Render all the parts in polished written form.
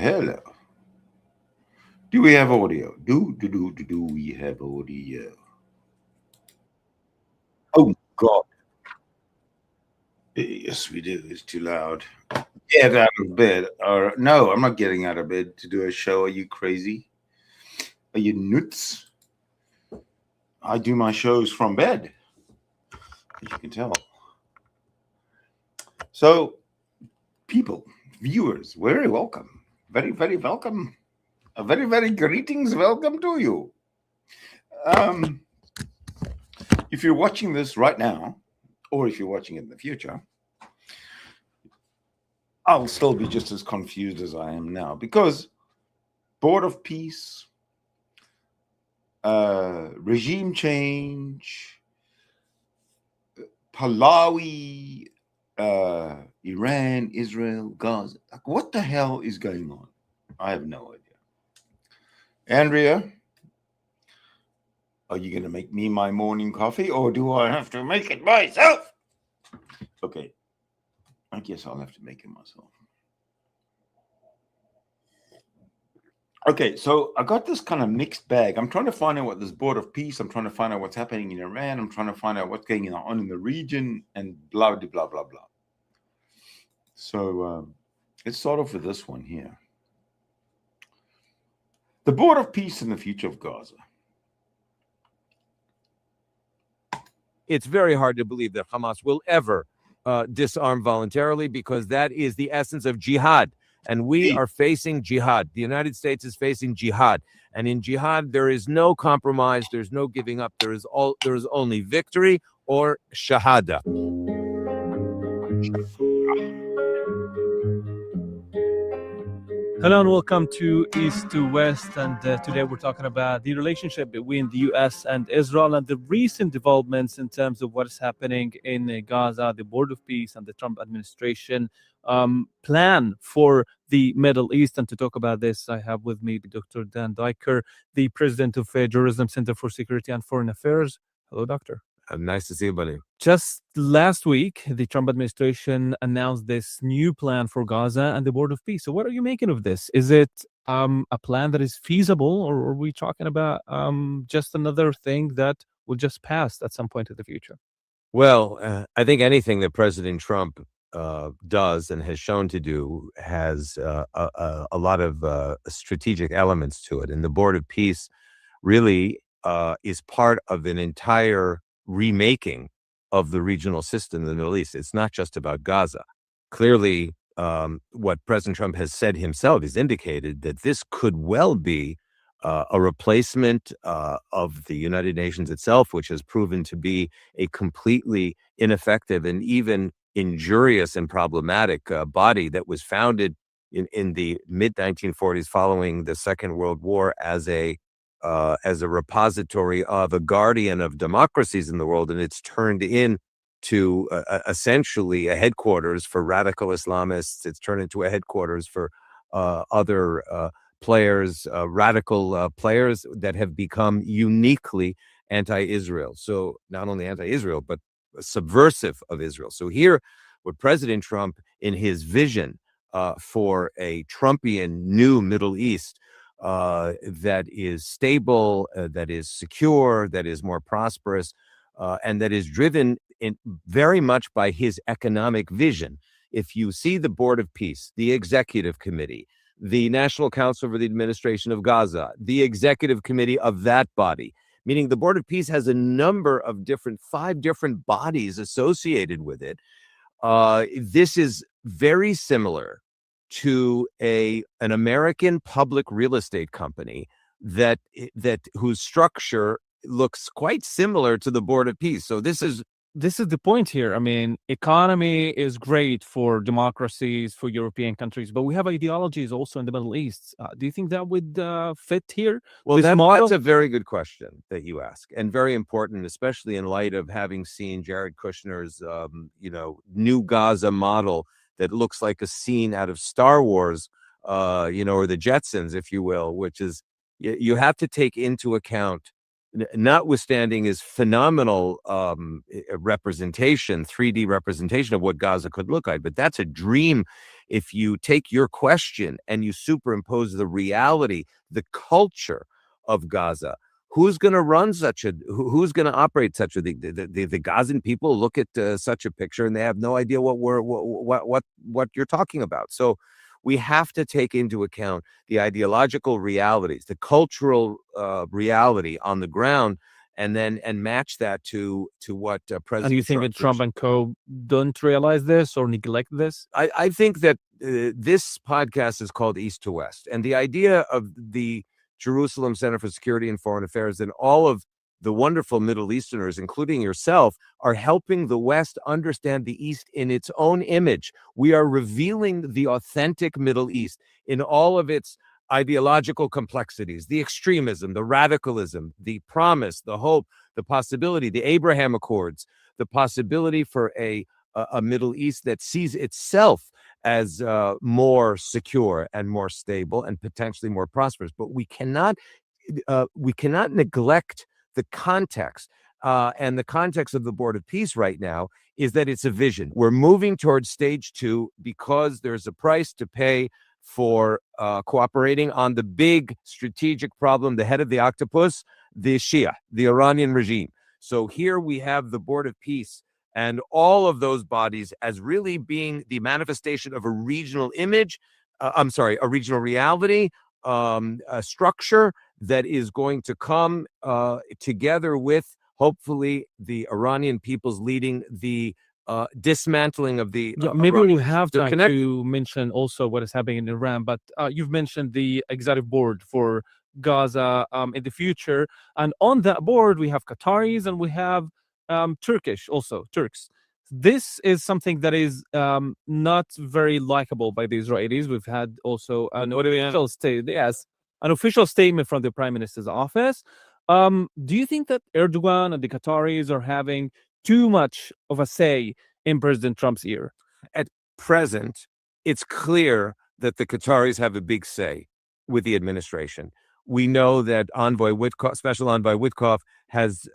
Hello. Do we have audio? Do we have audio? Oh God. Yes, we do. It's too loud. Get out of bed. Or no, I'm not getting out of bed to do a show. Are you crazy? Are you nuts? I do my shows from bed, as you can tell. So, people, viewers, very welcome. Very, very welcome. A very, very greetings. Welcome to you. If you're watching this right now, or if you're watching it in the future, I'll still be just as confused as I am now because Board of Peace, regime change, Pahlavi, Iran, Israel, Gaza. Like, what the hell is going on? I have no idea. Andrea, are you going to make me my morning coffee or do I have to make it myself? Okay. I guess I'll have to make it myself. Okay, so I got this kind of mixed bag. I'm trying to find out what this Board of Peace, I'm trying to find out what's happening in Iran, I'm trying to find out what's going on in the region, and blah, blah, blah, blah, blah. So let's start off with this one here. The Board of Peace and the future of Gaza. It's very hard to believe that Hamas will ever disarm voluntarily because that is the essence of jihad. And we are facing jihad. The United States is facing jihad. And in jihad, there is no compromise. There's no giving up. There is only victory or shahada. Hello and welcome to East to West, and today we're talking about the relationship between the U.S. and Israel and the recent developments in terms of what is happening in Gaza, the Board of Peace and the Trump administration plan for the Middle East. And to talk about this, I have with me Dr. Dan Diker, the president of Jerusalem Center for Security and Foreign Affairs. Hello, doctor. Nice to see you, buddy. Just last week, the Trump administration announced this new plan for Gaza and the Board of Peace. So what are you making of this? Is it a plan that is feasible, or are we talking about just another thing that will just pass at some point in the future? Well, I think anything that President Trump does and has shown to do has a lot of strategic elements to it. And the Board of Peace really is part of an entire remaking of the regional system in the Middle East. It's not just about Gaza. Clearly, what President Trump has said himself has indicated that this could well be a replacement of the United Nations itself, which has proven to be a completely ineffective and even injurious and problematic body that was founded in the mid-1940s following the Second World War as a repository of a guardian of democracies in the world, and it's turned into essentially a headquarters for radical Islamists. It's turned into a headquarters for other players, radical players that have become uniquely anti-Israel. So not only anti-Israel, but subversive of Israel. So here, what President Trump, in his vision for a Trumpian new Middle East, that is stable, that is secure, that is more prosperous, and that is driven very much by his economic vision. If you see the Board of Peace, the Executive Committee, the National Council for the Administration of Gaza, the Executive Committee of that body, meaning the Board of Peace has a number of five different bodies associated with it. This is very similar to an American public real estate company that whose structure looks quite similar to the Board of Peace. So this is the point here. I mean, economy is great for democracies, for European countries, but we have ideologies also in the Middle East. Do you think that would fit here? Well, that's a very good question that you ask, and very important, especially in light of having seen Jared Kushner's, new Gaza model that looks like a scene out of Star Wars, or the Jetsons, if you will, which is, you have to take into account, notwithstanding his phenomenal representation, 3D representation of what Gaza could look like, but that's a dream if you take your question and you superimpose the reality, the culture of Gaza, who's going to run who's going to operate such a thing? The Gazan people look at such a picture and they have no idea what you're talking about. So we have to take into account the ideological realities, the cultural reality on the ground, and match that to what President. And you think that Trump and co don't realize this or neglect this? I think that this podcast is called East to West, and the idea of the Jerusalem Center for Security and Foreign Affairs and all of the wonderful Middle Easterners, including yourself, are helping the West understand the East in its own image. We are revealing the authentic Middle East in all of its ideological complexities, the extremism, the radicalism, the promise, the hope, the possibility, the Abraham Accords, the possibility for a Middle East that sees itself as more secure and more stable and potentially more prosperous. But we cannot neglect the context. And the context of the Board of Peace right now is that it's a vision. We're moving towards stage 2 because there's a price to pay for cooperating on the big strategic problem, the head of the octopus, the Shia, the Iranian regime. So here we have the Board of Peace and all of those bodies as really being the manifestation of a regional image, a regional reality, a structure that is going to come together with, hopefully, the Iranian peoples leading the dismantling of the. Maybe we have to mention also what is happening in Iran, but you've mentioned the executive board for Gaza in the future, and on that board we have Qataris and we have Turks. This is something that is not very likable by the Israelis. We've had also an official statement from the Prime Minister's office. Do you think that Erdogan and the Qataris are having too much of a say in President Trump's ear? At present, it's clear that the Qataris have a big say with the administration. We know that Special Envoy Witkoff has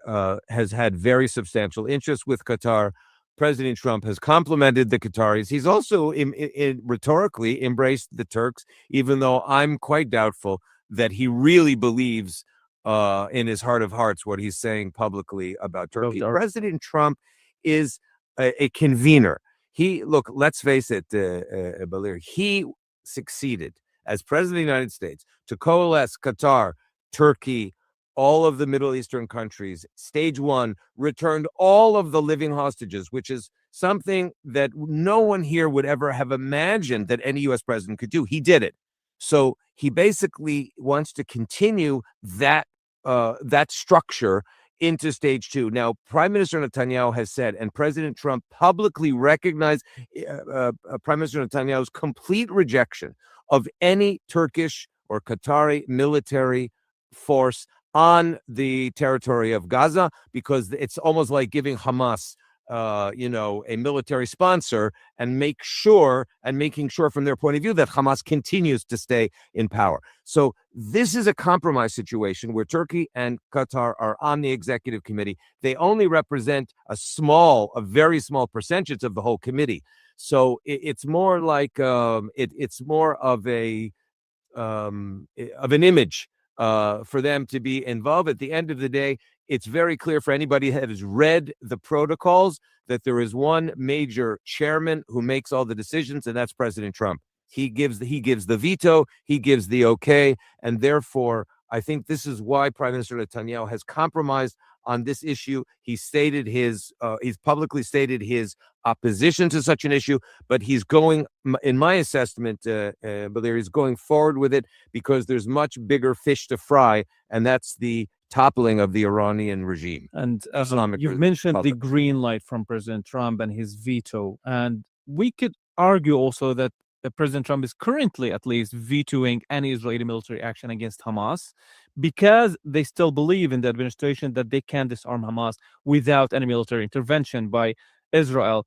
had very substantial interest with Qatar. President Trump has complimented the Qataris. He's also rhetorically embraced the Turks, even though I'm quite doubtful that he really believes in his heart of hearts what he's saying publicly about Turkey. President Trump is a convener. Let's face it, Balir, he succeeded as president of the United States to coalesce Qatar, Turkey, all of the Middle Eastern countries. Stage 1 returned all of the living hostages, which is something that no one here would ever have imagined that any U.S. president could do. He did it. So he basically wants to continue that structure into stage 2. Now, Prime Minister Netanyahu has said, and President Trump publicly recognized Prime Minister Netanyahu's complete rejection of any Turkish or Qatari military force on the territory of Gaza, because it's almost like giving Hamas a military sponsor and making sure from their point of view that Hamas continues to stay in power. So this is a compromise situation where Turkey and Qatar are on the executive committee. They only represent a very small percentage of the whole committee. So it's more like it's more of an image for them to be involved. At the end of the day, it's very clear for anybody that has read the protocols that there is one major chairman who makes all the decisions, and that's President Trump. He gives the veto, he gives the okay, and therefore I think this is why Prime Minister Netanyahu has compromised on this issue. He's publicly stated his opposition to such an issue, but he's going, in my assessment, he's going forward with it because there's much bigger fish to fry, and that's the toppling of the Iranian regime. And you've mentioned the green light from President Trump and his veto, and we could argue also that President Trump is currently at least vetoing any Israeli military action against Hamas because they still believe in the administration that they can disarm Hamas without any military intervention by Israel.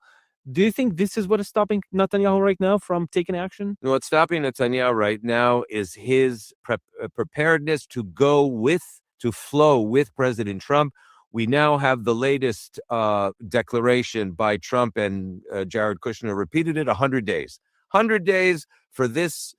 Do you think this is what is stopping Netanyahu right now from taking action? No, what's stopping Netanyahu right now is his preparedness to flow with President Trump. We now have the latest declaration by Trump, and Jared Kushner repeated it, 100 days. 100 days for this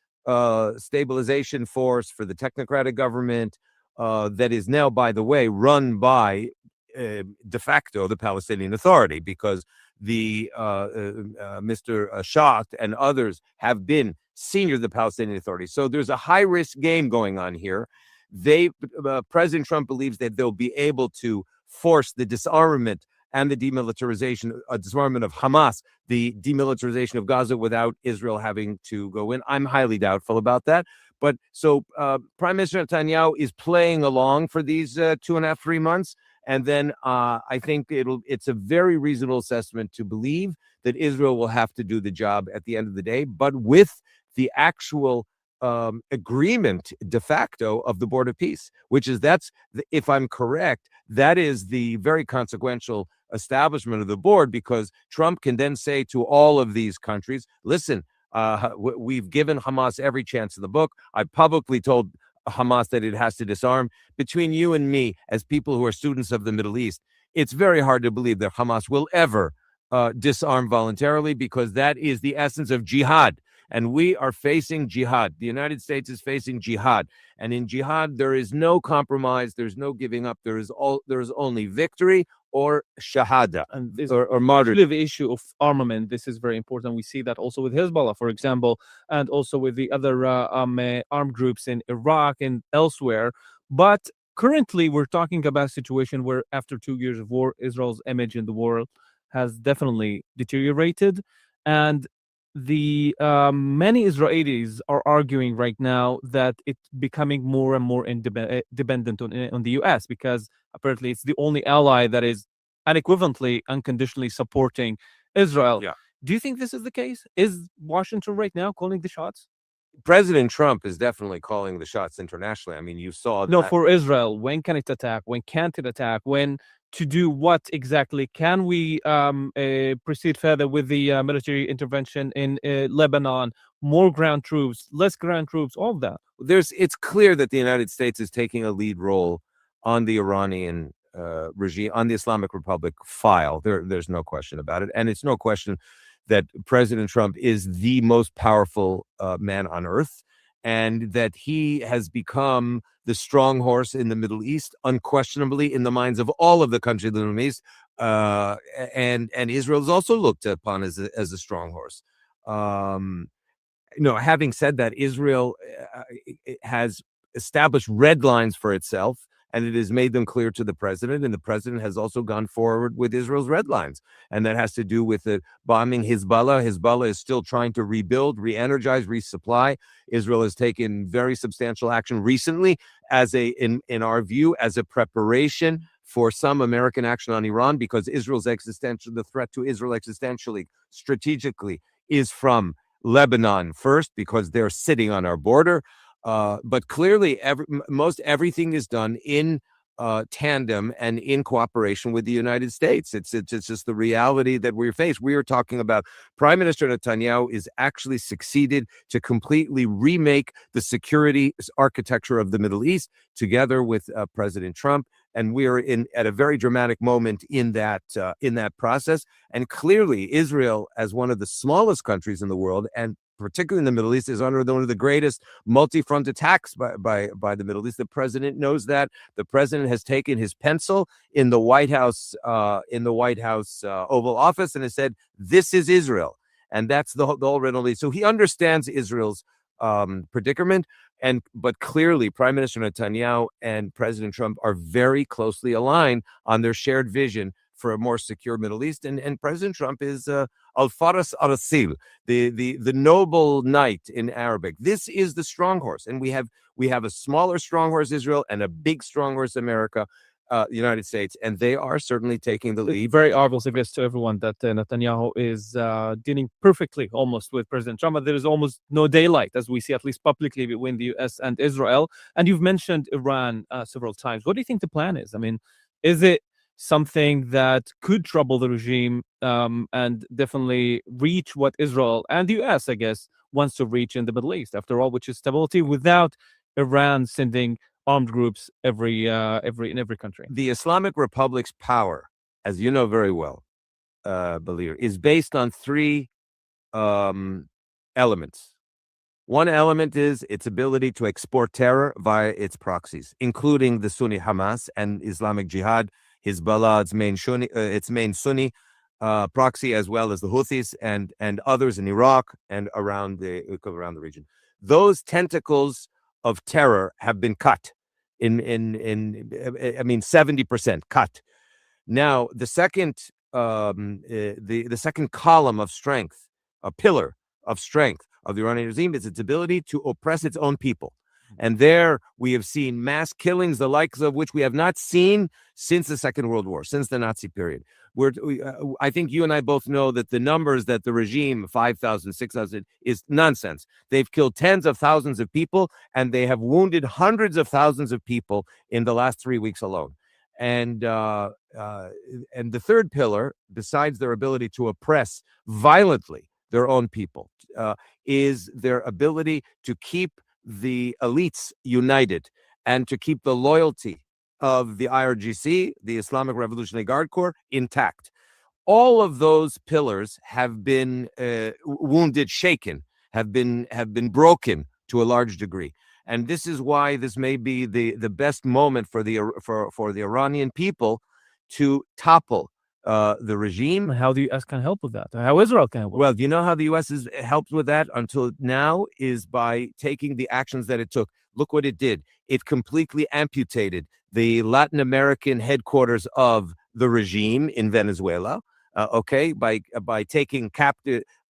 stabilization force, for the technocratic government that is now, by the way, run by de facto the Palestinian Authority, because the Mr. Schacht and others have been senior to the Palestinian Authority. So there's a high risk game going on here. President Trump believes that they'll be able to force the disarmament and the demilitarization, disarmament of Hamas, the demilitarization of Gaza without Israel having to go in. I'm highly doubtful about that. But so Prime Minister Netanyahu is playing along for these 2.5, 3 months. And then I think it's a very reasonable assessment to believe that Israel will have to do the job at the end of the day, but with the actual agreement de facto of the Board of Peace, which is if I'm correct, that is the very consequential establishment of the board, because Trump can then say to all of these countries, listen, we've given Hamas every chance in the book. I publicly told Hamas that it has to disarm. Between you and me, as people who are students of the Middle East, it's very hard to believe that Hamas will ever disarm voluntarily, because that is the essence of jihad. And we are facing jihad. The United States is facing jihad. And in jihad, there is no compromise. There's no giving up. There is only victory or shahada, and this or martyrdom. the issue of armament. This is very important. We see that also with Hezbollah, for example, and also with the other armed groups in Iraq and elsewhere. But currently, we're talking about a situation where, after 2 years of war, Israel's image in the world has definitely deteriorated, and the many Israelis are arguing right now that it's becoming more and more dependent on the U.S., because apparently it's the only ally that is unequivocally, unconditionally supporting Israel. Yeah. Do you think this is the case? Is Washington right now calling the shots? President Trump is definitely calling the shots internationally. I mean, you saw No, that. for Israel, when can it attack? When can't it attack? When to do what exactly? Can we proceed further with the military intervention in Lebanon? More ground troops, less ground troops, all of that. It's clear that the United States is taking a lead role on the Iranian regime, on the Islamic Republic file. There's no question about it. And it's no question that President Trump is the most powerful man on earth, and that he has become the strong horse in the Middle East, unquestionably in the minds of all of the countries in the Middle East. And Israel is also looked upon as a strong horse. Having said that, Israel has established red lines for itself, and it has made them clear to the president, and the president has also gone forward with Israel's red lines, and that has to do with the bombing Hezbollah. Hezbollah is still trying to rebuild, re-energize, resupply. Israel has taken very substantial action recently in our view, as a preparation for some American action on Iran, because the threat to Israel existentially, strategically, is from Lebanon first, because they're sitting on our border. But clearly, most everything is done in tandem and in cooperation with the United States. It's just the reality that we're faced. We are talking about Prime Minister Netanyahu is actually succeeded to completely remake the security architecture of the Middle East together with President Trump. And we are at a very dramatic moment in that process. And clearly, Israel, as one of the smallest countries in the world, and particularly in the Middle East, is under one of the greatest multi-front attacks by the Middle East. The president knows that. The president has taken his pencil in the White House Oval Office and has said, "This is Israel," and that's the whole riddle. So he understands Israel's predicament. But clearly, Prime Minister Netanyahu and President Trump are very closely aligned on their shared vision for a more secure Middle East. And President Trump is al-Faras al-Asil, the noble knight in Arabic. This is the strong horse, and we have a smaller strong horse, Israel, and a big strong horse, America. The United States, and they are certainly taking the lead. It's very obvious, I guess, to everyone that Netanyahu is dealing perfectly almost with President Trump. There is almost no daylight, as we see, at least publicly, between the U.S. and Israel. And you've mentioned Iran several times. What do you think the plan is? I mean, is it something that could trouble the regime and definitely reach what Israel and the U.S., I guess, wants to reach in the Middle East, after all, which is stability, without Iran sending armed groups in every country? The Islamic Republic's power, as you know very well, Balir, is based on three elements. One element is its ability to export terror via its proxies, including the Sunni Hamas and Islamic Jihad, Hezbollah, its main Sunni proxy, as well as the Houthis and others in Iraq and around the region. Those tentacles of terror have been cut. I mean, 70% cut. Now, the second second column of strength, a pillar of strength of the Iranian regime, is its ability to oppress its own people. And there we have seen mass killings, the likes of which we have not seen since the Second World War, since the Nazi period. I think you and I both know that the numbers that the regime, 5,000, 6,000, is nonsense. They've killed tens of thousands of people, and they have wounded hundreds of thousands of people in the last 3 weeks alone. And the third pillar, besides their ability to oppress violently their own people, is their ability to keep the elites united and to keep the loyalty of the IRGC, the Islamic Revolutionary Guard Corps, intact. All of those pillars have been wounded, shaken, have been broken to a large degree. And this is why this may be the best moment for the Iranian people to topple the regime. How the U.S. can help with that? How Israel can help? Well, do you know how the U.S. has helped with that until now? Is by taking the actions that it took. Look what it did. It completely amputated the Latin American headquarters of the regime in Venezuela. By taking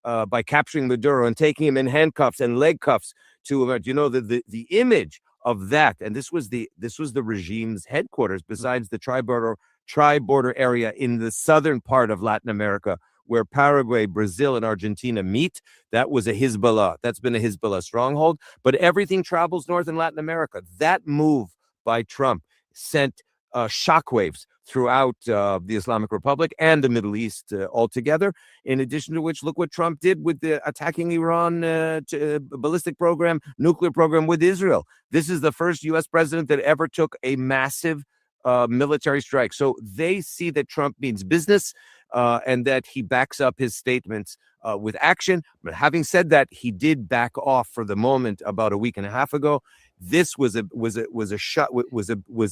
by capturing Maduro and taking him in handcuffs and leg cuffs to, you know, the image of that. And this was the regime's headquarters, besides the tri-border area in the southern part of Latin America, where Paraguay, Brazil, and Argentina meet. That was a Hezbollah. That's been a Hezbollah stronghold. But everything travels north in Latin America. That move by Trump sent shockwaves throughout the Islamic Republic and the Middle East altogether. In addition to which, look what Trump did with the attacking Iran ballistic program, nuclear program with Israel. This is the first U.S. president that ever took a massive military strike. So they see that Trump means business and that he backs up his statements with action. But having said that, he did back off for the moment about a week and a half ago. This was a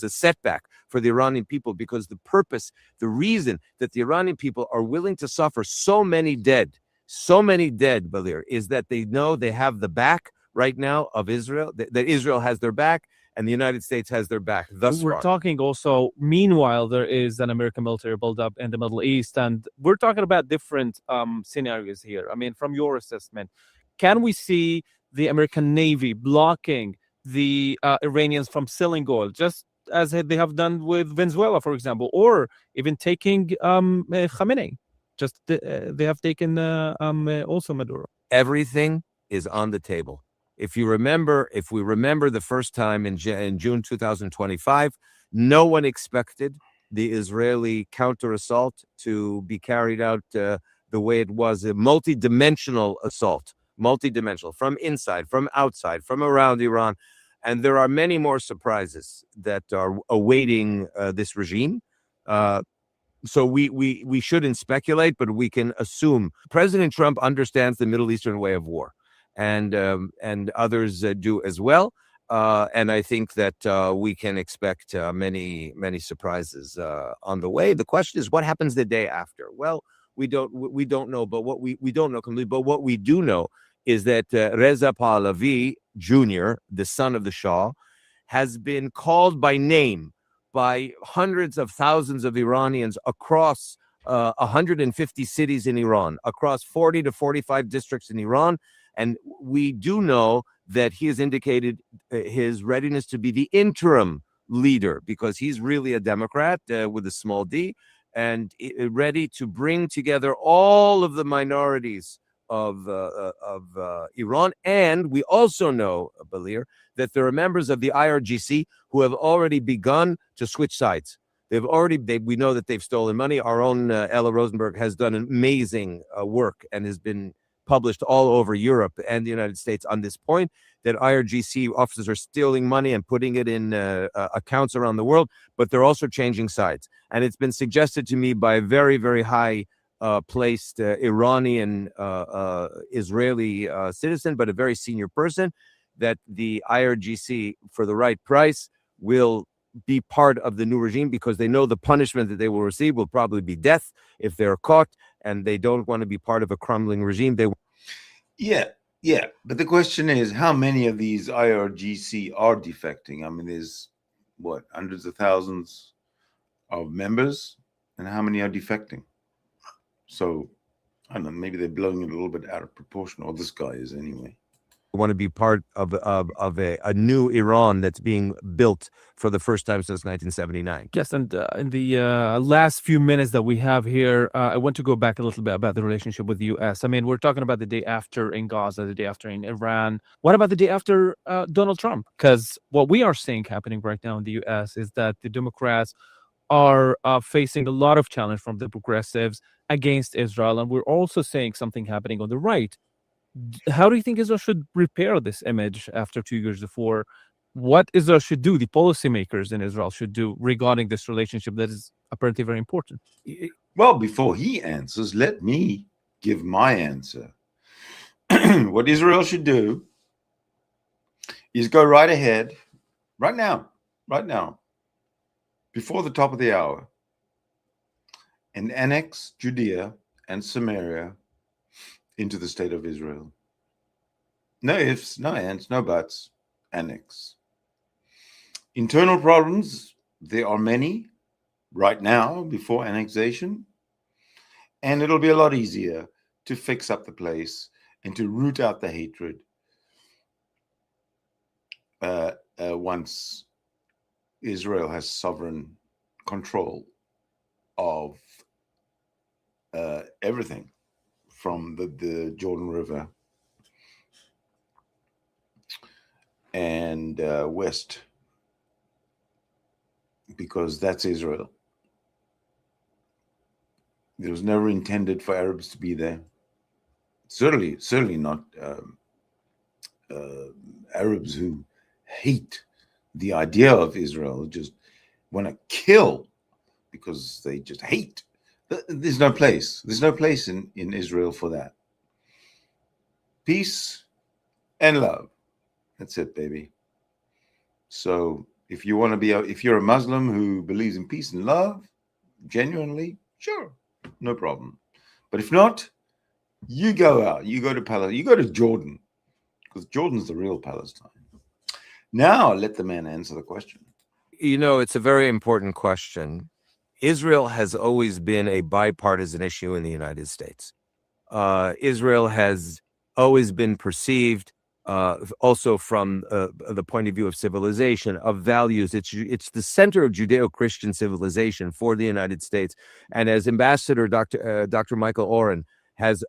setback for the Iranian people, because the reason that the Iranian people are willing to suffer so many dead, Balir, is that they know they have the back right now of Israel, that Israel has their back, and the United States has their back thus We're far. talking also, meanwhile, there is an American military buildup in the Middle East, and we're talking about different scenarios here. I mean, from your assessment, can we see the American Navy blocking the Iranians from selling oil, just as they have done with Venezuela, for example, or even taking Khamenei? Just they have taken also Maduro. Everything is on the table. If we remember the first time in June 2025, no one expected the Israeli counter-assault to be carried out the way it was, a multi-dimensional assault, from inside, from outside, from around Iran. And there are many more surprises that are awaiting this regime. So we shouldn't speculate, but we can assume President Trump understands the Middle Eastern way of war, and others do as well. And I think that we can expect many surprises on the way. The question is, what happens the day after? Well, we don't know, but what we don't know completely. But what we do know is that Reza Pahlavi Jr., the son of the Shah, has been called by name by hundreds of thousands of Iranians across 150 cities in Iran, across 40 to 45 districts in Iran. And we do know that he has indicated his readiness to be the interim leader, because he's really a Democrat with a small d, and ready to bring together all of the minorities of Iran. And we also know, Balir, that there are members of the IRGC who have already begun to switch sides. We know that they've stolen money. Our own Ella Rosenberg has done amazing work and has been published all over Europe and the United States on this point, that IRGC officers are stealing money and putting it in accounts around the world, but they're also changing sides. And it's been suggested to me by very, very high placed Iranian Israeli citizen, but a very senior person, that the IRGC, for the right price, will be part of the new regime, because they know the punishment that they will receive will probably be death if they're caught, and they don't want to be part of a crumbling regime. Yeah. But the question is, how many of these IRGC are defecting? I mean, there's what, hundreds of thousands of members, and how many are defecting? So I don't know, maybe they're blowing it a little bit out of proportion, or this guy is anyway. Want to be part of a new Iran that's being built for the first time since 1979. Yes, and in the last few minutes that we have here, I want to go back a little bit about the relationship with the U.S. I mean, we're talking about the day after in Gaza, the day after in Iran. What about the day after Donald Trump? Because what we are seeing happening right now in the U.S. is that the Democrats are facing a lot of challenge from the progressives against Israel, and we're also seeing something happening on the right. How do you think Israel should repair this image after 2 years of war? What Israel should do, the policymakers in Israel should do regarding this relationship that is apparently very important? Well, before he answers, let me give my answer. What Israel should do is go right ahead, right now, before the top of the hour, and annex Judea and Samaria into the state of Israel. No ifs, no ands, no buts. Annex. Internal problems, there are many right now before annexation, and it'll be a lot easier to fix up the place and to root out the hatred once Israel has sovereign control of everything from the Jordan River and west, because that's Israel. It was never intended for Arabs to be there. Certainly not Arabs who hate the idea of Israel, just want to kill because they just hate. There's no place in Israel for that. Peace and love. That's it, baby. So if you want to if you're a Muslim who believes in peace and love, genuinely, sure, no problem. But if not, you go out, you go to Palestine, you go to Jordan, because Jordan's the real Palestine. Now let the man answer the question. You know, it's a very important question. Israel has always been a bipartisan issue in the United States. Israel has always been perceived also from the point of view of civilization, of values. It's the center of Judeo-Christian civilization for the United States. And as Ambassador Dr. Michael Oren has,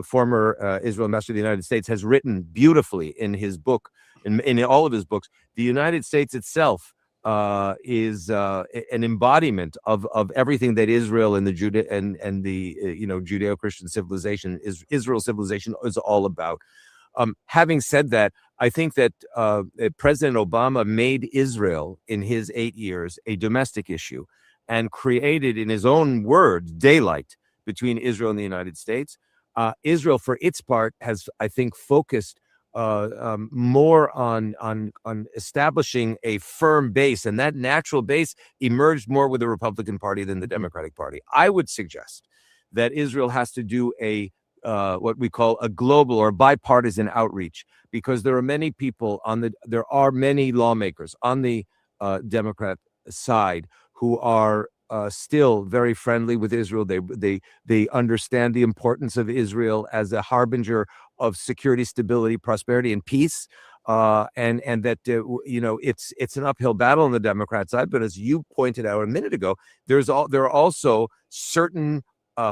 former Israel ambassador to the United States, has written beautifully in his book, in all of his books, the United States itself is an embodiment of everything that Israel and the Judeo-Christian civilization, Israel civilization, is all about. Having said that, I think that President Obama made Israel in his 8 years a domestic issue and created, in his own words, daylight between Israel and the United States. Israel, for its part, has, I think, focused more on establishing a firm base, and that natural base emerged more with the Republican Party than the Democratic Party. I would suggest that Israel has to do what we call a global or bipartisan outreach, because there are many people there are many lawmakers on the Democrat side who are still very friendly with Israel. They understand the importance of Israel as a harbinger of security, stability, prosperity, and peace. And that it's an uphill battle on the Democrat side. But as you pointed out a minute ago, there are also certain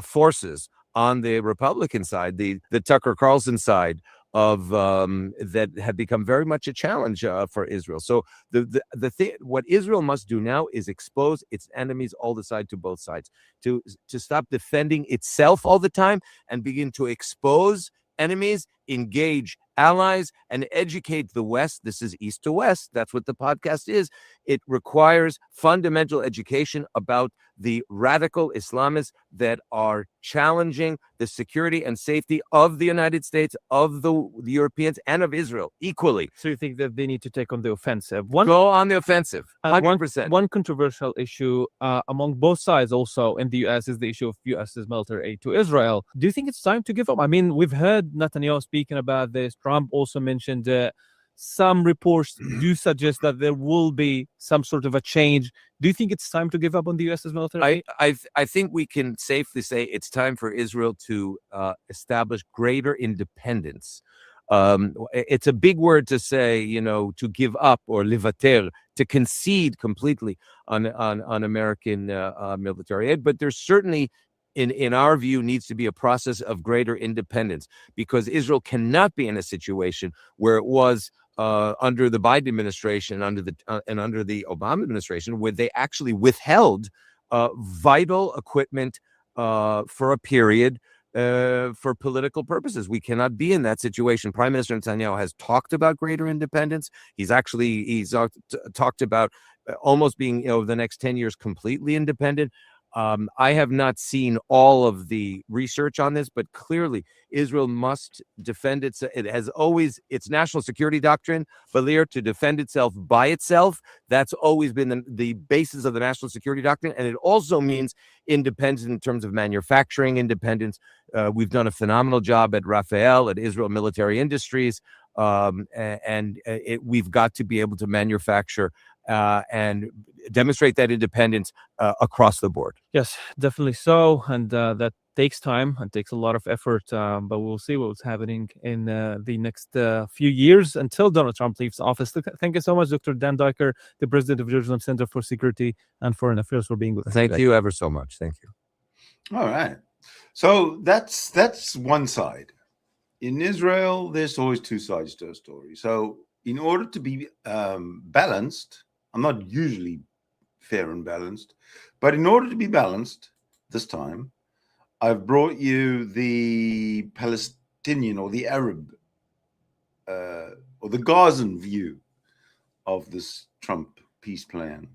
forces on the Republican side, the Tucker Carlson side of that have become very much a challenge for Israel. So the thing, what Israel must do now is expose its enemies all the side to both sides, to stop defending itself all the time and begin to expose enemies, engage allies, and educate the West. This is East to West. That's what the podcast is. It requires fundamental education about the radical Islamists that are challenging the security and safety of the United States, of the Europeans, and of Israel equally. So you think that they need to take on the offensive? Go on the offensive, 100%. One controversial issue among both sides also in the U.S. is the issue of U.S.'s military aid to Israel. Do you think it's time to give up? I mean, we've heard Netanyahu speaking about this. Trump also mentioned some reports do suggest that there will be some sort of a change. Do you think it's time to give up on the U.S.'s military aid? I think we can safely say it's time for Israel to establish greater independence. It's a big word to say, to give up or livater, to concede completely on American military aid. But there's certainly, in our view, needs to be a process of greater independence, because Israel cannot be in a situation where it was under the Biden administration, under the Obama administration, where they actually withheld vital equipment for a period for political purposes. We cannot be in that situation. Prime Minister Netanyahu has talked about greater independence. He's talked about almost being, the next 10 years completely independent. I have not seen all of the research on this, but clearly Israel must defend itself. It has always its national security doctrine, Balir, to defend itself by itself. That's always been the basis of the national security doctrine. And it also means independence in terms of manufacturing independence. We've done a phenomenal job at Rafael, at Israel Military Industries. We've got to be able to manufacture and demonstrate that independence across the board. Yes, definitely so. And that takes time and takes a lot of effort. But we'll see what's happening in the next few years until Donald Trump leaves office. Thank you so much, Dr. Dan Diker, the president of Jerusalem Center for Security and Foreign Affairs, for being with us. Thank you ever so much. Thank you. All right. So that's one side. In Israel, there's always two sides to a story. So in order to be balanced, I'm not usually fair and balanced, but in order to be balanced this time, I've brought you the Palestinian or the Arab or the Gazan view of this Trump peace plan.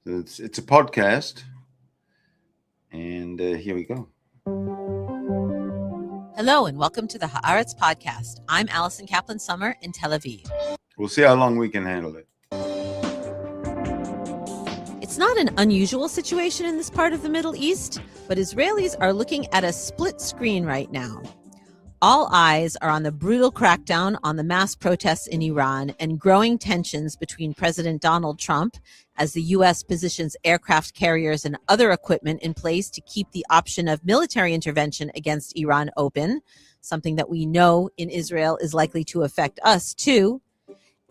It's a podcast, and here we go. Hello and welcome to the Haaretz podcast. I'm Allison Kaplan-Summer in Tel Aviv. We'll see how long we can handle it. It's not an unusual situation in this part of the Middle East, but Israelis are looking at a split screen right now. All eyes are on the brutal crackdown on the mass protests in Iran and growing tensions between President Donald Trump as the U.S. positions aircraft carriers and other equipment in place to keep the option of military intervention against Iran open, something that we know in Israel is likely to affect us too.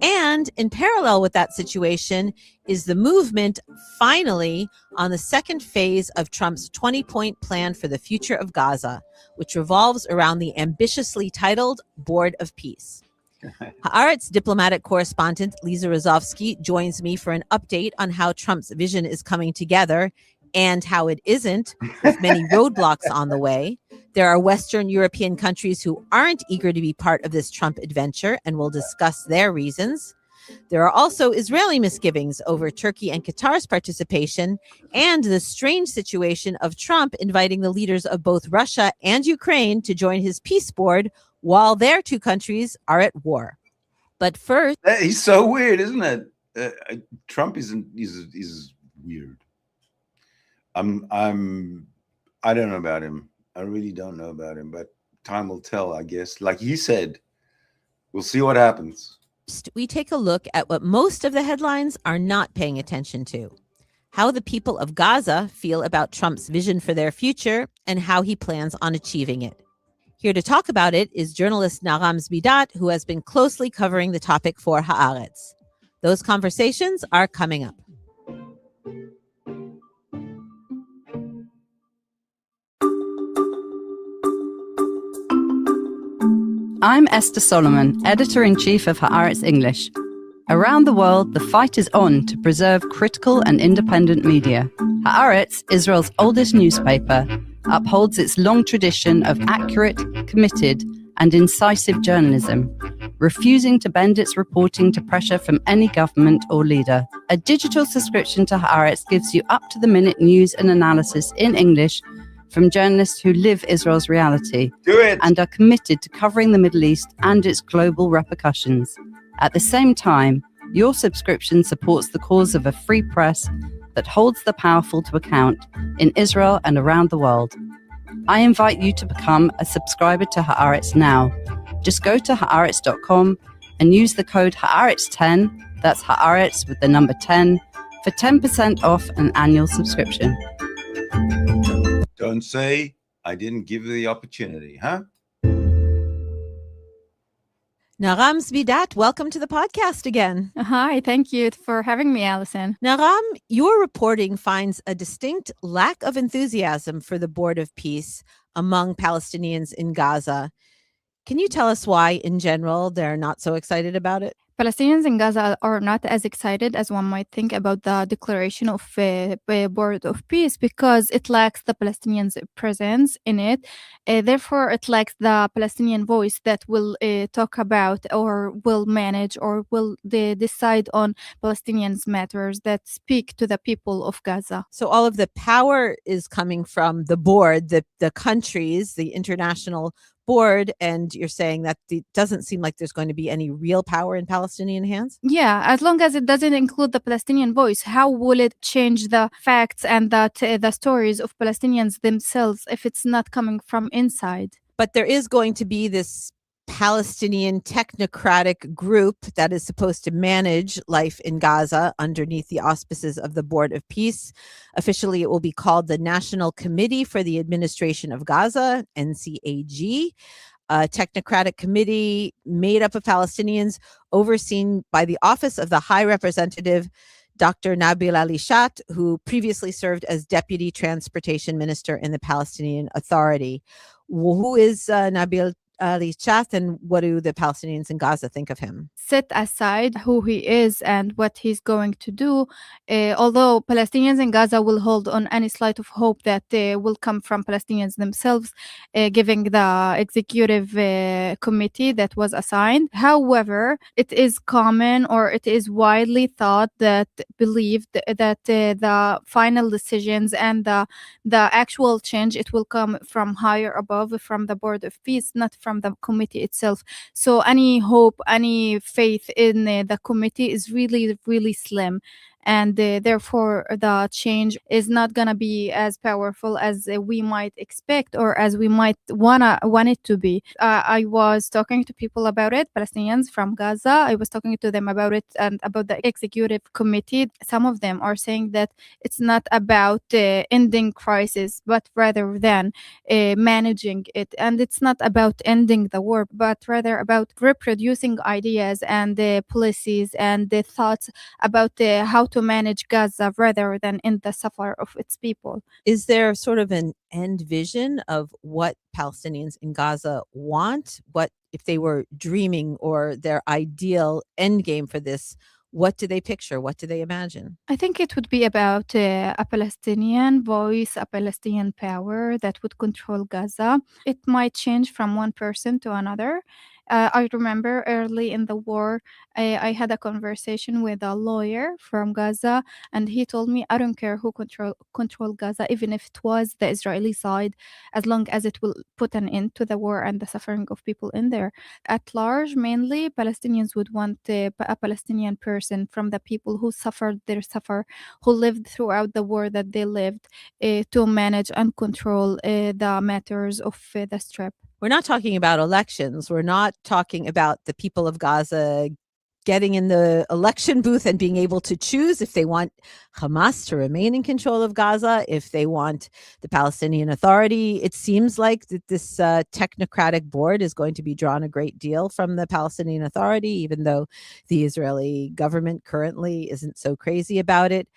And in parallel with that situation is the movement finally on the second phase of Trump's 20-point plan for the future of Gaza, which revolves around the ambitiously titled Board of Peace. Haaretz diplomatic correspondent Lisa Rozovsky joins me for an update on how Trump's vision is coming together and how it isn't, with many roadblocks on the way. There are Western European countries who aren't eager to be part of this Trump adventure, and we'll discuss their reasons. There are also Israeli misgivings over Turkey and Qatar's participation, and the strange situation of Trump inviting the leaders of both Russia and Ukraine to join his peace board while their two countries are at war. But first, he's so weird, isn't it? Trump is weird. I don't know about him. I really don't know about him, but time will tell, I guess. Like he said, we'll see what happens. We take a look at what most of the headlines are not paying attention to: how the people of Gaza feel about Trump's vision for their future and how he plans on achieving it. Here to talk about it is journalist Naram Zbidat, who has been closely covering the topic for Haaretz. Those conversations are coming up. I'm Esther Solomon, Editor-in-Chief of Haaretz English. Around the world, the fight is on to preserve critical and independent media. Haaretz, Israel's oldest newspaper, upholds its long tradition of accurate, committed, and incisive journalism. refusing to bend its reporting to pressure from any government or leader. A digital subscription to Haaretz gives you up-to-the-minute news and analysis in English from journalists who live Israel's reality and are committed to covering the Middle East and its global repercussions. At the same time, your subscription supports the cause of a free press that holds the powerful to account in Israel and around the world. I invite you to become a subscriber to Haaretz now. Just go to haaretz.com and use the code Haaretz10, that's Haaretz with the number 10, for 10% off an annual subscription. Don't say I didn't give you the opportunity, huh? Naram Zvidat, welcome to the podcast again. Hi, thank you for having me, Allison. Naram, your reporting finds a distinct lack of enthusiasm for the Board of Peace among Palestinians in Gaza. Can you tell us why, in general, they're not so excited about it? Palestinians in Gaza are not as excited as one might think about the declaration of Board of Peace because it lacks the Palestinians' presence in it. Therefore, it lacks the Palestinian voice that will talk about or will manage or will decide on Palestinians' matters that speak to the people of Gaza. So all of the power is coming from the board, the countries, the international board, and you're saying that it doesn't seem like there's going to be any real power in Palestinian hands? Yeah, as long as it doesn't include the Palestinian voice, how will it change the facts and the stories of Palestinians themselves if it's not coming from inside? But there is going to be this Palestinian technocratic group that is supposed to manage life in Gaza underneath the auspices of the Board of Peace. Officially, it will be called the National Committee for the Administration of Gaza, NCAG, a technocratic committee made up of Palestinians overseen by the Office of the High Representative, Dr. Nabil Ali Shat, who previously served as Deputy Transportation Minister in the Palestinian Authority. Who is Nabil Ali Shat, and what do the Palestinians in Gaza think of him? Set aside who he is and what he's going to do, although Palestinians in Gaza will hold on any slight of hope that will come from Palestinians themselves, giving the executive committee that was assigned. However, it is common or it is widely thought that believed that the final decisions and the actual change, it will come from higher above, from the Board of Peace, not from the committee itself. So any hope, any faith in the committee is really, really slim. And therefore, the change is not going to be as powerful as we might expect or as we might want it to be. I was talking to people about it, Palestinians from Gaza. I was talking to them about it and about the executive committee. Some of them are saying that it's not about ending crisis, but rather than managing it. And it's not about ending the war, but rather about reproducing ideas and policies and the thoughts about how to manage Gaza rather than in the suffer of its people. Is there sort of an end vision of what Palestinians in Gaza want? What if they were dreaming or their ideal end game for this? What do they picture? What do they imagine? I think it would be about a Palestinian voice, a Palestinian power that would control Gaza. It might change from one person to another. I remember early in the war, I had a conversation with a lawyer from Gaza, and he told me, I don't care who control Gaza, even if it was the Israeli side, as long as it will put an end to the war and the suffering of people in there. At large, mainly, Palestinians would want a Palestinian person from the people who suffered their suffer, who lived throughout the war that they lived, to manage and control the matters of the Strip. We're not talking about elections. We're not talking about the people of Gaza getting in the election booth and being able to choose if they want Hamas to remain in control of Gaza, if they want the Palestinian Authority. It seems like that this technocratic board is going to be drawn a great deal from the Palestinian Authority, even though the Israeli government currently isn't so crazy about it.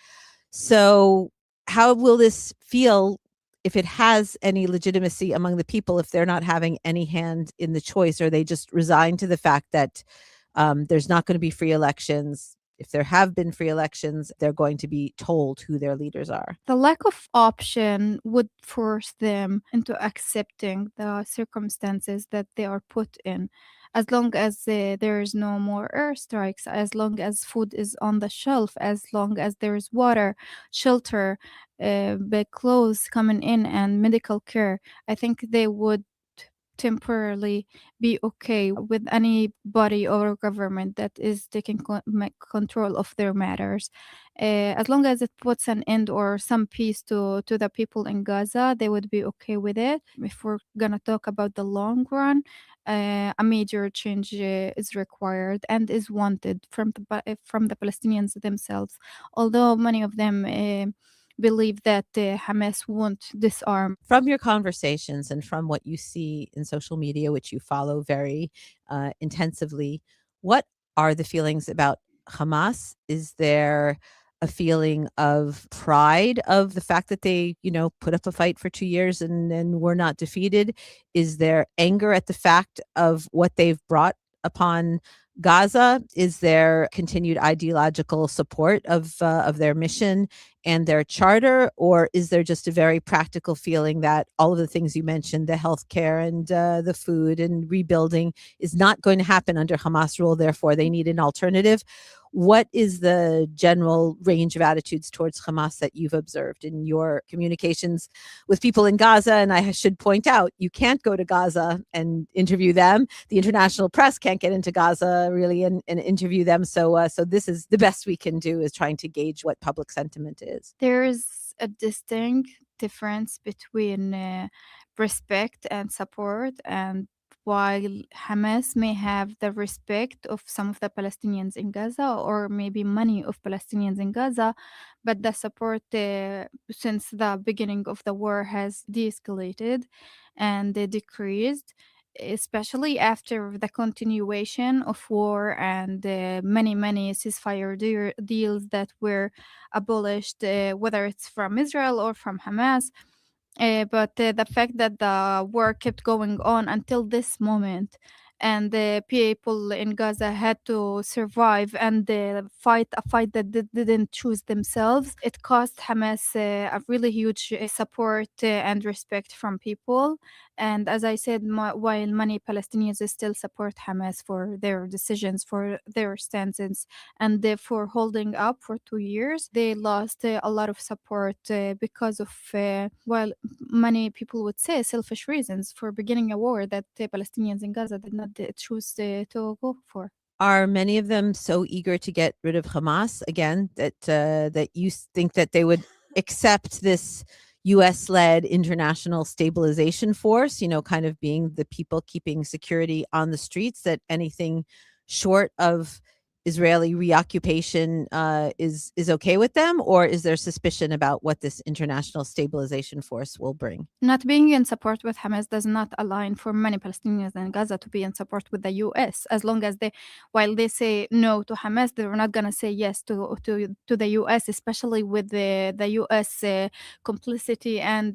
So how will this feel if it has any legitimacy among the people, if they're not having any hand in the choice? Or they just resigned to the fact that there's not going to be free elections? If there have been free elections, they're going to be told who their leaders are. The lack of option would force them into accepting the circumstances that they are put in. as long as there's no more airstrikes, as long as food is on the shelf, as long as there's water, shelter, clothes coming in, and medical care, I think they would temporarily be okay with any body or government that is taking control of their matters. As long as it puts an end or some peace to the people in Gaza, they would be okay with it. If we're gonna talk about the long run, a major change is required and is wanted from the Palestinians themselves. Although many of them believe that Hamas won't disarm. From your conversations and from what you see in social media, which you follow very intensively, what are the feelings about Hamas? Is there a feeling of pride of the fact that they, put up a fight for 2 years and were not defeated? Is there anger at the fact of what they've brought upon Gaza? Is there continued ideological support of their mission and their charter, or is there just a very practical feeling that all of the things you mentioned, the healthcare and the food and rebuilding, is not going to happen under Hamas rule, therefore they need an alternative? What is the general range of attitudes towards Hamas that you've observed in your communications with people in Gaza? And I should point out, you can't go to Gaza and interview them. The international press can't get into Gaza really and interview them. So this is the best we can do, is trying to gauge what public sentiment is. There is a distinct difference between respect and support, and while Hamas may have the respect of some of the Palestinians in Gaza, or maybe many of Palestinians in Gaza, but the support since the beginning of the war has de-escalated and decreased, especially after the continuation of war and many ceasefire deals that were abolished, whether it's from Israel or from Hamas. But the fact that the war kept going on until this moment, and the people in Gaza had to survive and fight a fight that didn't choose themselves, it cost Hamas a really huge support and respect from people. And as I said, while many Palestinians still support Hamas for their decisions, for their stances, and for holding up for 2 years, they lost a lot of support because of, many people would say, selfish reasons for beginning a war that the Palestinians in Gaza did not choose to go for. Are many of them so eager to get rid of Hamas again that you think that they would accept this U.S.-led international stabilization force, kind of being the people keeping security on the streets, that anything short of Israeli reoccupation is okay with them? Or is there suspicion about what this international stabilization force will bring? Not being in support with Hamas does not align for many Palestinians in Gaza to be in support with the U.S. As long as while they say no to Hamas, they're not going to say yes to the U.S., especially with the U.S. complicity and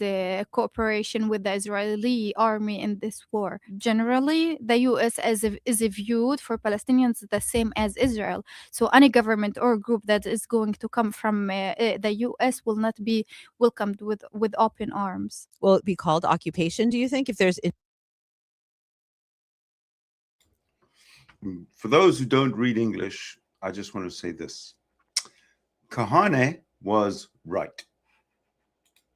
cooperation with the Israeli army in this war. Generally, the U.S. is viewed for Palestinians the same as Israel. So any government or group that is going to come from the U.S. will not be welcomed with open arms. Will it be called occupation, do you think, if there's... For those who don't read English, I just want to say this. Kahane was right.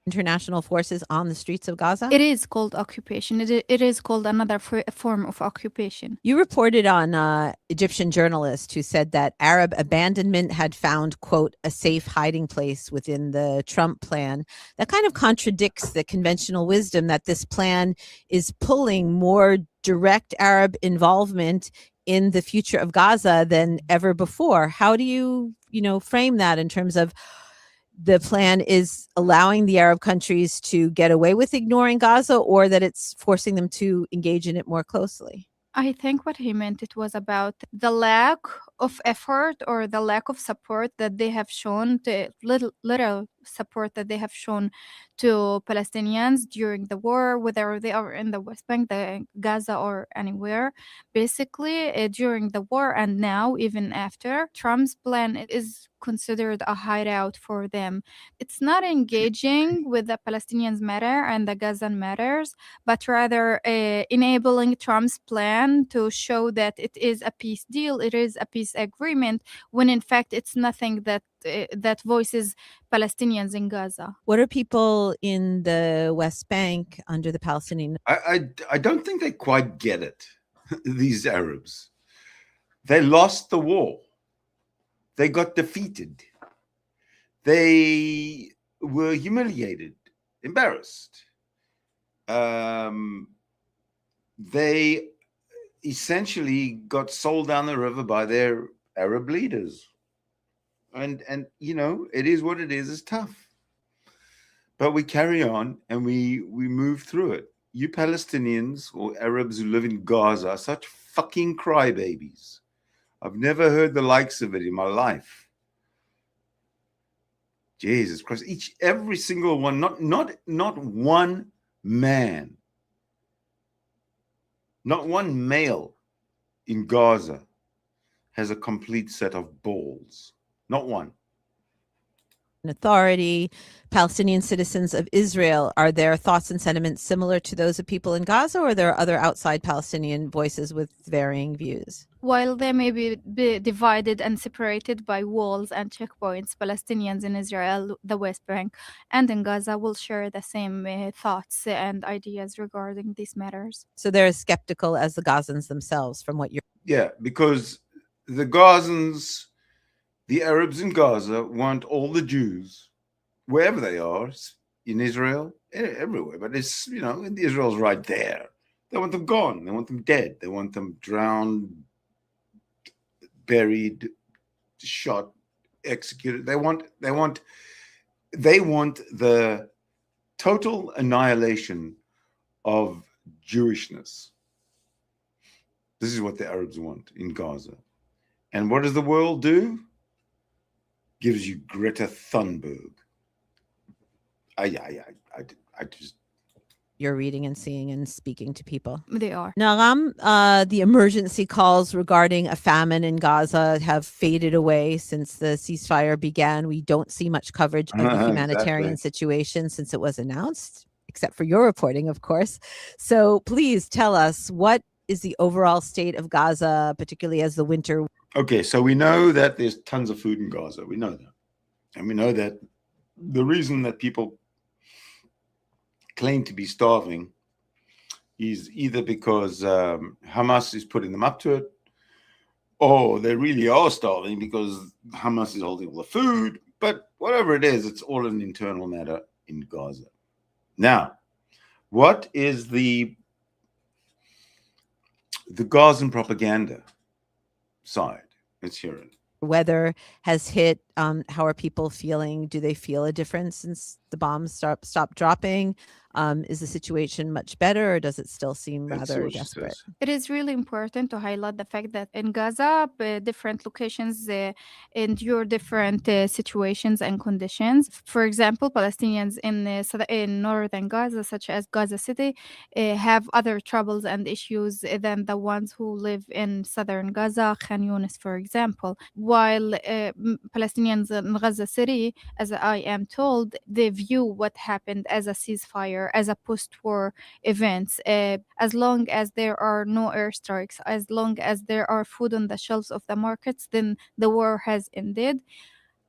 International forces on the streets of Gaza? It is called occupation. It is called another form of occupation. You reported on Egyptian journalist who said that Arab abandonment had found, quote, a safe hiding place within the Trump plan. That kind of contradicts the conventional wisdom that this plan is pulling more direct Arab involvement in the future of Gaza than ever before. How do you, frame that in terms of the plan is allowing the Arab countries to get away with ignoring Gaza, or that it's forcing them to engage in it more closely? I think what he meant, it was about the lack of effort or the lack of support that they have shown, the little support that they have shown to Palestinians during the war, whether they are in the West Bank, the Gaza, or anywhere. Basically, during the war and now, even after, Trump's plan is considered a hideout for them. It's not engaging with the Palestinians matter and the Gazan matters, but rather enabling Trump's plan to show that it is a peace deal, it is a peace agreement, when in fact it's nothing that voices Palestinians in Gaza. What are people in the West Bank under the Palestinian? I don't think they quite get it, these Arabs. They lost the war. They got defeated. They were humiliated, embarrassed. They essentially got sold down the river by their Arab leaders. And you know, it is what it is. It's tough. But we carry on and we move through it. You Palestinians or Arabs who live in Gaza are such fucking crybabies. I've never heard the likes of it in my life. Jesus Christ. Every single one, not one man, not one male in Gaza has a complete set of balls. Not one. Authority, Palestinian citizens of Israel, are their thoughts and sentiments similar to those of people in Gaza, or are there other outside Palestinian voices with varying views? While they may be divided and separated by walls and checkpoints, Palestinians in Israel, the West Bank, and in Gaza will share the same thoughts and ideas regarding these matters. So they're as skeptical as the Gazans themselves, from what you're... Yeah, because the Gazans, the Arabs in Gaza, want all the Jews, wherever they are, in Israel, everywhere. But it's, you know, Israel's right there. They want them gone. They want them dead. They want them drowned, buried, shot, executed. They want the total annihilation of Jewishness. This is what the Arabs want in Gaza. And what does the world do? Gives you Greta Thunberg. I just... You're reading and seeing and speaking to people. They are. Naram, the emergency calls regarding a famine in Gaza have faded away since the ceasefire began. We don't see much coverage of the humanitarian Exactly. situation since it was announced, except for your reporting, of course. So please tell us, what is the overall state of Gaza, particularly as the winter... Okay, so we know that there's tons of food in Gaza. We know that. And we know that the reason that people claim to be starving is either because Hamas is putting them up to it, or they really are starving because Hamas is holding all the food. But whatever it is, it's all an internal matter in Gaza. Now, what is the Gazan propaganda side? Let's hear it. Weather has hit. How are people feeling? Do they feel a difference since the bombs stopped dropping? Is the situation much better, or does it still seem Let's see rather what she desperate? says. It is really important to highlight the fact that in Gaza, different locations endure different situations and conditions. For example, Palestinians in northern Gaza, such as Gaza City, have other troubles and issues than the ones who live in southern Gaza, Khan Yunis, for example. While Palestinians in Gaza City, as I am told, they view what happened as a ceasefire, as a post-war event. As long as there are no airstrikes, as long as there are food on the shelves of the markets, then the war has ended.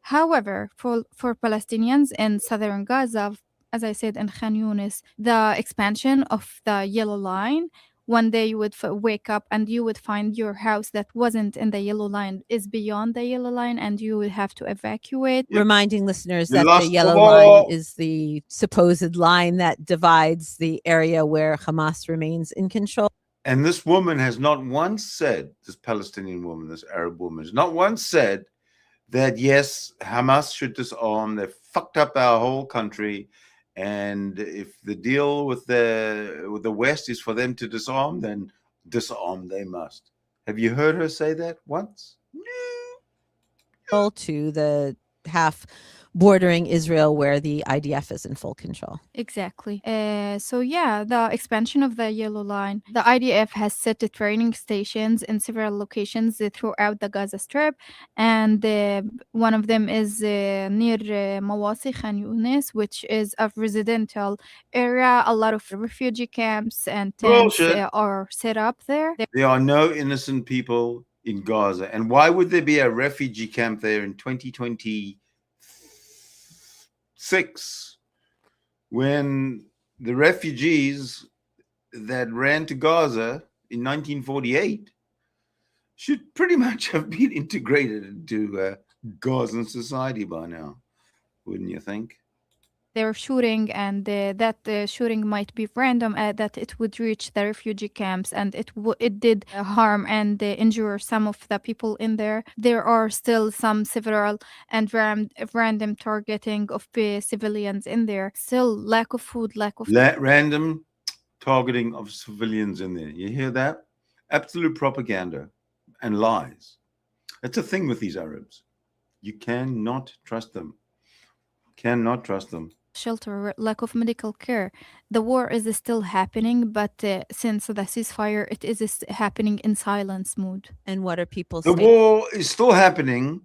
However, for Palestinians in southern Gaza, as I said, in Khan Yunis, the expansion of the yellow line, one day you would wake up and you would find your house that wasn't in the yellow line is beyond the yellow line, and you would have to evacuate. Yep. Reminding listeners You that the lost the yellow ball. line is the supposed line that divides the area where Hamas remains in control. And this woman has not once said, this Palestinian woman, this Arab woman, has not once said that, yes, Hamas should disarm. They've fucked up our whole country. And if the deal with the West is for them to disarm, then disarm they must. Have you heard her say that once? to the half bordering Israel where the IDF is in full control. Exactly. So yeah, the expansion of the Yellow Line. The IDF has set training stations in several locations throughout the Gaza Strip, and one of them is near Mawasi Khan Yunis, which is a residential area. A lot of refugee camps and tents Bullshit. are set up there. There are no innocent people in Gaza. And why would there be a refugee camp there in 2026 when the refugees that ran to Gaza in 1948 should pretty much have been integrated into Gazan society by now, wouldn't you think? They're shooting, and that shooting might be random, that it would reach the refugee camps, and it did harm and injure some of the people in there. There are still some several and random targeting of civilians in there. Still lack of food, Random targeting of civilians in there. You hear that? Absolute propaganda and lies. That's a thing with these Arabs. You cannot trust them. Cannot trust them. Shelter, lack of medical care. The war is still happening, but since the ceasefire, it is happening in silence mode. And what are people The saying? war is still happening,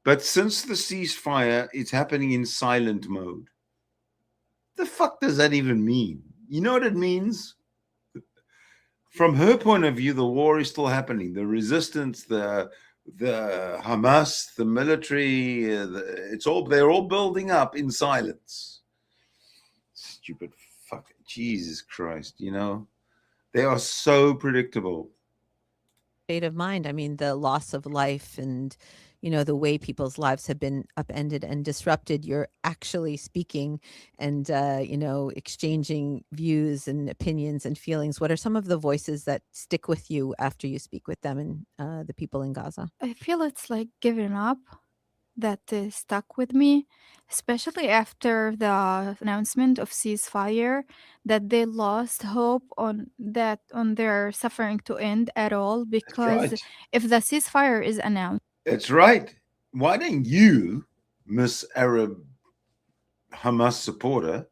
but since the ceasefire, it's happening in silent mode. The fuck does that even mean? You know what it means? From her point of view, the war is still happening. The resistance, the Hamas, the military, they're all building up in silence. Stupid fuck, Jesus Christ, you know, they are so predictable. State of mind. I mean, the loss of life and, you know, the way people's lives have been upended and disrupted. You're actually speaking and, you know, exchanging views and opinions and feelings. What are some of the voices that stick with you after you speak with them and the people in Gaza? I feel it's like giving up that stuck with me, especially after the announcement of ceasefire, that they lost hope on their suffering to end at all, because right. if the ceasefire is announced. That's right. Why don't you, Miss Arab Hamas supporter,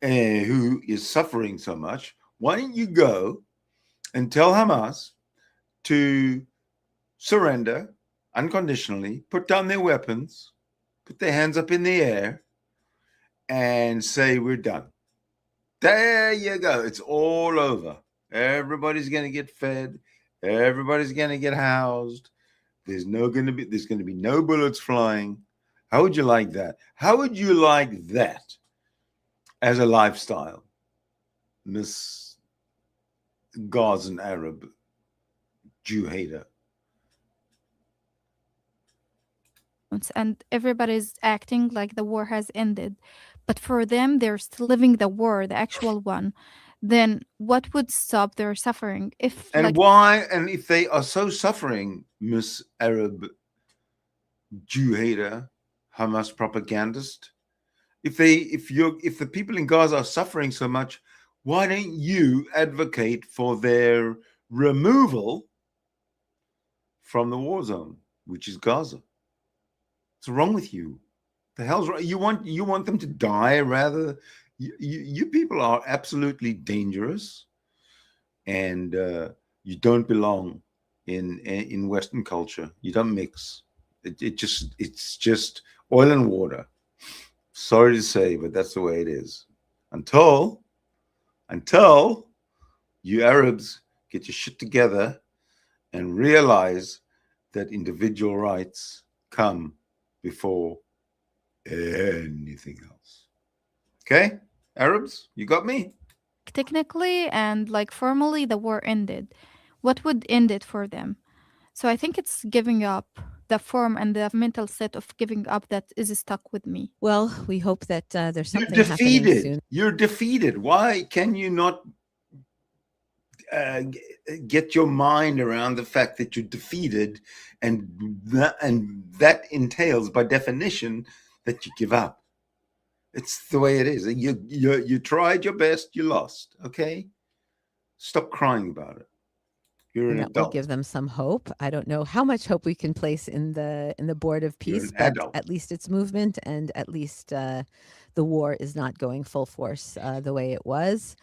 who is suffering so much, why don't you go and tell Hamas to surrender unconditionally, put down their weapons, put their hands up in the air, and say, we're done. There you go. It's all over. Everybody's going to get fed. Everybody's going to get housed. There's going to be no bullets flying. How would you like that? How would you like that as a lifestyle, Miss Gazan Arab Jew hater? And everybody's acting like the war has ended, but for them, they're still living the war, the actual one. Then what would stop their suffering? If they are so suffering, Miss Arab Jew hater, Hamas propagandist, if the people in Gaza are suffering so much, why don't you advocate for their removal from the war zone, which is Gaza? What's wrong with you? The hell's wrong? You want them to die rather? You people are absolutely dangerous, and you don't belong in Western culture. You don't mix. It's just oil and water. Sorry to say, but that's the way it is. Until you Arabs get your shit together and realize that individual rights come before anything else. Okay, Arabs, you got me? technically and like formally, the war ended. What would end it for them? So I think it's giving up, the form and the mental set of giving up that is stuck with me. Well, we hope that there's something You're happening defeated. soon. You're defeated. Why can you not get your mind around the fact that you're defeated, and that entails, by definition, that you give up? It's the way it is. You tried your best, you lost. Okay, stop crying about it. You're an and that will adult. give them some hope. I don't know how much hope we can place in the Board of You're Peace, an but adult. at least it's movement, and at least the war is not going full force the way it was.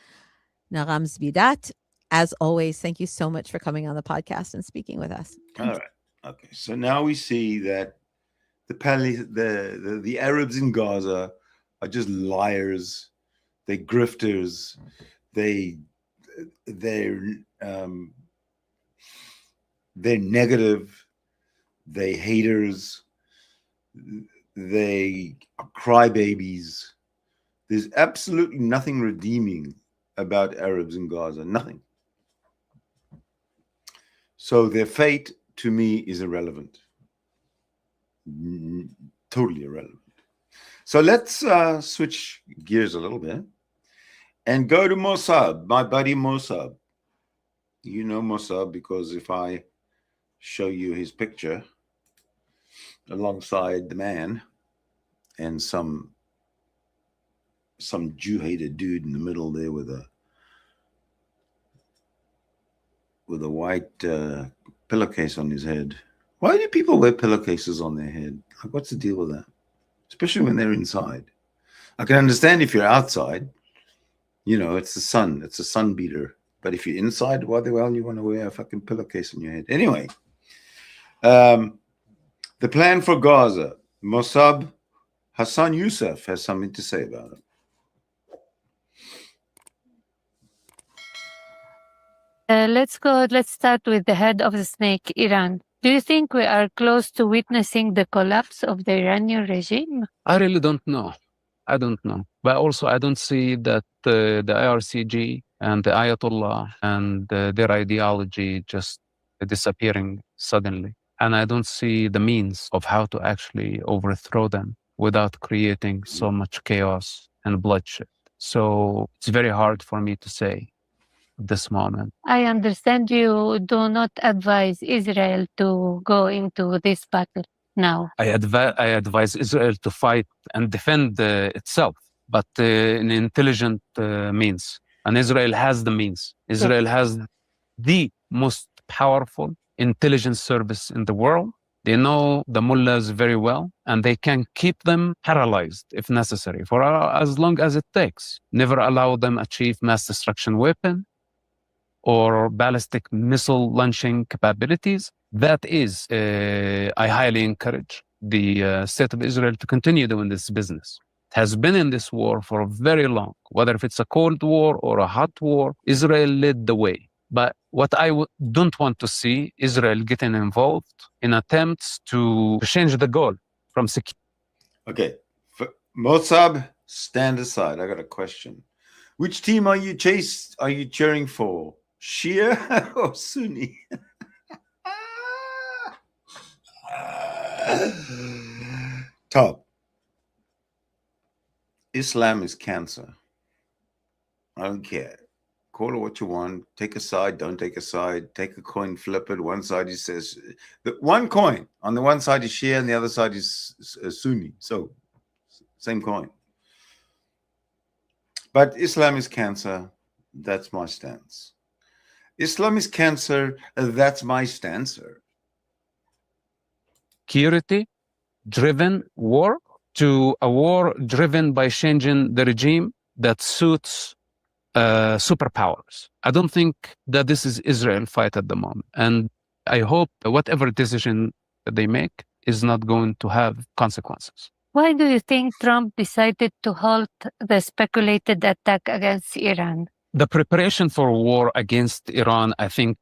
Naram Zvidat, as always, thank you so much for coming on the podcast and speaking with us. All right. Okay. So now we see that the Arabs in Gaza are just liars. They're grifters. They're negative. They haters. They are crybabies. There's absolutely nothing redeeming about Arabs in Gaza. Nothing. So their fate to me is irrelevant. Totally irrelevant. So let's switch gears a little bit and go to Mossab, my buddy Mossab. You know Mossab because if I show you his picture alongside the man and some Jew-hated dude in the middle there with a white pillowcase on his head. Why do people wear pillowcases on their head? Like, what's the deal with that? Especially when they're inside. I can understand if you're outside, it's the sun. It's a sun beater. But if you're inside, why the hell you want to wear a fucking pillowcase on your head? Anyway, the plan for Gaza. Mossab Hassan Youssef has something to say about it. Let's start with the head of the snake, Iran. Do you think we are close to witnessing the collapse of the Iranian regime? I really don't know. I don't know. But also, I don't see that the IRCG and the Ayatollah and their ideology just disappearing suddenly. And I don't see the means of how to actually overthrow them without creating so much chaos and bloodshed. So it's very hard for me to say at this moment. I understand you do not advise Israel to go into this battle now. I advise Israel to fight and defend itself, but in intelligent means. And Israel has the means. Israel has the most powerful intelligence service in the world. They know the mullahs very well, and they can keep them paralyzed if necessary for as long as it takes. Never allow them achieve mass destruction weapon or ballistic missile launching capabilities. That is, I highly encourage the state of Israel to continue doing this business. It has been in this war for very long, whether if it's a cold war or a hot war, Israel led the way. But what I don't want to see Israel getting involved in attempts to change the goal from security. Okay. Mossab, stand aside. I got a question. Which team are you cheering for? Shia or Sunni? Top. Islam is cancer. I don't care. Call it what you want. Take a side, don't take a side. Take a coin, flip it. One side he says, the one coin. On the one side is Shia and the other side is Sunni. So, same coin. But Islam is cancer. That's my stance. Islam is cancer. That's my stance. Security-driven war to a war driven by changing the regime that suits superpowers. I don't think that this is Israel fight at the moment. And I hope whatever decision that they make is not going to have consequences. Why do you think Trump decided to halt the speculated attack against Iran? The preparation for war against Iran, I think,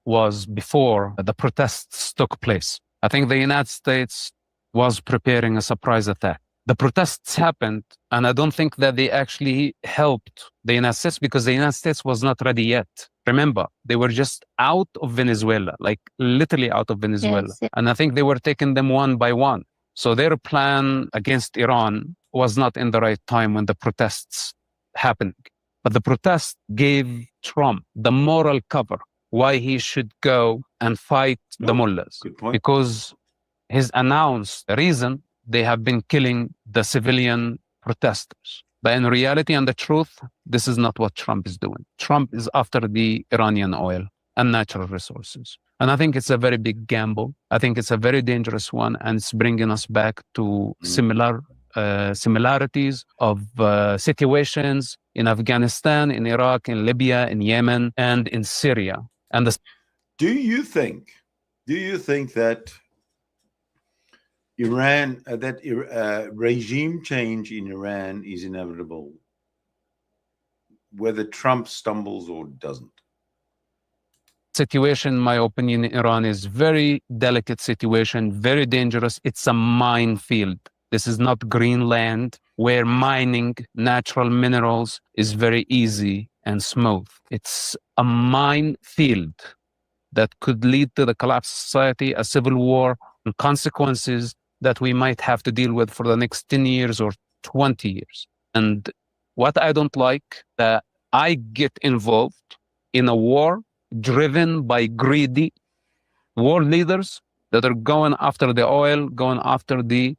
was before the protests took place. I think the United States was preparing a surprise attack. The protests happened, and I don't think that they actually helped the United States because the United States was not ready yet. Remember, they were just out of Venezuela, like literally out of Venezuela. Yes. And I think they were taking them one by one. So their plan against Iran was not in the right time when the protests happened. But the protest gave Trump the moral cover why he should go and fight the mullahs. Good point. Because his announced reason, they have been killing the civilian protesters. But in reality and the truth, this is not what Trump is doing. Trump is after the Iranian oil. and natural resources. And I think it's a very big gamble. I think it's a very dangerous one, and it's bringing us back to similarities of situations in Afghanistan, in Iraq, in Libya, in Yemen, and in Syria. And Do you think that regime change in Iran is inevitable, whether Trump stumbles or doesn't? situation, in my opinion, in Iran is very delicate situation, very dangerous. It's a minefield. This is not Greenland, where mining natural minerals is very easy and smooth. It's a minefield that could lead to the collapse of society, a civil war, and consequences that we might have to deal with for the next 10 years or 20 years. And what I don't like, that I get involved in a war driven by greedy world leaders that are going after the oil, going after the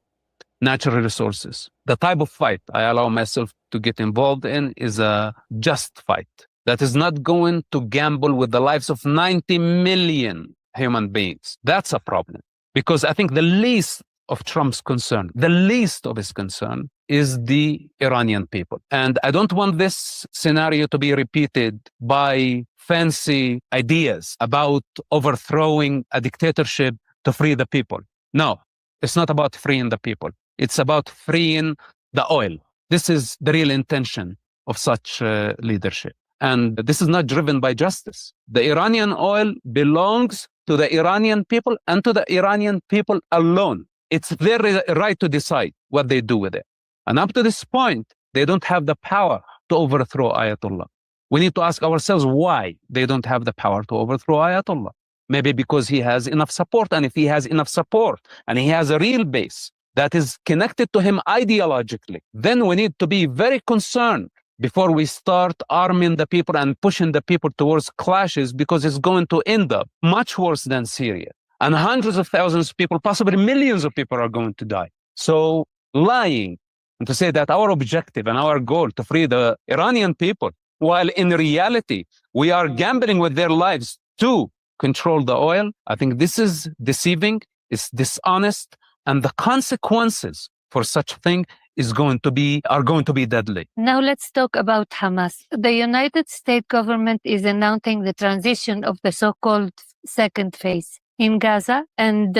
natural resources. The type of fight I allow myself to get involved in is a just fight that is not going to gamble with the lives of 90 million human beings. That's a problem. Because I think the least of Trump's concern, the least of his concern is the Iranian people. And I don't want this scenario to be repeated by fancy ideas about overthrowing a dictatorship to free the people. No, it's not about freeing the people. It's about freeing the oil. This is the real intention of such leadership. And this is not driven by justice. The Iranian oil belongs to the Iranian people and to the Iranian people alone. It's their right to decide what they do with it. And up to this point, they don't have the power to overthrow Ayatollah. We need to ask ourselves why they don't have the power to overthrow Ayatollah. Maybe because he has enough support. And if he has enough support and he has a real base that is connected to him ideologically, then we need to be very concerned before we start arming the people and pushing the people towards clashes, because it's going to end up much worse than Syria. And hundreds of thousands of people, possibly millions of people are going to die. So lying and to say that our objective and our goal to free the Iranian people, while in reality, we are gambling with their lives to control the oil, I think this is deceiving, it's dishonest, and the consequences for such a thing are going to be deadly. Now let's talk about Hamas. The United States government is announcing the transition of the so-called second phase in Gaza and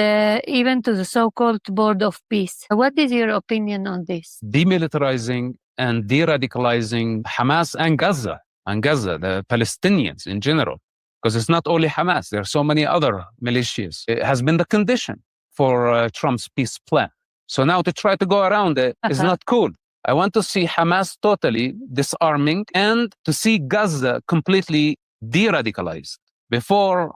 even to the so-called Board of Peace. What is your opinion on this? Demilitarizing and de-radicalizing Hamas and Gaza, the Palestinians in general, because it's not only Hamas, there are so many other militias. It has been the condition for Trump's peace plan. So now to try to go around it is not cool. I want to see Hamas totally disarming and to see Gaza completely de-radicalized before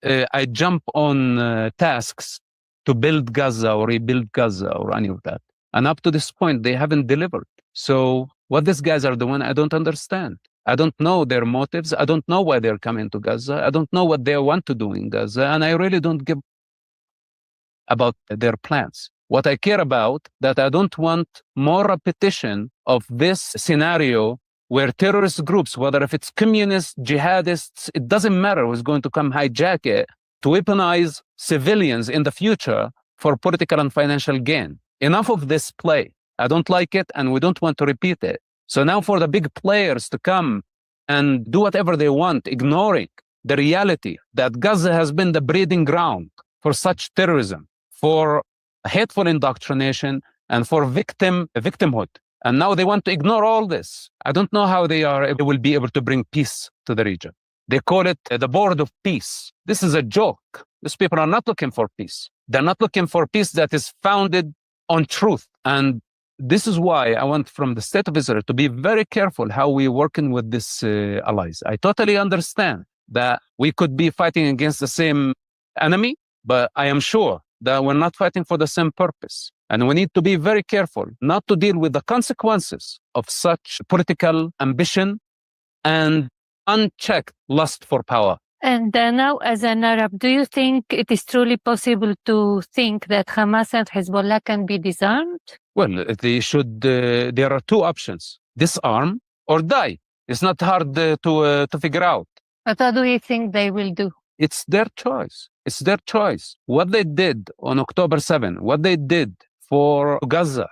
I jump on tasks to build Gaza or rebuild Gaza or any of that. And up to this point, they haven't delivered. So what these guys are doing, I don't understand. I don't know their motives. I don't know why they're coming to Gaza. I don't know what they want to do in Gaza. And I really don't give about their plans. What I care about, that I don't want more repetition of this scenario where terrorist groups, whether if it's communists, jihadists, it doesn't matter who's going to come hijack it, to weaponize civilians in the future for political and financial gain. Enough of this play. I don't like it, and we don't want to repeat it. So now for the big players to come and do whatever they want, ignoring the reality that Gaza has been the breeding ground for such terrorism, for hateful indoctrination, and for victimhood. And now they want to ignore all this. I don't know how they will be able to bring peace to the region. They call it the Board of Peace. This is a joke. These people are not looking for peace. They're not looking for peace that is founded on truth. And this is why I want from the State of Israel to be very careful how we're working with these allies. I totally understand that we could be fighting against the same enemy, but I am sure that we're not fighting for the same purpose. And we need to be very careful not to deal with the consequences of such political ambition and unchecked lust for power. And now, as an Arab, do you think it is truly possible to think that Hamas and Hezbollah can be disarmed? Well, they should. There are two options: disarm or die. It's not hard to figure out. But what do you think they will do? It's their choice. It's their choice. What they did on October 7, what they did for Gaza,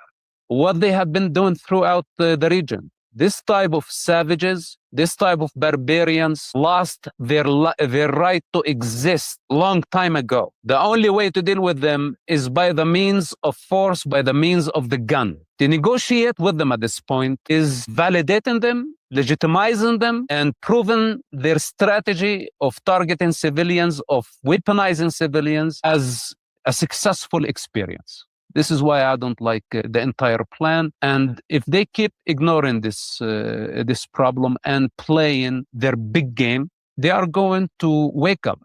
what they have been doing throughout the region. This type of savages, this type of barbarians lost their right to exist long time ago. The only way to deal with them is by the means of force, by the means of the gun. To negotiate with them at this point is validating them, legitimizing them, and proving their strategy of targeting civilians, of weaponizing civilians as a successful experience. This is why I don't like the entire plan. And if they keep ignoring this problem and playing their big game, they are going to wake up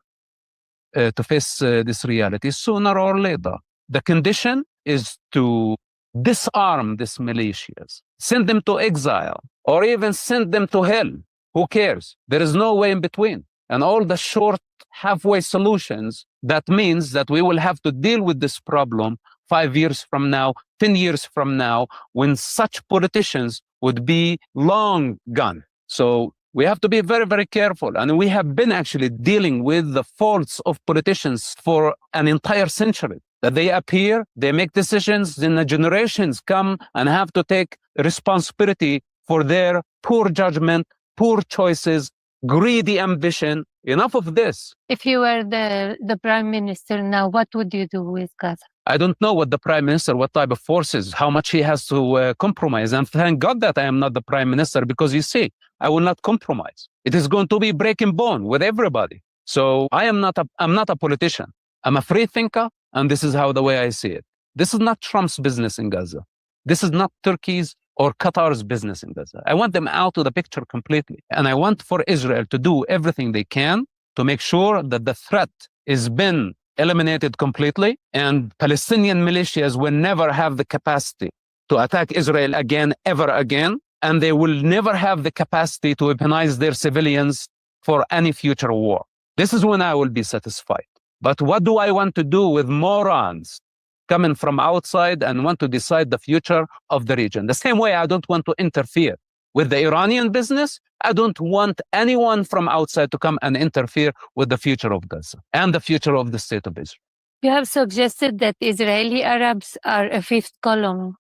to face this reality sooner or later. The condition is to disarm these militias, send them to exile, or even send them to hell. Who cares? There is no way in between. And all the short halfway solutions, that means that we will have to deal with this problem 5 years from now, 10 years from now, when such politicians would be long gone. So we have to be very, very careful. And we have been actually dealing with the faults of politicians for an entire century. That they appear, they make decisions, then the generations come and have to take responsibility for their poor judgment, poor choices, greedy ambition. Enough of this. If you were the prime minister now, what would you do with Gaza? I don't know what the prime minister, what type of forces, how much he has to compromise. And thank God that I am not the prime minister, because you see, I will not compromise. It is going to be breaking bone with everybody. So I'm not a politician. I'm a free thinker, and this is how the way I see it. This is not Trump's business in Gaza. This is not Turkey's or Qatar's business in Gaza. I want them out of the picture completely. And I want for Israel to do everything they can to make sure that the threat has been eliminated completely, and Palestinian militias will never have the capacity to attack Israel again, ever again, and they will never have the capacity to weaponize their civilians for any future war. This is when I will be satisfied. But what do I want to do with morons coming from outside and want to decide the future of the region? The same way I don't want to interfere with the Iranian business, I don't want anyone from outside to come and interfere with the future of Gaza and the future of the state of Israel. You have suggested that Israeli Arabs are a fifth column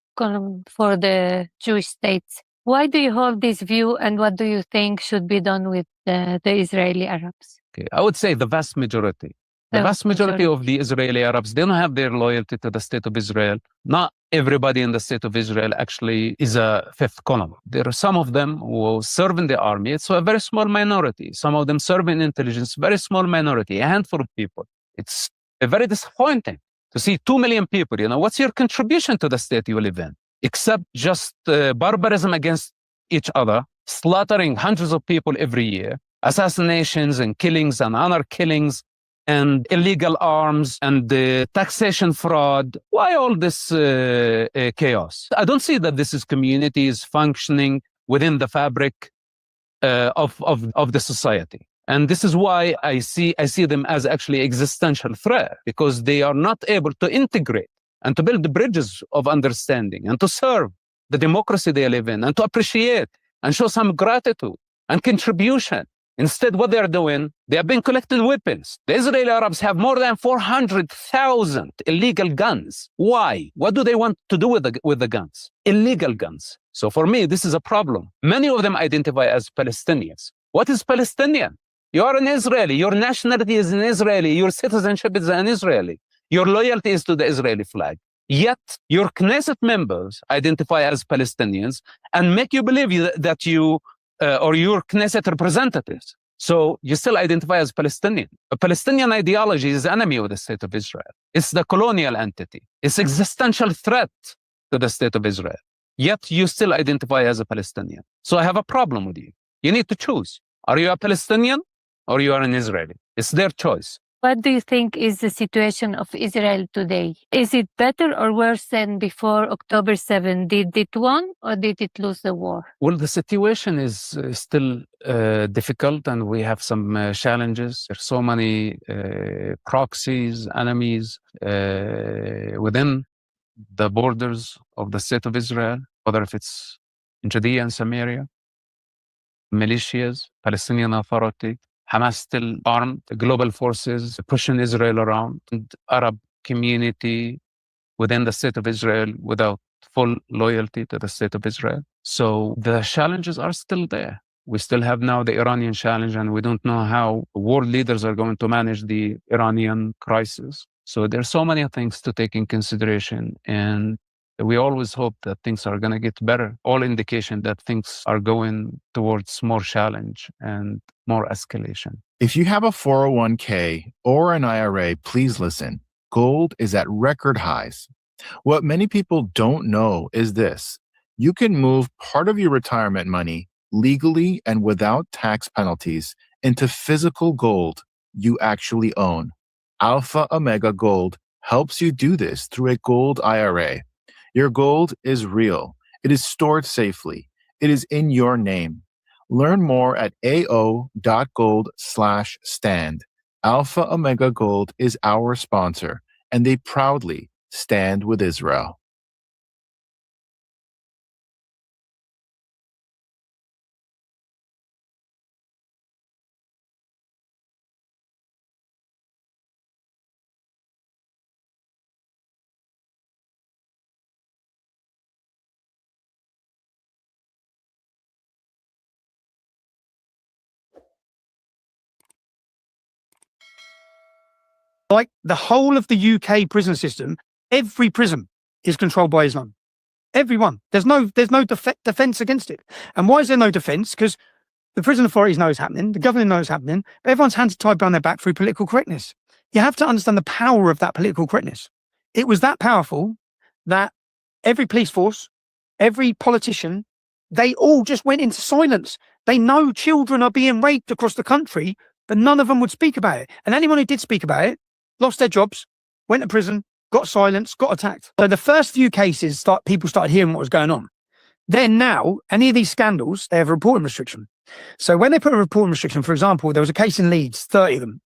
for the Jewish states. Why do you hold this view, and what do you think should be done with the Israeli Arabs? Okay. I would say the vast majority. The vast majority of the Israeli Arabs, they don't have their loyalty to the state of Israel. Not everybody in the state of Israel actually is a fifth column. There are some of them who serve in the army. It's a very small minority. Some of them serve in intelligence, very small minority, a handful of people. It's very disappointing to see 2 million people. What's your contribution to the state you live in? Except just barbarism against each other, slaughtering hundreds of people every year, assassinations and killings and honor killings, and illegal arms and taxation fraud. Why all this chaos? I don't see that this is communities functioning within the fabric of the society. And this is why I see them as actually existential threat, because they are not able to integrate and to build the bridges of understanding and to serve the democracy they live in and to appreciate and show some gratitude and contribution. Instead, what they're doing, they have been collecting weapons. The Israeli Arabs have more than 400,000 illegal guns. Why? What do they want to do with the guns? Illegal guns. So for me, this is a problem. Many of them identify as Palestinians. What is Palestinian? You are an Israeli. Your nationality is an Israeli. Your citizenship is an Israeli. Your loyalty is to the Israeli flag. Yet your Knesset members identify as Palestinians and make you believe that you or your Knesset representatives. So you still identify as Palestinian. A Palestinian ideology is the enemy of the state of Israel. It's the colonial entity. It's existential threat to the state of Israel. Yet you still identify as a Palestinian. So I have a problem with you. You need to choose. Are you a Palestinian or you are an Israeli? It's their choice. What do you think is the situation of Israel today? Is it better or worse than before October 7? Did it win or did it lose the war? Well, the situation is still difficult, and we have some challenges. There's so many proxies, enemies within the borders of the state of Israel, whether if it's in Judea and Samaria, militias, Palestinian Authority, Hamas still armed, the global forces pushing Israel around, and Arab community within the state of Israel without full loyalty to the state of Israel. So the challenges are still there. We still have now the Iranian challenge, and we don't know how world leaders are going to manage the Iranian crisis. So there's so many things to take in consideration, and we always hope that things are going to get better. All indication that things are going towards more challenge and more escalation. If you have a 401k or an IRA, please listen. Gold is at record highs. What many people don't know is this: you can move part of your retirement money legally and without tax penalties into physical gold you actually own. Alpha Omega Gold helps you do this through a gold IRA. Your gold is real. It is stored safely. It is in your name. Learn more at ao.gold/stand. Alpha Omega Gold is our sponsor, and they proudly stand with Israel. Like the whole of the UK prison system, every prison is controlled by Islam. Everyone. There's no defense against it. And why is there no defense? Because the prison authorities know it's happening, the government knows it's happening, but everyone's hands are tied behind their back through political correctness. You have to understand the power of that political correctness. It was that powerful that every police force, every politician, they all just went into silence. They know children are being raped across the country, but none of them would speak about it. And anyone who did speak about it lost their jobs, went to prison, got silenced, got attacked. So the first few cases, people started hearing what was going on. Then now, any of these scandals, they have a reporting restriction. So when they put a reporting restriction, for example, there was a case in Leeds, 30 of them.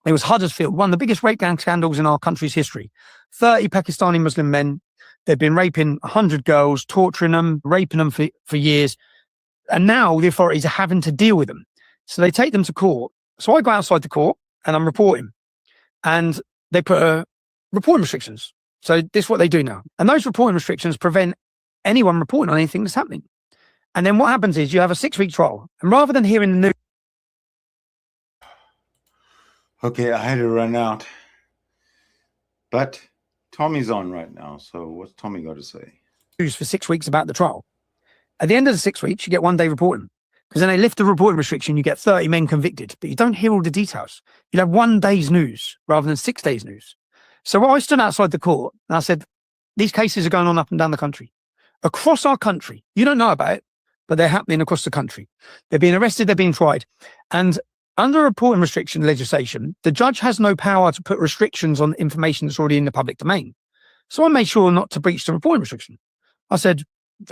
It was Huddersfield, one of the biggest rape gang scandals in our country's history. 30 Pakistani Muslim men. They've been raping 100 girls, torturing them, raping them for years. And now the authorities are having to deal with them. So they take them to court. So I go outside the court and I'm reporting. And they put reporting restrictions. So this is what they do now. And those reporting restrictions prevent anyone reporting on anything that's happening. And then what happens is you have a 6-week trial. And rather than hearing the news. Okay, I had to run out. But Tommy's on right now. So what's Tommy got to say? News for 6 weeks about the trial. At the end of the 6 weeks, you get 1 day reporting. Because then they lift the reporting restriction, you get 30 men convicted, but you don't hear all the details. You'd have 1 day's news rather than 6 days' news. So I stood outside the court and I said, these cases are going on up and down the country. Across our country, you don't know about it, but they're happening across the country. They're being arrested, they're being tried. And under reporting restriction legislation, the judge has no power to put restrictions on information that's already in the public domain. So I made sure not to breach the reporting restriction. I said,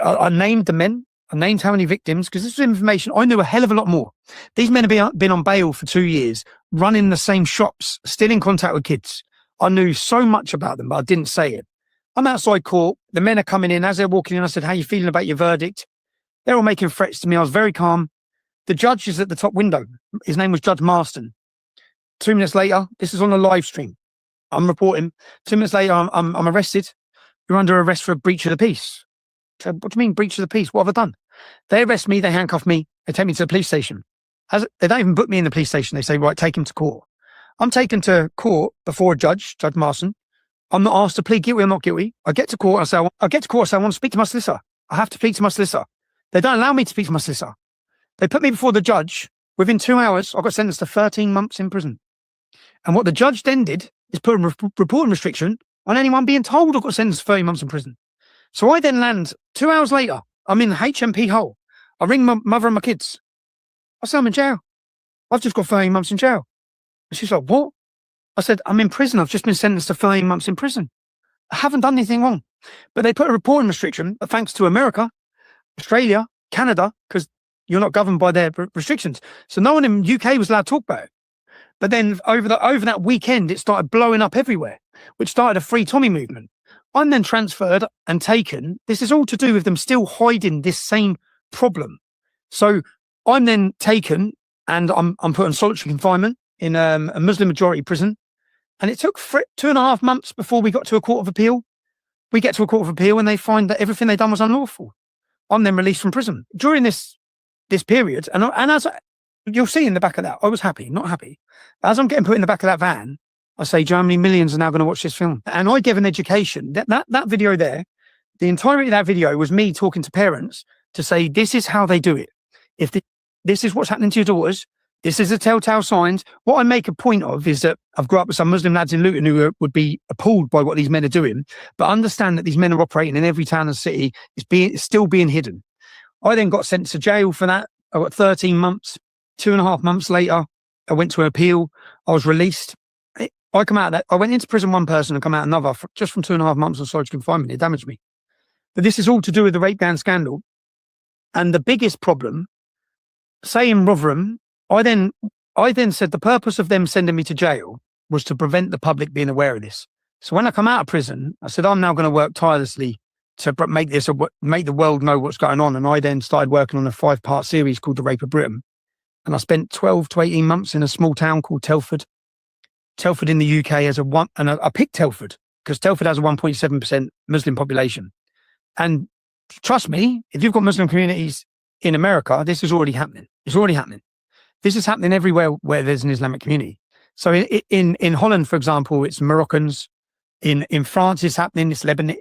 I named the men, I named how many victims, because this was information I knew a hell of a lot more. These men have been on bail for 2 years, running the same shops, still in contact with kids. I knew so much about them, but I didn't say it. I'm outside court. The men are coming in. As they're walking in, I said, how are you feeling about your verdict? They're all making threats to me. I was very calm. The judge is at the top window. His name was Judge Marston. 2 minutes later, this is on a live stream. I'm reporting. 2 minutes later, I'm arrested. You're under arrest for a breach of the peace. So what do you mean breach of the peace? What have I done? They arrest me, they handcuff me, they take me to the police station. They don't even put me in the police station. They say, right, take him to court. I'm taken to court before a judge, Judge Marston. I'm not asked to plead guilty or not guilty. I get to court, I say, I want to speak to my solicitor. I have to speak to my solicitor. They don't allow me to speak to my solicitor. They put me before the judge. Within 2 hours, I got sentenced to 13 months in prison. And what the judge then did is put a reporting restriction on anyone being told I got sentenced to 30 months in prison. So I then land 2 hours later. I'm in HMP hole. I ring my mother and my kids. I say, I'm in jail. I've just got 30 months in jail. And she's like, what? I said, I'm in prison. I've just been sentenced to 30 months in prison. I haven't done anything wrong. But they put a reporting restriction, but thanks to America, Australia, Canada, because you're not governed by their restrictions. So no one in UK was allowed to talk about it. But then over that weekend, it started blowing up everywhere, which started a Free Tommy movement. I'm then transferred and taken. This is all to do with them still hiding this same problem. So I'm then taken and I'm put on solitary confinement in a Muslim majority prison. And it took 2.5 months before we got to a court of appeal. We get to a court of appeal and they find that everything they'd done was unlawful. I'm then released from prison. During this period, and as you'll see in the back of that, I was happy, not happy. As I'm getting put in the back of that van, I say, "Do you know how many millions are now going to watch this film?" And I give an education. That video there, the entirety of that video was me talking to parents to say, this is how they do it. If this is what's happening to your daughters, this is the telltale signs. What I make a point of is that I've grown up with some Muslim lads in Luton who would be appalled by what these men are doing, but understand that these men are operating in every town and city. It's still being hidden. I then got sent to jail for that. I got 13 months. 2.5 months later, I went to an appeal. I was released. I come out of that. I went into prison one person and come out another just from 2.5 months of solitary confinement. It damaged me. But this is all to do with the rape gang scandal. And the biggest problem, say in Rotherham, I then said the purpose of them sending me to jail was to prevent the public being aware of this. So when I come out of prison, I said, I'm now going to work tirelessly to make the world know what's going on. And I then started working on a 5-part series called The Rape of Britain. And I spent 12 to 18 months in a small town called Telford. Telford in the UK has and I picked Telford because Telford has a 1.7% Muslim population. And trust me, if you've got Muslim communities in America, this is already happening. It's already happening. This is happening everywhere where there's an Islamic community. So in Holland, for example, it's Moroccans. In France, it's happening. It's Lebanon.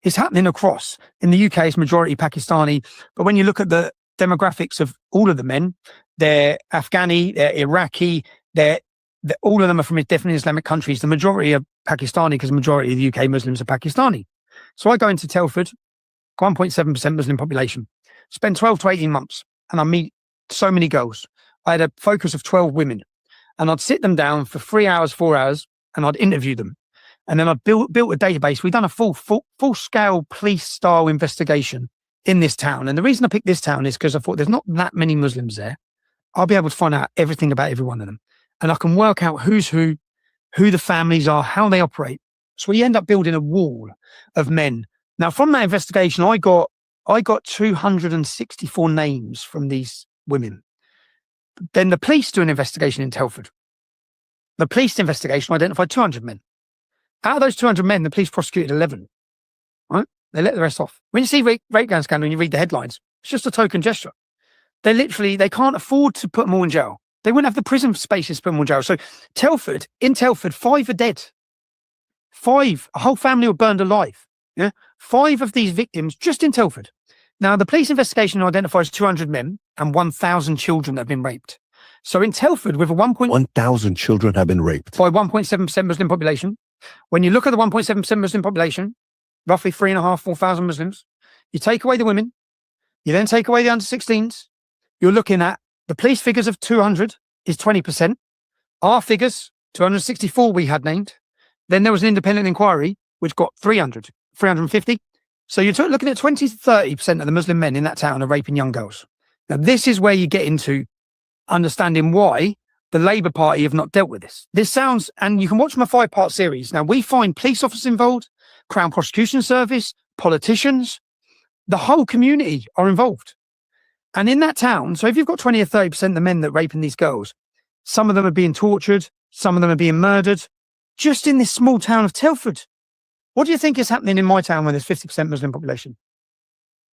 It's happening across. In the UK, it's majority Pakistani. But when you look at the demographics of all of the men, they're Afghani, they're Iraqi, all of them are from different Islamic countries. The majority are Pakistani because the majority of the UK Muslims are Pakistani. So I go into Telford, 1.7% Muslim population, spend 12 to 18 months, and I meet so many girls. I had a focus of 12 women, and I'd sit them down for 3 hours, 4 hours, and I'd interview them. And then I built a database. We've done a full-scale police-style investigation in this town. And the reason I picked this town is because I thought there's not that many Muslims there. I'll be able to find out everything about every one of them. And I can work out who's who the families are, how they operate. So we end up building a wall of men. Now, from that investigation, I got 264 names from these women. Then the police do an investigation in Telford. The police investigation identified 200 men. Out of those 200 men, the police prosecuted 11. Right? They let the rest off. When you see rape gang scandal and you read the headlines, it's just a token gesture. They can't afford to put them all in jail. They wouldn't have the prison spaces to put them all in jail. So in Telford, 5 are dead. 5, a whole family were burned alive. Yeah, 5 of these victims just in Telford. Now, the police investigation identifies 200 men and 1,000 children that have been raped. So in Telford, with a 1,000 children have been raped by 1.7% Muslim population. When you look at the 1.7% Muslim population, roughly 3,500, 4,000 Muslims, you take away the women, you then take away the under 16s, you're looking at the police figures of 200 is 20%. Our figures, 264 we had named. Then there was an independent inquiry, which got 350. So you're looking at 20 to 30% of the Muslim men in that town are raping young girls. Now, this is where you get into understanding why the Labour Party have not dealt with this. This sounds, and you can watch my 5-part series. Now, we find police officers involved, Crown Prosecution Service, politicians, the whole community are involved. And in that town, so if you've got 20 or 30% of the men that are raping these girls, some of them are being tortured, some of them are being murdered, just in this small town of Telford. What do you think is happening in my town when there's 50% Muslim population?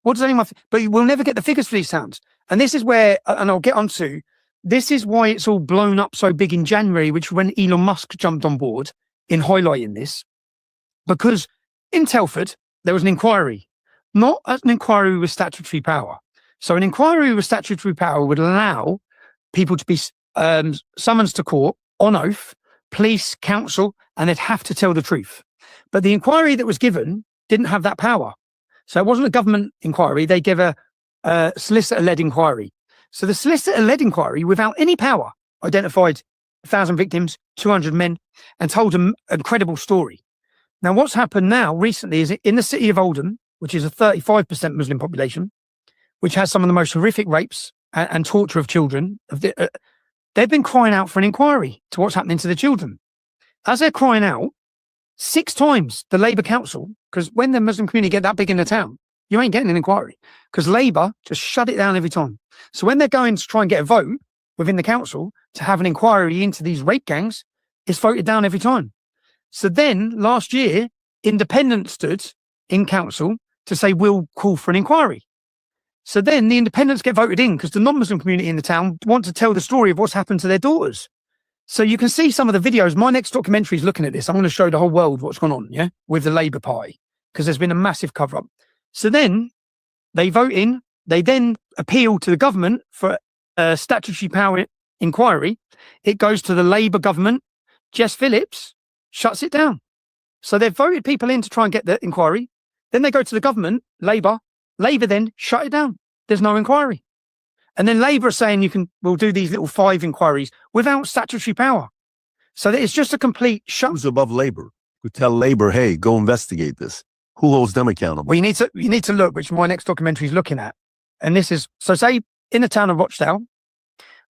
What does anyone think? But we'll never get the figures for these towns. And this is where, and I'll get onto, this is why it's all blown up so big in January, which when Elon Musk jumped on board in highlighting this, because in Telford, there was an inquiry, not an inquiry with statutory power. So an inquiry with statutory power would allow people to be summoned to court on oath, police, council, and they'd have to tell the truth. But the inquiry that was given didn't have that power. So it wasn't a government inquiry. They gave a solicitor-led inquiry. So the solicitor-led inquiry, without any power, identified 1,000 victims, 200 men, and told them a credible story. Now, what's happened now recently is in the city of Oldham, which is a 35% Muslim population, which has some of the most horrific rapes and torture of children, they've been crying out for an inquiry to what's happening to the children. As they're crying out, 6 times the Labour Council, because when the Muslim community get that big in the town, you ain't getting an inquiry because Labour just shut it down every time. So when they're going to try and get a vote, within the council to have an inquiry into these rape gangs, it's voted down every time. So then last year, independents stood in council to say, we'll call for an inquiry. So then the independents get voted in because the non-Muslim community in the town want to tell the story of what's happened to their daughters. So you can see some of the videos. My next documentary is looking at this. I'm going to show the whole world what's gone on, yeah, with the Labour Party, because there's been a massive cover-up. So then they vote in. They then appeal to the government for a statutory power inquiry. It goes to the Labour government. Jess Phillips shuts it down. So they've voted people in to try and get the inquiry. Then they go to the government, Labour. Labour then shut it down. There's no inquiry. And then Labour are saying we'll do these little 5 inquiries without statutory power. So that it's just a complete shut. Who's above Labor? Who tell Labor, hey, go investigate this? Who holds them accountable? Well, you need to look, which my next documentary is looking at. And this is, so say in the town of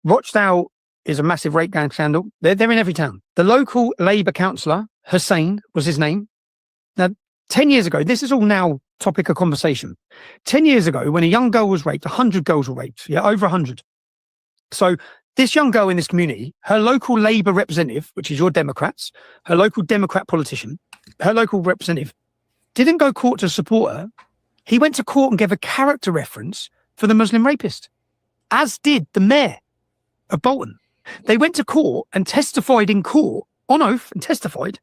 Rochdale is a massive rape gang scandal. They're in every town. The local Labour councillor, Hussein was his name. Now, 10 years ago, this is all now topic of conversation. 10 years ago, when a young girl was raped, 100 girls were raped. Yeah, over 100. So this young girl in this community, her local Labour representative, which is your Democrats, her local Democrat politician, her local representative, didn't go court to support her. He went to court and gave a character reference for the Muslim rapist, as did the mayor of Bolton. They went to court and testified in court, on oath, and testified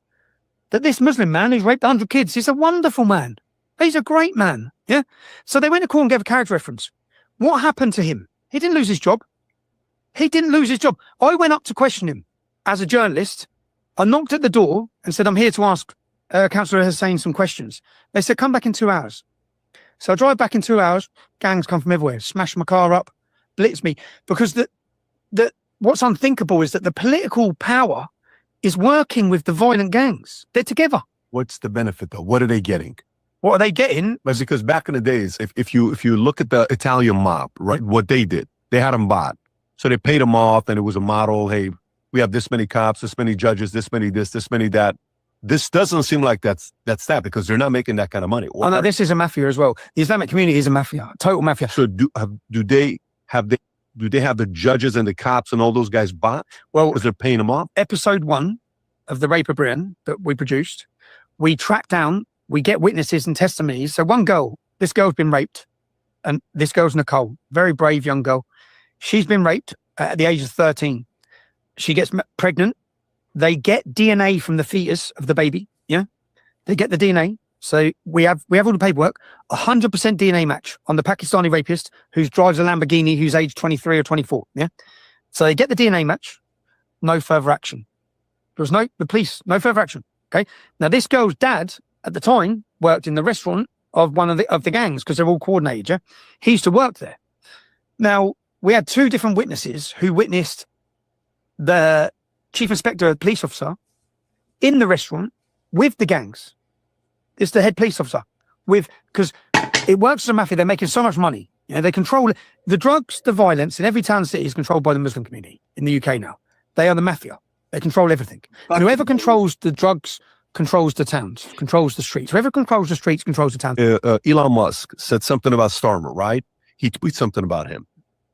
that this Muslim man who's raped 100 kids is a wonderful man. He's a great man. Yeah. So they went to court and gave a character reference. What happened to him? He didn't lose his job. He didn't lose his job. I went up to question him as a journalist. I knocked at the door and said, I'm here to ask Councillor Hussein some questions. They said, come back in 2 hours. So I drive back in 2 hours. Gangs come from everywhere, smash my car up, blitz me. Because what's unthinkable is that the political power is working with the violent gangs. They're together. What's the benefit though? What are they getting? What are they getting? But because back in the days, if you look at the Italian mob, right, what they did, they had them bought. So they paid them off and it was a model. Hey, we have this many cops, this many judges, this many this many that. This doesn't seem like that's that because they're not making that kind of money. Oh, no, this is a mafia as well. The Islamic community is a mafia, total mafia. So do they have the judges and the cops and all those guys bought? Well, because they're paying them off. Episode 1 of the Rape of Britain that we produced, we track down, we get witnesses and testimonies. So this girl's been raped, and this girl's Nicole, very brave young girl. She's been raped at the age of 13. She gets pregnant. They get DNA from the fetus of the baby. Yeah, they get the DNA. So we have all the paperwork. 100% DNA match on the Pakistani rapist who drives a Lamborghini, who's age 23 or 24. Yeah, so they get the DNA match. No further action. There was the police, no further action. Okay. Now this girl's dad at the time worked in the restaurant of one of the gangs because they're all coordinated. Yeah, he used to work there. Now we had 2 different witnesses who witnessed the chief inspector, police officer, in the restaurant with the gangs. It's the head police officer because it works as a mafia. They're making so much money. You know, they control the drugs, the violence in every town and city is controlled by the Muslim community in the UK now. They are the mafia. They control everything. And whoever controls the drugs controls the towns, controls the streets. Whoever controls the streets controls the towns. Elon Musk said something about Starmer, right? He tweets something about him.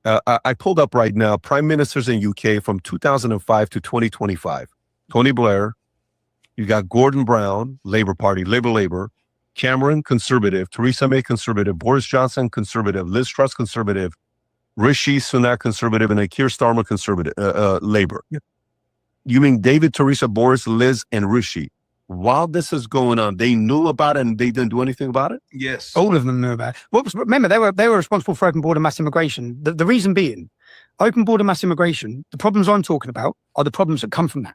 I pulled up right now, prime ministers in UK from 2005 to 2025. Tony Blair, you got Gordon Brown, Labour Party, Labour, Cameron, Conservative, Theresa May, Conservative, Boris Johnson, Conservative, Liz Truss, Conservative, Rishi Sunak, Conservative, and Keir Starmer, Conservative, Labour. Yeah. You mean David, Theresa, Boris, Liz, and Rishi? While this is going on, they knew about it and they didn't do anything about it? Yes. All of them knew about it. Remember, they were responsible for open border mass immigration. The reason being, open border mass immigration, the problems I'm talking about are the problems that come from that.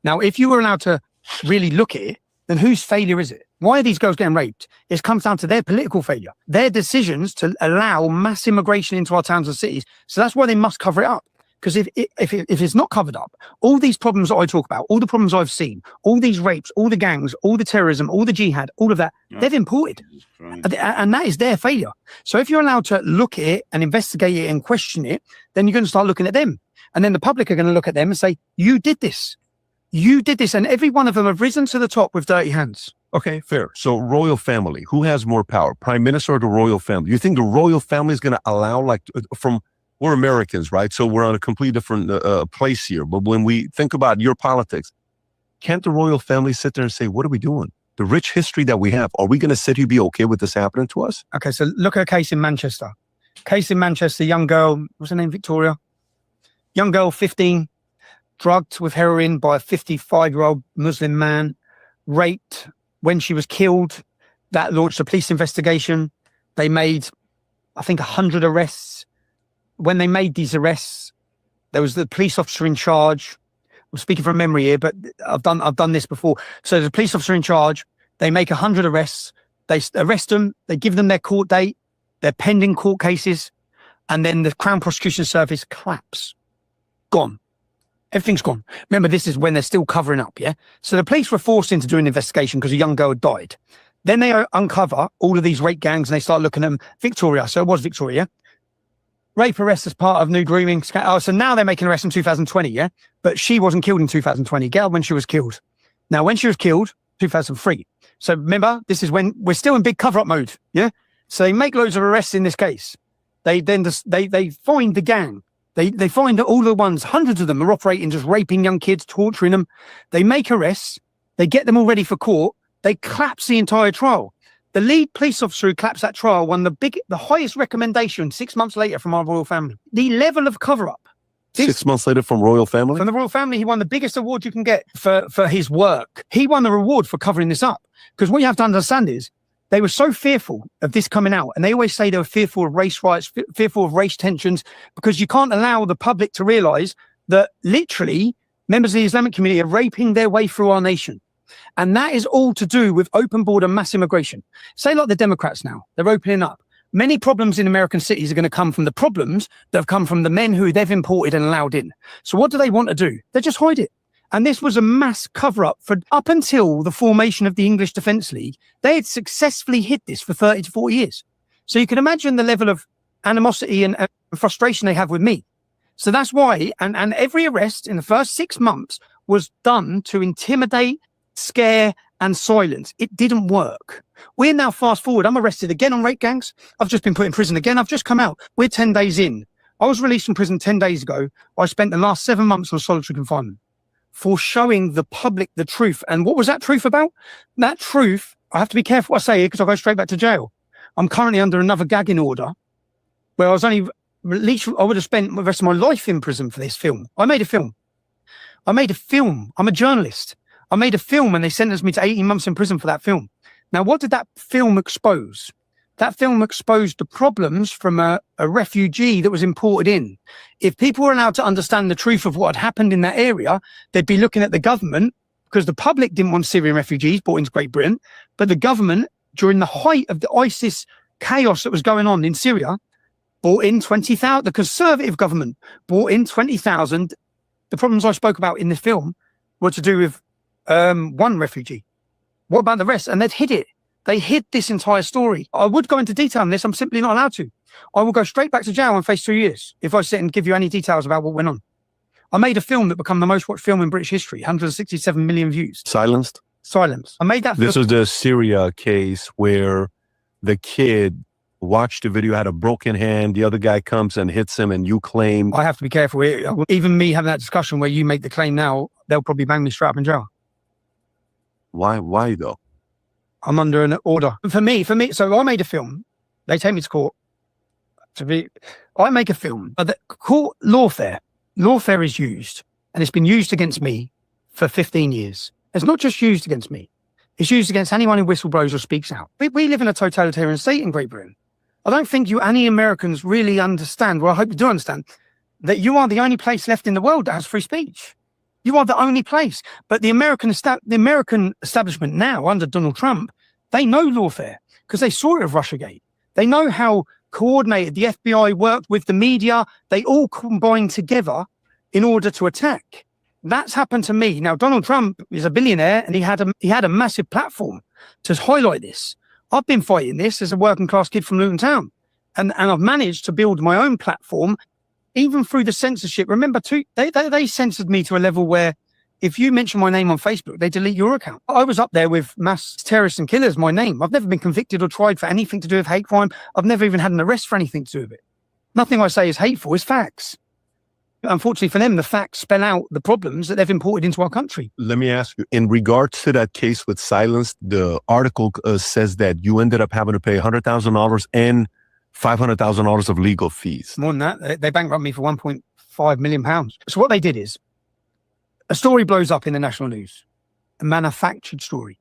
Now, if you were allowed to really look at it, then whose failure is it? Why are these girls getting raped? It comes down to their political failure, their decisions to allow mass immigration into our towns and cities. So that's why they must cover it up. Because if it's not covered up, all these problems that I talk about, all the problems I've seen, all these rapes, all the gangs, all the terrorism, all the jihad, all of that, they've imported. And that is their failure. So if you're allowed to look at it and investigate it and question it, then you're going to start looking at them. And then the public are going to look at them and say, you did this. You did this. And every one of them have risen to the top with dirty hands. Okay, fair. So royal family, who has more power, prime minister or the royal family? You think the royal family is going to allow, like, from we're Americans, right? So we're on a completely different place here. But when we think about your politics, can't the royal family sit there and say, what are we doing? The rich history that we have, are we going to sit here and be okay with this happening to us? Okay, so look at a case in Manchester. Young girl, what's her name, Victoria? Young girl, 15, drugged with heroin by a 55-year-old Muslim man, raped. When she was killed, that launched a police investigation. They made, I think, 100 arrests. When they made these arrests, there was the police officer in charge. I'm speaking from memory here, but I've done this before. So there's a police officer in charge. They make 100 arrests. They arrest them. They give them their court date, their pending court cases, and then the Crown Prosecution Service collapse. Gone. Everything's gone. Remember, this is when they're still covering up, yeah? So the police were forced into doing an investigation because a young girl had died. Then they uncover all of these rape gangs and they start looking at them. Victoria, so it was Victoria, yeah? Rape arrest as part of new grooming. Oh, so now they're making arrests in 2020, yeah? But she wasn't killed in 2020. Get out when she was killed. Now, when she was killed, 2003. So remember, this is when we're still in big cover-up mode, yeah? So they make loads of arrests in this case. They find the gang. They find that all the ones, hundreds of them are operating, just raping young kids, torturing them. They make arrests. They get them all ready for court. They collapse the entire trial. The lead police officer who collapsed that trial won the highest recommendation 6 months later from our royal family. The level of cover-up. 6 months later from royal family? From the royal family, he won the biggest award you can get for his work. He won the reward for covering this up. Because what you have to understand is, they were so fearful of this coming out, and they always say they were fearful of race riots, fearful of race tensions, because you can't allow the public to realize that literally members of the Islamic community are raping their way through our nation. And that is all to do with open border mass immigration. Say like the Democrats now, they're opening up. Many problems in American cities are going to come from the problems that have come from the men who they've imported and allowed in. So what do they want to do? They just hide it. And this was a mass cover-up for up until the formation of the English Defence League. They had successfully hid this for 30 to 40 years. So you can imagine the level of animosity and frustration they have with me. So that's why, and every arrest in the first 6 months was done to intimidate, scare, and silence. It didn't work. We're now fast forward. I'm arrested again on rape gangs. I've just been put in prison again. I've just come out. We're 10 days in. I was released from prison 10 days ago. I spent the last 7 months on solitary confinement for showing the public the truth. And what was that truth about? That truth, I have to be careful what I say here because I'll go straight back to jail. I'm currently under another gagging order where I was only released. I would have spent the rest of my life in prison for this film. I made a film. I'm a journalist. I made a film and they sentenced me to 18 months in prison for that film. Now, what did that film expose? That film exposed the problems from a refugee that was imported in. If people were allowed to understand the truth of what had happened in that area, they'd be looking at the government, because the public didn't want Syrian refugees brought into Great Britain, but the government, during the height of the ISIS chaos that was going on in Syria, brought in 20,000. The conservative government brought in 20,000. The problems I spoke about in the film were to do with one refugee. What about the rest? And they'd hid it. They hid this entire story. I would go into detail on this. I'm simply not allowed to. I will go straight back to jail and face 2 years if I sit and give you any details about what went on. I made a film that became the most watched film in British history, 167 million views. Silenced? Silence. I made that film. This was the Syria case where the kid watched the video, had a broken hand, the other guy comes and hits him, and you claim... I have to be careful. Even me having that discussion where you make the claim now, they'll probably bang me straight up in jail. Why though? I'm under an order. For me, so I made a film. They take me to court. I make a film. The court lawfare is used, and it's been used against me for 15 years. It's not just used against me. It's used against anyone who whistleblows or speaks out. We live in a totalitarian state in Great Britain. I don't think any Americans really understand, well, I hope you do understand, that you are the only place left in the world that has free speech. You are the only place. But the American establishment now, under Donald Trump, they know lawfare because they saw it with Russiagate. They know how coordinated the FBI worked with the media. They all combined together in order to attack. That's happened to me. Now, Donald Trump is a billionaire and he had a massive platform to highlight this. I've been fighting this as a working class kid from Luton Town. And I've managed to build my own platform even through the censorship. Remember, they censored me to a level where if you mention my name on Facebook, they delete your account. I was up there with mass terrorists and killers, my name. I've never been convicted or tried for anything to do with hate crime. I've never even had an arrest for anything to do with it. Nothing I say is hateful, it's facts. Unfortunately for them, the facts spell out the problems that they've imported into our country. Let me ask you, in regards to that case with Silence, the article says that you ended up having to pay $100,000 and $500,000 of legal fees. More than that, they bankrupted me for £1.5 million. So what they did is, a story blows up in the national news, a manufactured story.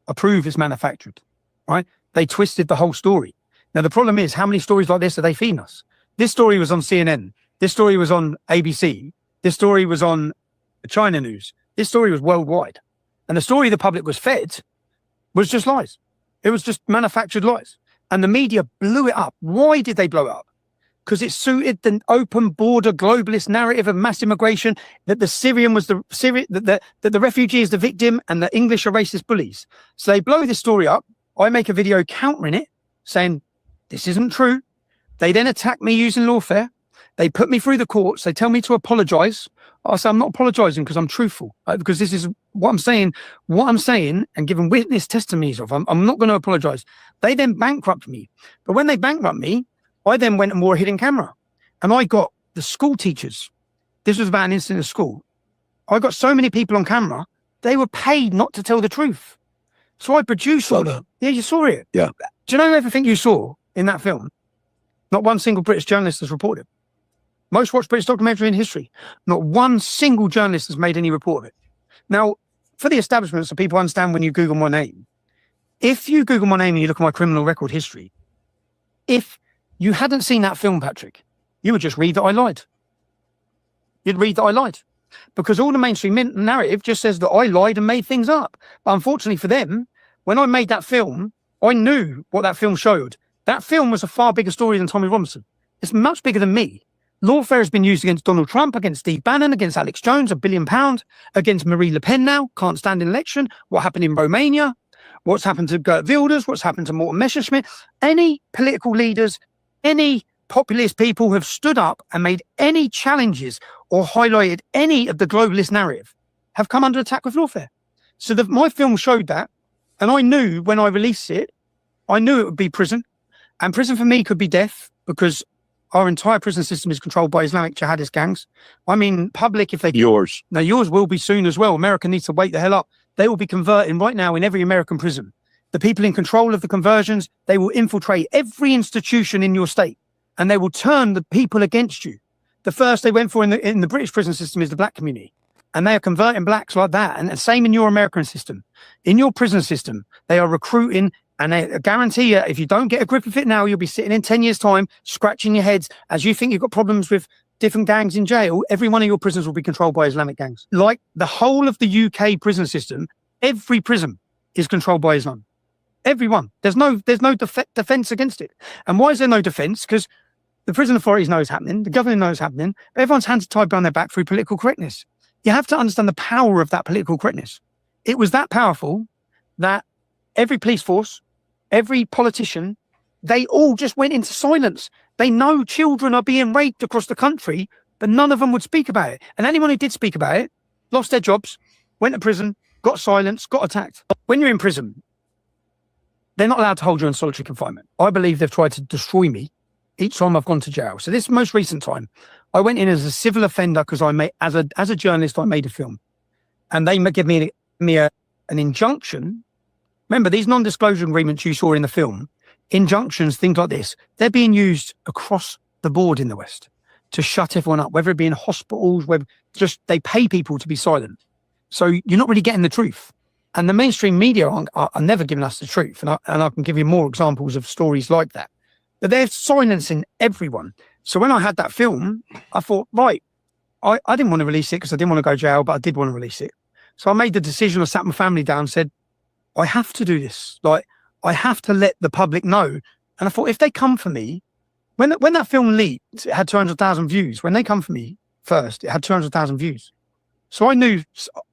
I prove it's manufactured, right? They twisted the whole story. Now, the problem is, how many stories like this are they feeding us? This story was on CNN. This story was on ABC. This story was on China News. This story was worldwide. And the story the public was fed was just lies. It was just manufactured lies. And the media blew it up. Why did they blow it up? Because it suited the open border globalist narrative of mass immigration, that the Syrian was that the refugee is the victim and the English are racist bullies. So they blow this story up. I make a video countering it, saying this isn't true. They then attack me using lawfare. They put me through the courts. They tell me to apologize. I say I'm not apologizing because I'm truthful, right? Because this is what I'm saying, and giving witness testimonies of. I'm not going to apologize. They then bankrupt me. But when they bankrupt me, I then went and wore a hidden camera. And I got the school teachers. This was about an incident at school. I got so many people on camera, they were paid not to tell the truth. So I produced all that. Yeah, you saw it. Yeah. Do you know everything you saw in that film? Not one single British journalist has reported. Most watched British documentary in history. Not one single journalist has made any report of it. Now, for the establishment, so people understand when you Google my name, if you Google my name and you look at my criminal record history, if you hadn't seen that film, Patrick, you would just read that I lied. You'd read that I lied. Because all the mainstream narrative just says that I lied and made things up. But unfortunately for them, when I made that film, I knew what that film showed. That film was a far bigger story than Tommy Robinson. It's much bigger than me. Lawfare has been used against Donald Trump, against Steve Bannon, against Alex Jones, £1 billion, against Marie Le Pen now, can't stand an election, what happened in Romania, what's happened to Geert Wilders, what's happened to Morten Messerschmidt. Any political leaders, any populist people who have stood up and made any challenges or highlighted any of the globalist narrative have come under attack with lawfare. So my film showed that, and I knew when I released it, I knew it would be prison, and prison for me could be death, because our entire prison system is controlled by Islamic jihadist gangs. I mean, public, if they... Yours. Now, yours will be soon as well. America needs to wake the hell up. They will be converting right now in every American prison. The people in control of the conversions, they will infiltrate every institution in your state, and they will turn the people against you. The first they went for in the British prison system is the black community. And they are converting blacks like that. And the same in your American system. In your prison system, they are recruiting. And I guarantee you, if you don't get a grip of it now, you'll be sitting in 10 years' time, scratching your heads as you think you've got problems with different gangs in jail. Every one of your prisons will be controlled by Islamic gangs. Like the whole of the UK prison system, every prison is controlled by Islam. Everyone. There's no defense against it. And why is there no defense? Because the prison authorities know it's happening, the government knows it's happening, but everyone's hands are tied behind their back through political correctness. You have to understand the power of that political correctness. It was that powerful that every police force, every politician, they all just went into silence. They know children are being raped across the country, but none of them would speak about it. And anyone who did speak about it lost their jobs, went to prison, got silenced, got attacked. When you're in prison, they're not allowed to hold you in solitary confinement. I believe they've tried to destroy me each time I've gone to jail. So this most recent time, I went in as a civil offender because I made, as a journalist, I made a film. And they give me an injunction. Remember, these non-disclosure agreements you saw in the film, injunctions, things like this, they're being used across the board in the West to shut everyone up, whether it be in hospitals, whether just they pay people to be silent. So you're not really getting the truth. And the mainstream media are never giving us the truth. And I can give you more examples of stories like that. But they're silencing everyone. So when I had that film, I thought, right, I didn't want to release it because I didn't want to go to jail, but I did want to release it. So I made the decision, I sat my family down and said, I have to do this. Like, I have to let the public know. And I thought, if they come for me, when that film leaked, it had 200,000 views. When they come for me first, it had 200,000 views. So I knew,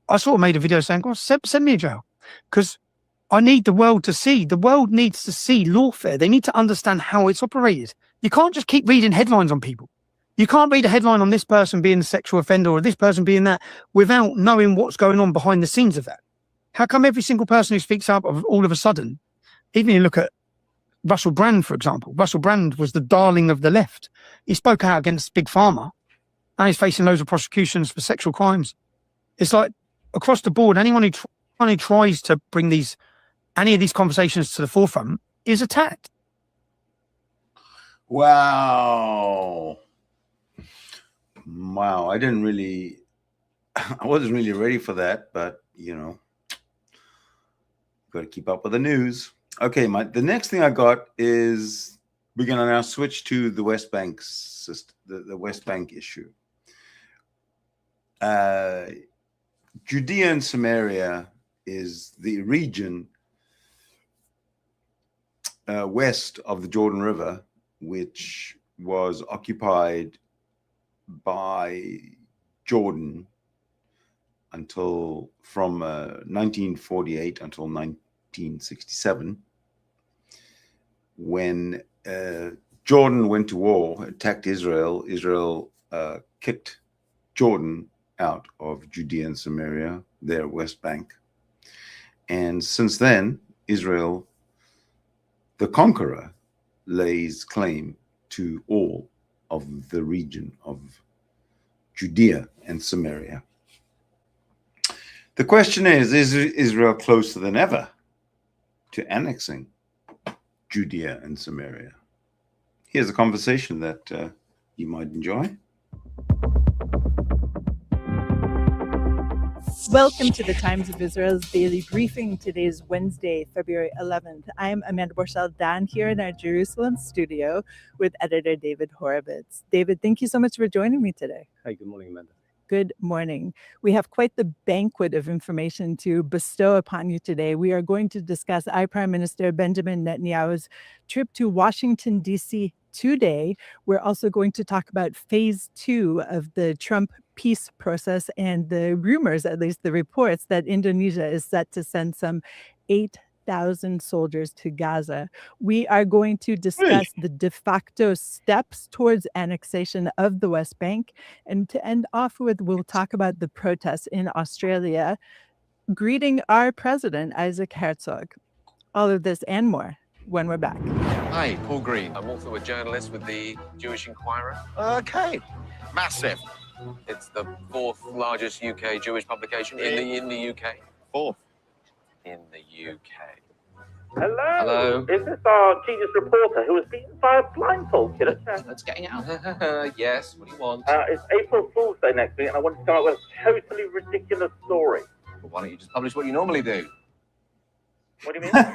I sort of made a video saying, God, send me to jail. Because I need the world to see. The world needs to see lawfare. They need to understand how it's operated. You can't just keep reading headlines on people. You can't read a headline on this person being a sexual offender or this person being that without knowing what's going on behind the scenes of that. How come every single person who speaks up all of a sudden, even you look at Russell Brand, for example. Russell Brand was the darling of the left. He spoke out against Big Pharma, and he's facing loads of prosecutions for sexual crimes. It's like across the board, anyone who tries to bring any of these conversations to the forefront is attacked. Wow. I wasn't really ready for that, but got to keep up with the news. Okay, the next thing I got is we're going to now switch to the West Bank system, the West Bank issue. Judea and Samaria is the region west of the Jordan River, which was occupied by Jordan from 1948 until 1967, when Jordan went to war, attacked Israel. Israel kicked Jordan out of Judea and Samaria, their West Bank. And since then, Israel, the conqueror, lays claim to all of the region of Judea and Samaria. The question is Israel closer than ever to annexing Judea and Samaria? Here's a conversation that you might enjoy. Welcome to the Times of Israel's daily briefing. Today is Wednesday, February 11th. I'm Amanda Borshel-Dan here in our Jerusalem studio with editor David Horovitz. David, thank you so much for joining me today. Hi, good morning, Amanda. Good morning. We have quite the banquet of information to bestow upon you today. We are going to discuss our Prime Minister Benjamin Netanyahu's trip to Washington, D.C. today. We're also going to talk about phase 2 of the Trump peace process and the rumors, at least the reports, that Indonesia is set to send some 8,000 soldiers to Gaza. We are going to discuss the de facto steps towards annexation of the West Bank. And to end off with, we'll talk about the protests in Australia, greeting our president, Isaac Herzog. All of this and more when we're back. Hi, Paul Green. I'm also a journalist with the Jewish Inquirer. Okay, massive. It's the 4th largest UK Jewish publication in the UK. 4th. In the UK. Hello. Hello. Is this our genius reporter who was beaten by a blindfold killer? Let's get out. Yes, what do you want? It's April Fool's Day next week, and I wanted to come up with a totally ridiculous story. Well, why don't you just publish what you normally do? What do you mean?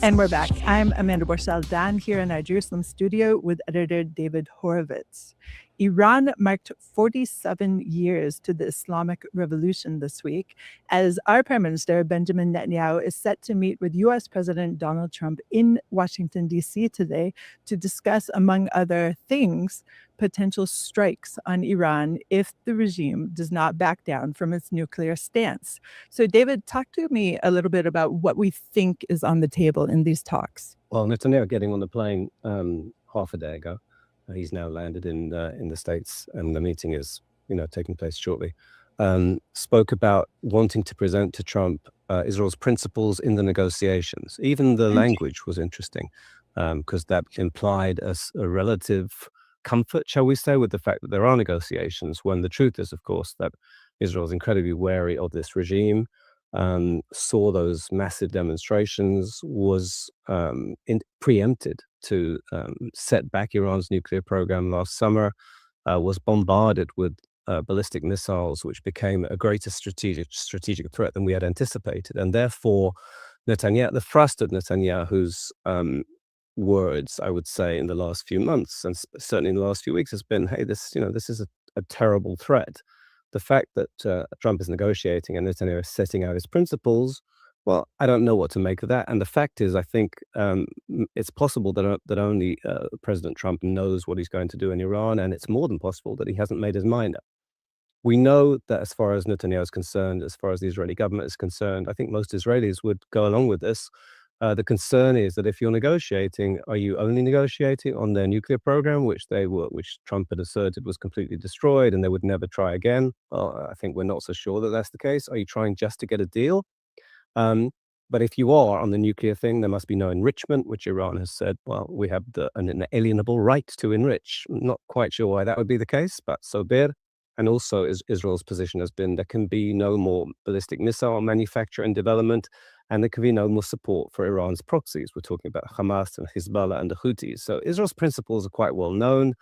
And we're back. I'm Amanda Borshel-Dan here in our Jerusalem studio with editor David Horovitz. Iran marked 47 years to the Islamic Revolution this week, as our Prime Minister Benjamin Netanyahu is set to meet with U.S. President Donald Trump in Washington, D.C. today to discuss, among other things, potential strikes on Iran if the regime does not back down from its nuclear stance. So, David, talk to me a little bit about what we think is on the table in these talks. Well, Netanyahu getting on the plane half a day ago. He's now landed in the States, and the meeting is, taking place shortly. Spoke about wanting to present to Trump Israel's principles in the negotiations. Even the language was interesting, because that implied a relative comfort, shall we say, with the fact that there are negotiations, when the truth is, of course, that Israel is incredibly wary of this regime, saw those massive demonstrations, was preempted to set back Iran's nuclear program last summer, was bombarded with ballistic missiles, which became a greater strategic threat than we had anticipated. And therefore, the thrust of Netanyahu's words, I would say, in the last few months, and certainly in the last few weeks, has been, hey, this is a terrible threat. The fact that Trump is negotiating and Netanyahu is setting out his principles, well, I don't know what to make of that. And the fact is, I think it's possible that only President Trump knows what he's going to do in Iran, and it's more than possible that he hasn't made his mind up. We know that as far as Netanyahu is concerned, as far as the Israeli government is concerned, I think most Israelis would go along with this. The concern is that if you're negotiating, are you only negotiating on their nuclear program, which Trump had asserted was completely destroyed and they would never try again? Well, I think we're not so sure that that's the case. Are you trying just to get a deal? But if you are on the nuclear thing, there must be no enrichment, which Iran has said, well, we have an inalienable right to enrich. I'm not quite sure why that would be the case, but so be it. And also Israel's position has been there can be no more ballistic missile manufacture and development, and there can be no more support for Iran's proxies. We're talking about Hamas and Hezbollah and the Houthis. So Israel's principles are quite well known.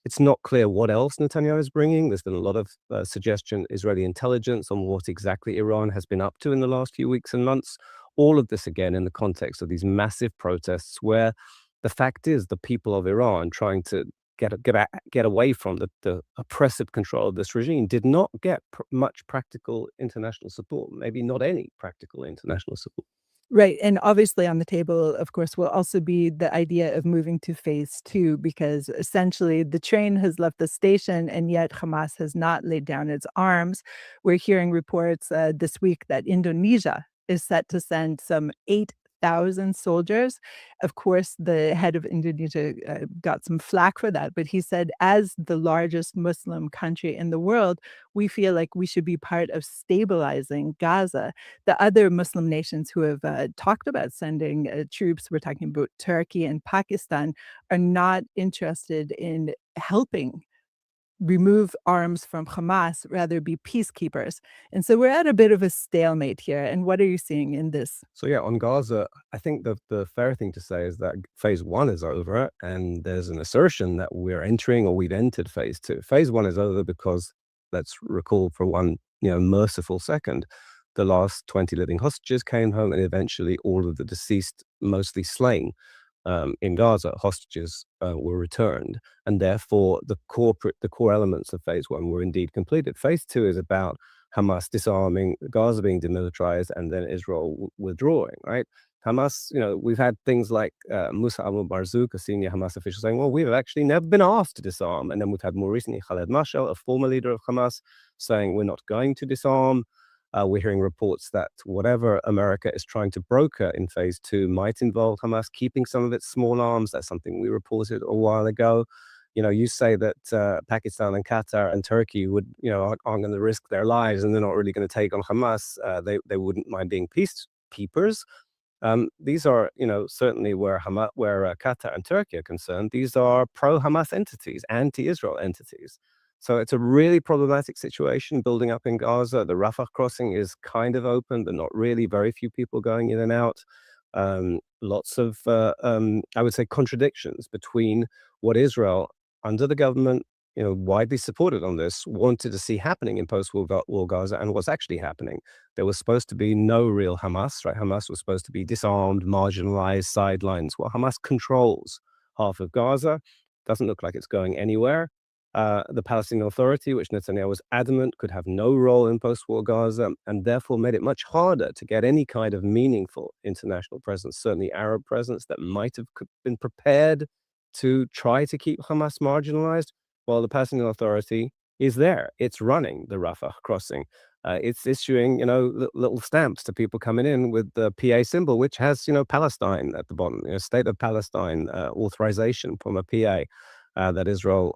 It's not clear what else Netanyahu is bringing. There's been a lot of suggestion, Israeli intelligence on what exactly Iran has been up to in the last few weeks and months. All of this, again, in the context of these massive protests where the fact is the people of Iran trying to get away from the oppressive control of this regime did not get much practical international support, maybe not any practical international support. Right. And obviously on the table, of course, will also be the idea of moving to phase 2, because essentially the train has left the station and yet Hamas has not laid down its arms. We're hearing reports this week that Indonesia is set to send some 8,000 soldiers. Of course, the head of Indonesia got some flack for that, but he said, as the largest Muslim country in the world, we feel like we should be part of stabilizing Gaza. The other Muslim nations who have talked about sending troops, we're talking about Turkey and Pakistan, are not interested in helping remove arms from Hamas, rather be peacekeepers. And so we're at a bit of a stalemate here. And what are you seeing in this? So yeah, on Gaza, I think the fair thing to say is that phase 1 is over, and there's an assertion that we're entering or we've entered phase 2. Phase 1 is over because, let's recall for one merciful second, the last 20 living hostages came home, and eventually all of the deceased, mostly slain, in Gaza, hostages were returned, and therefore the core elements of phase 1 were indeed completed. Phase 2 is about Hamas disarming, Gaza being demilitarized, and then Israel withdrawing, right? Hamas, we've had things like Musa al-Marzouk, a senior Hamas official, saying, well, we've actually never been asked to disarm. And then we've had more recently Khaled Mashal, a former leader of Hamas, saying we're not going to disarm. We're hearing reports that whatever America is trying to broker in phase 2 might involve Hamas keeping some of its small arms. That's something we reported a while ago. You say that Pakistan and Qatar and Turkey aren't going to risk their lives and they're not really going to take on Hamas. They wouldn't mind being peacekeepers. These are, certainly where Qatar and Turkey are concerned, these are pro-Hamas entities, anti-Israel entities. So it's a really problematic situation building up in Gaza. The Rafah crossing is kind of open, but not really. Very few people going in and out. Lots of, I would say, contradictions between what Israel, under the government, widely supported on this, wanted to see happening in post-war Gaza and what's actually happening. There was supposed to be no real Hamas, right? Hamas was supposed to be disarmed, marginalized, sidelines. Well, Hamas controls half of Gaza. Doesn't look like it's going anywhere. The Palestinian Authority, which Netanyahu was adamant could have no role in post-war Gaza, and therefore made it much harder to get any kind of meaningful international presence, certainly Arab presence, that might have been prepared to try to keep Hamas marginalized, while the Palestinian Authority is there. It's running the Rafah crossing. It's issuing, little stamps to people coming in with the PA symbol, which has, Palestine at the bottom, State of Palestine authorization from a PA. That Israel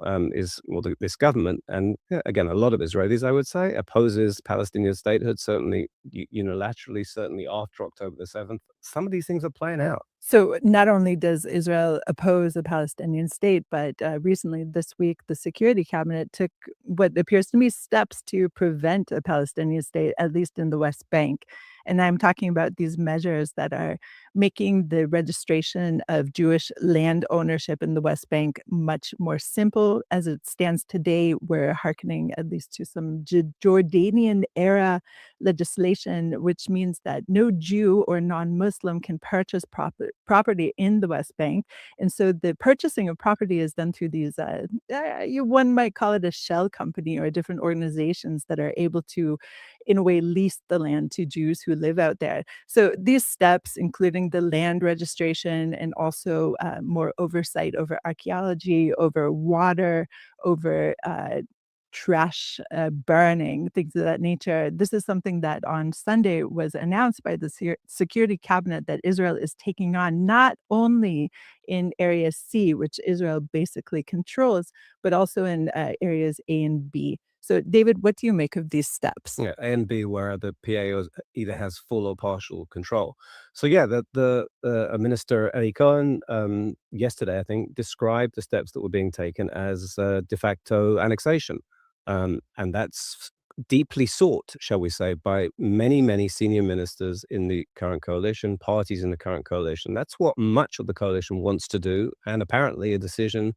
this government, and again, a lot of Israelis, I would say, opposes Palestinian statehood, certainly unilaterally, certainly after October the 7th. Some of these things are playing out. So not only does Israel oppose a Palestinian state, but recently this week, the Security Cabinet took what appears to me steps to prevent a Palestinian state, at least in the West Bank. And I'm talking about these measures that are making the registration of Jewish land ownership in the West Bank much more simple. As it stands today, we're hearkening at least to some Jordanian era legislation, which means that no Jew or non-Muslim can purchase property in the West Bank. And so the purchasing of property is done through these, one might call it a shell company or different organizations that are able to, in a way, lease the land to Jews who live out there. So these steps, including the land registration and also more oversight over archaeology, over water, over trash burning, things of that nature. This is something that on Sunday was announced by the Security Cabinet that Israel is taking on, not only in Area C, which Israel basically controls, but also in areas A and B. So, David, what do you make of these steps? Yeah, A and B, where the PA either has full or partial control. So yeah, the Minister Eli Cohen yesterday, I think, described the steps that were being taken as de facto annexation, and that's deeply sought, shall we say, by many senior ministers in the current coalition, parties in the current coalition. That's what much of the coalition wants to do, and apparently a decision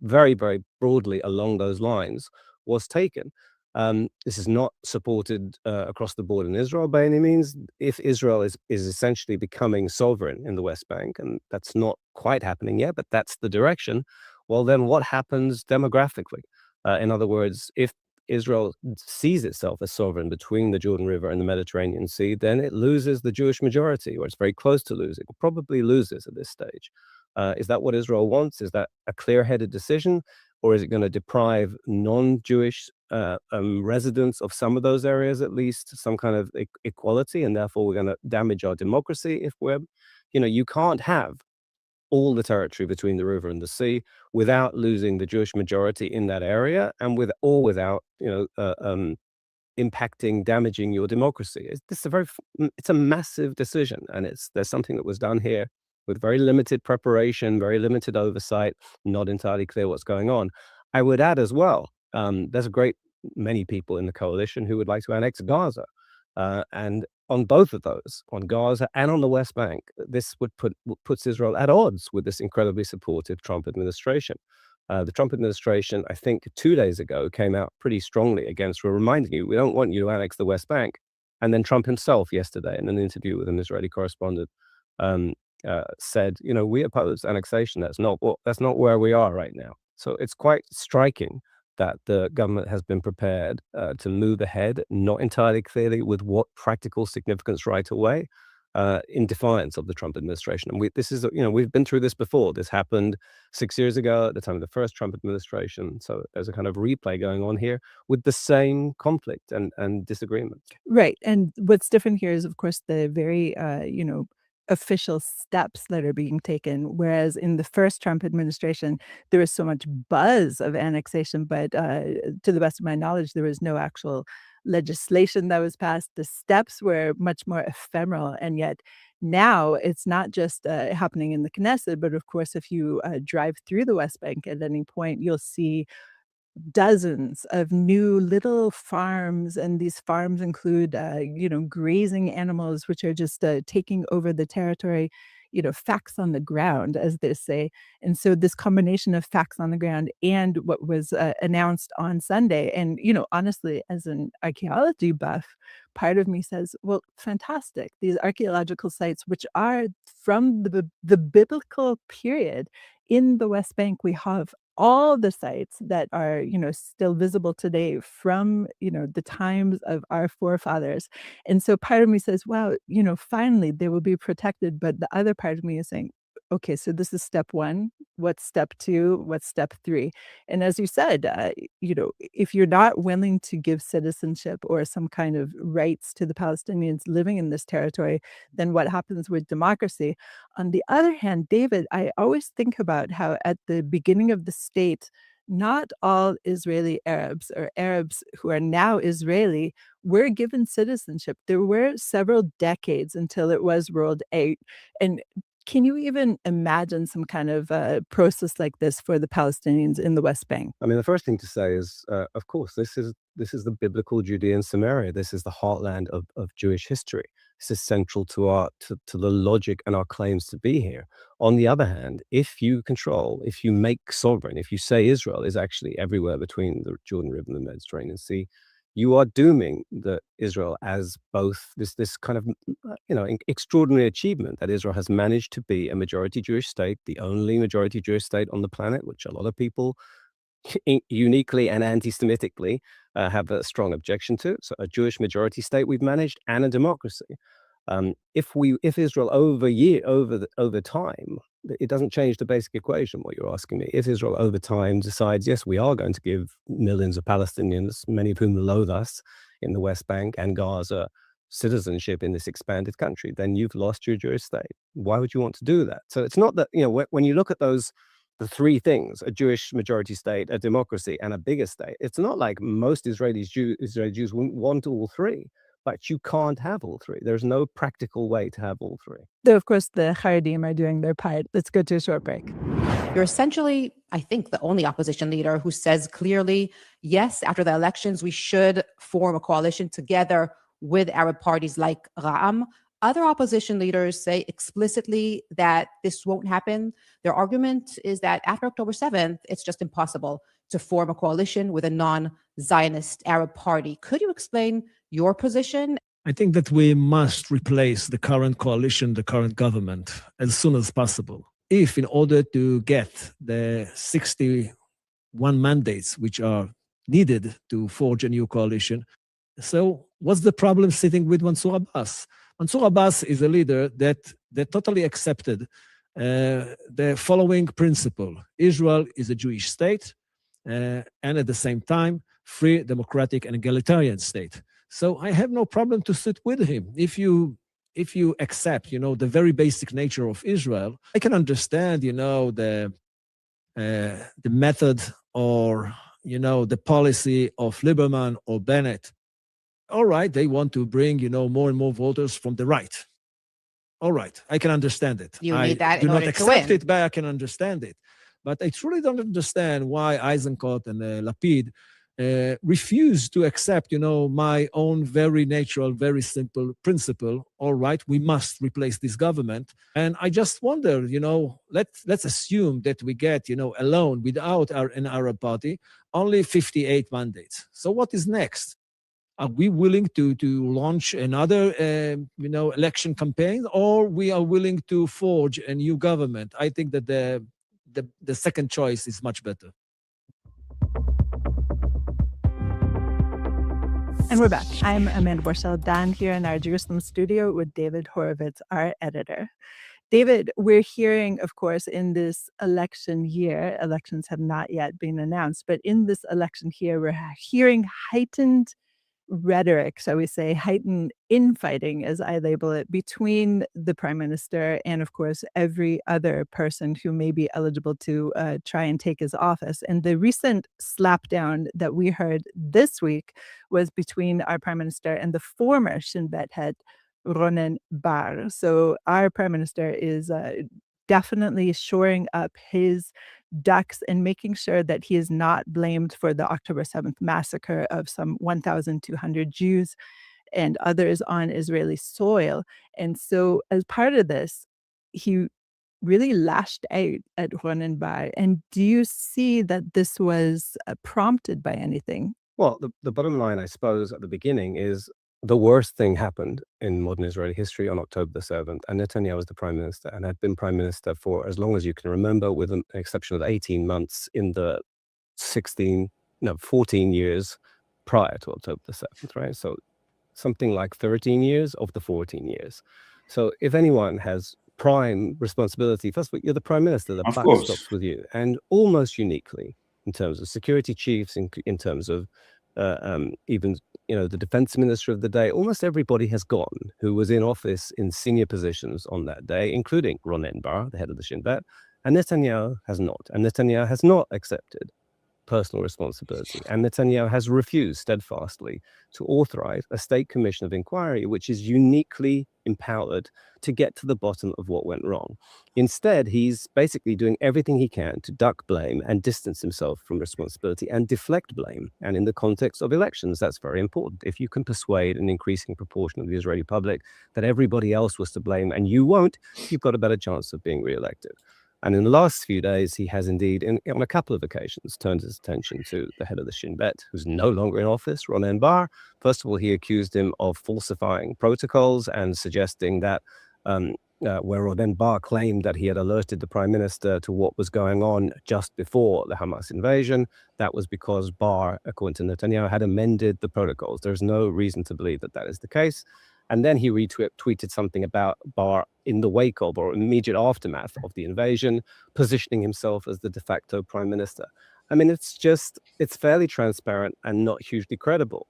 very broadly along those lines was taken. This is not supported across the board in Israel by any means. If Israel is essentially becoming sovereign in the West Bank, and that's not quite happening yet, but that's the direction, well, then what happens demographically? In other words, if Israel sees itself as sovereign between the Jordan River and the Mediterranean Sea, then it loses the Jewish majority, or it's very close to losing. It probably loses at this stage. Is that what Israel wants? Is that a clear-headed decision? Or is it going to deprive non-Jewish residents of some of those areas, at least some kind of equality, and therefore we're going to damage our democracy? If we're, you can't have all the territory between the river and the sea without losing the Jewish majority in that area, and without impacting, damaging your democracy. It's a massive decision, and there's something that was done here with very limited preparation, very limited oversight, not entirely clear what's going on. I would add as well, there's a great many people in the coalition who would like to annex Gaza. And on both of those, on Gaza and on the West Bank, this puts Israel at odds with this incredibly supportive Trump administration. The Trump administration, I think 2 days ago, came out pretty strongly against, we're reminding you, we don't want you to annex the West Bank. And then Trump himself yesterday, in an interview with an Israeli correspondent, said, we oppose annexation. That's not where we are right now. So it's quite striking that the government has been prepared to move ahead, not entirely clearly with what practical significance right away, in defiance of the Trump administration. And we've been through this before. This happened 6 years ago at the time of the first Trump administration. So there's a kind of replay going on here with the same conflict and disagreement. Right. And what's different here is, of course, the very, official steps that are being taken. Whereas in the first Trump administration, there was so much buzz of annexation, but to the best of my knowledge, there was no actual legislation that was passed. The steps were much more ephemeral, and yet now it's not just happening in the Knesset, but of course, if you drive through the West Bank at any point, you'll see dozens of new little farms, and these farms include grazing animals, which are just taking over the territory, facts on the ground, as they say. And so this combination of facts on the ground and what was announced on Sunday, and honestly, as an archaeology buff, part of me says, well, fantastic, these archaeological sites, which are from the biblical period in the West Bank, we have all the sites that are, still visible today from, the times of our forefathers. And so part of me says, wow, finally they will be protected. But the other part of me is saying, okay, so this is step one. What's step two? What's step three? And as you said, if you're not willing to give citizenship or some kind of rights to the Palestinians living in this territory, then what happens with democracy? On the other hand, David, I always think about how at the beginning of the state, not all Israeli Arabs or Arabs who are now Israeli were given citizenship. There were several decades until it was rolled out. And can you even imagine some kind of process like this for the Palestinians in the West Bank? I mean, the first thing to say is, of course, this is the biblical Judea Samaria. This is the heartland of Jewish history. This is central to the logic and our claims to be here. On the other hand, if you make sovereign, if you say Israel is actually everywhere between the Jordan River and the Mediterranean Sea, you are dooming Israel as both this kind of extraordinary achievement that Israel has managed to be a majority Jewish state, the only majority Jewish state on the planet, which a lot of people uniquely and anti-Semitically have a strong objection to. So a Jewish majority state we've managed, and a democracy. If Israel over time it doesn't change the basic equation, what you're asking me. If Israel over time decides, yes, we are going to give millions of Palestinians, many of whom loathe us in the West Bank and Gaza, citizenship in this expanded country, then you've lost your Jewish state. Why would you want to do that? So it's not that, when you look at the three things, a Jewish majority state, a democracy, and a bigger state, it's not like most Israeli Jews want all three. But you can't have all three. There's no practical way to have all three. Though, of course, the Haredim are doing their part. Let's go to a short break. You're essentially, I think, the only opposition leader who says clearly, yes, after the elections, we should form a coalition together with Arab parties like Ra'am. Other opposition leaders say explicitly that this won't happen. Their argument is that after October 7th, it's just impossible to form a coalition with a non-Zionist Arab party. Could you explain your position? I think that we must replace the current coalition, the current government, as soon as possible. If in order to get the 61 mandates which are needed to forge a new coalition, so what's the problem sitting with Mansour Abbas? Mansour Abbas is a leader that totally accepted the following principle. Israel is a Jewish state and at the same time, free, democratic, and egalitarian state. So I have no problem to sit with him. If you accept, the very basic nature of Israel, I can understand, the method or, the policy of Lieberman or Bennett. All right, they want to bring, more and more voters from the right. All right, I can understand it. You need that in order to do not accept win. it, but I can understand it. But I truly don't understand why Eisenkot and Lapid refuse to accept, my own very natural, very simple principle. All right, we must replace this government. And I just wonder, let's assume that we get, alone, without an Arab party, only 58 mandates. So what is next? Are we willing to launch another, election campaign, or we are willing to forge a new government? I think that the second choice is much better. And we're back. I'm Amanda Borchel, down here in our Jerusalem studio with David Horowitz, our editor. David, we're hearing, of course, in this election year, elections have not yet been announced, but in this election year, we're hearing heightened rhetoric, shall we say, heightened infighting, as I label it, between the prime minister and, of course, every other person who may be eligible to try and take his office. And the recent slapdown that we heard this week was between our prime minister and the former Shin Bet head, Ronen Bar. So our prime minister is definitely shoring up his ducks and making sure that he is not blamed for the October 7th massacre of some 1,200 Jews and others on Israeli soil. And so as part of this, he really lashed out at Ronen Bar. And do you see that this was prompted by anything? Well, the bottom line, I suppose, at the beginning is the worst thing happened in modern Israeli history on October the 7th, and Netanyahu was the prime minister and had been prime minister for as long as you can remember, with an exception of 18 months in the 14 years prior to October the 7th, right? So something like 13 years of the 14 years. So if anyone has prime responsibility, first of all, you're the prime minister, the buck stops with you. And almost uniquely, in terms of security chiefs, in terms of even the defense minister of the day, almost everybody has gone who was in office in senior positions on that day, including Ronen Bar, the head of the Shin Bet, and Netanyahu has not. And Netanyahu has not accepted personal responsibility. And Netanyahu has refused steadfastly to authorize a state commission of inquiry, which is uniquely empowered to get to the bottom of what went wrong. Instead, he's basically doing everything he can to duck blame and distance himself from responsibility and deflect blame. And in the context of elections, that's very important. If you can persuade an increasing proportion of the Israeli public that everybody else was to blame and you won't, you've got a better chance of being reelected. And in the last few days, he has indeed, on a couple of occasions, turned his attention to the head of the Shin Bet, who's no longer in office, Ronen Bar. First of all, he accused him of falsifying protocols and suggesting that where Ronen Bar claimed that he had alerted the prime minister to what was going on just before the Hamas invasion, that was because Bar, according to Netanyahu, had amended the protocols. There's no reason to believe that that is the case. And then he retweeted something about Barr in the wake of or immediate aftermath of the invasion, positioning himself as the de facto prime minister. I mean, it's fairly transparent and not hugely credible.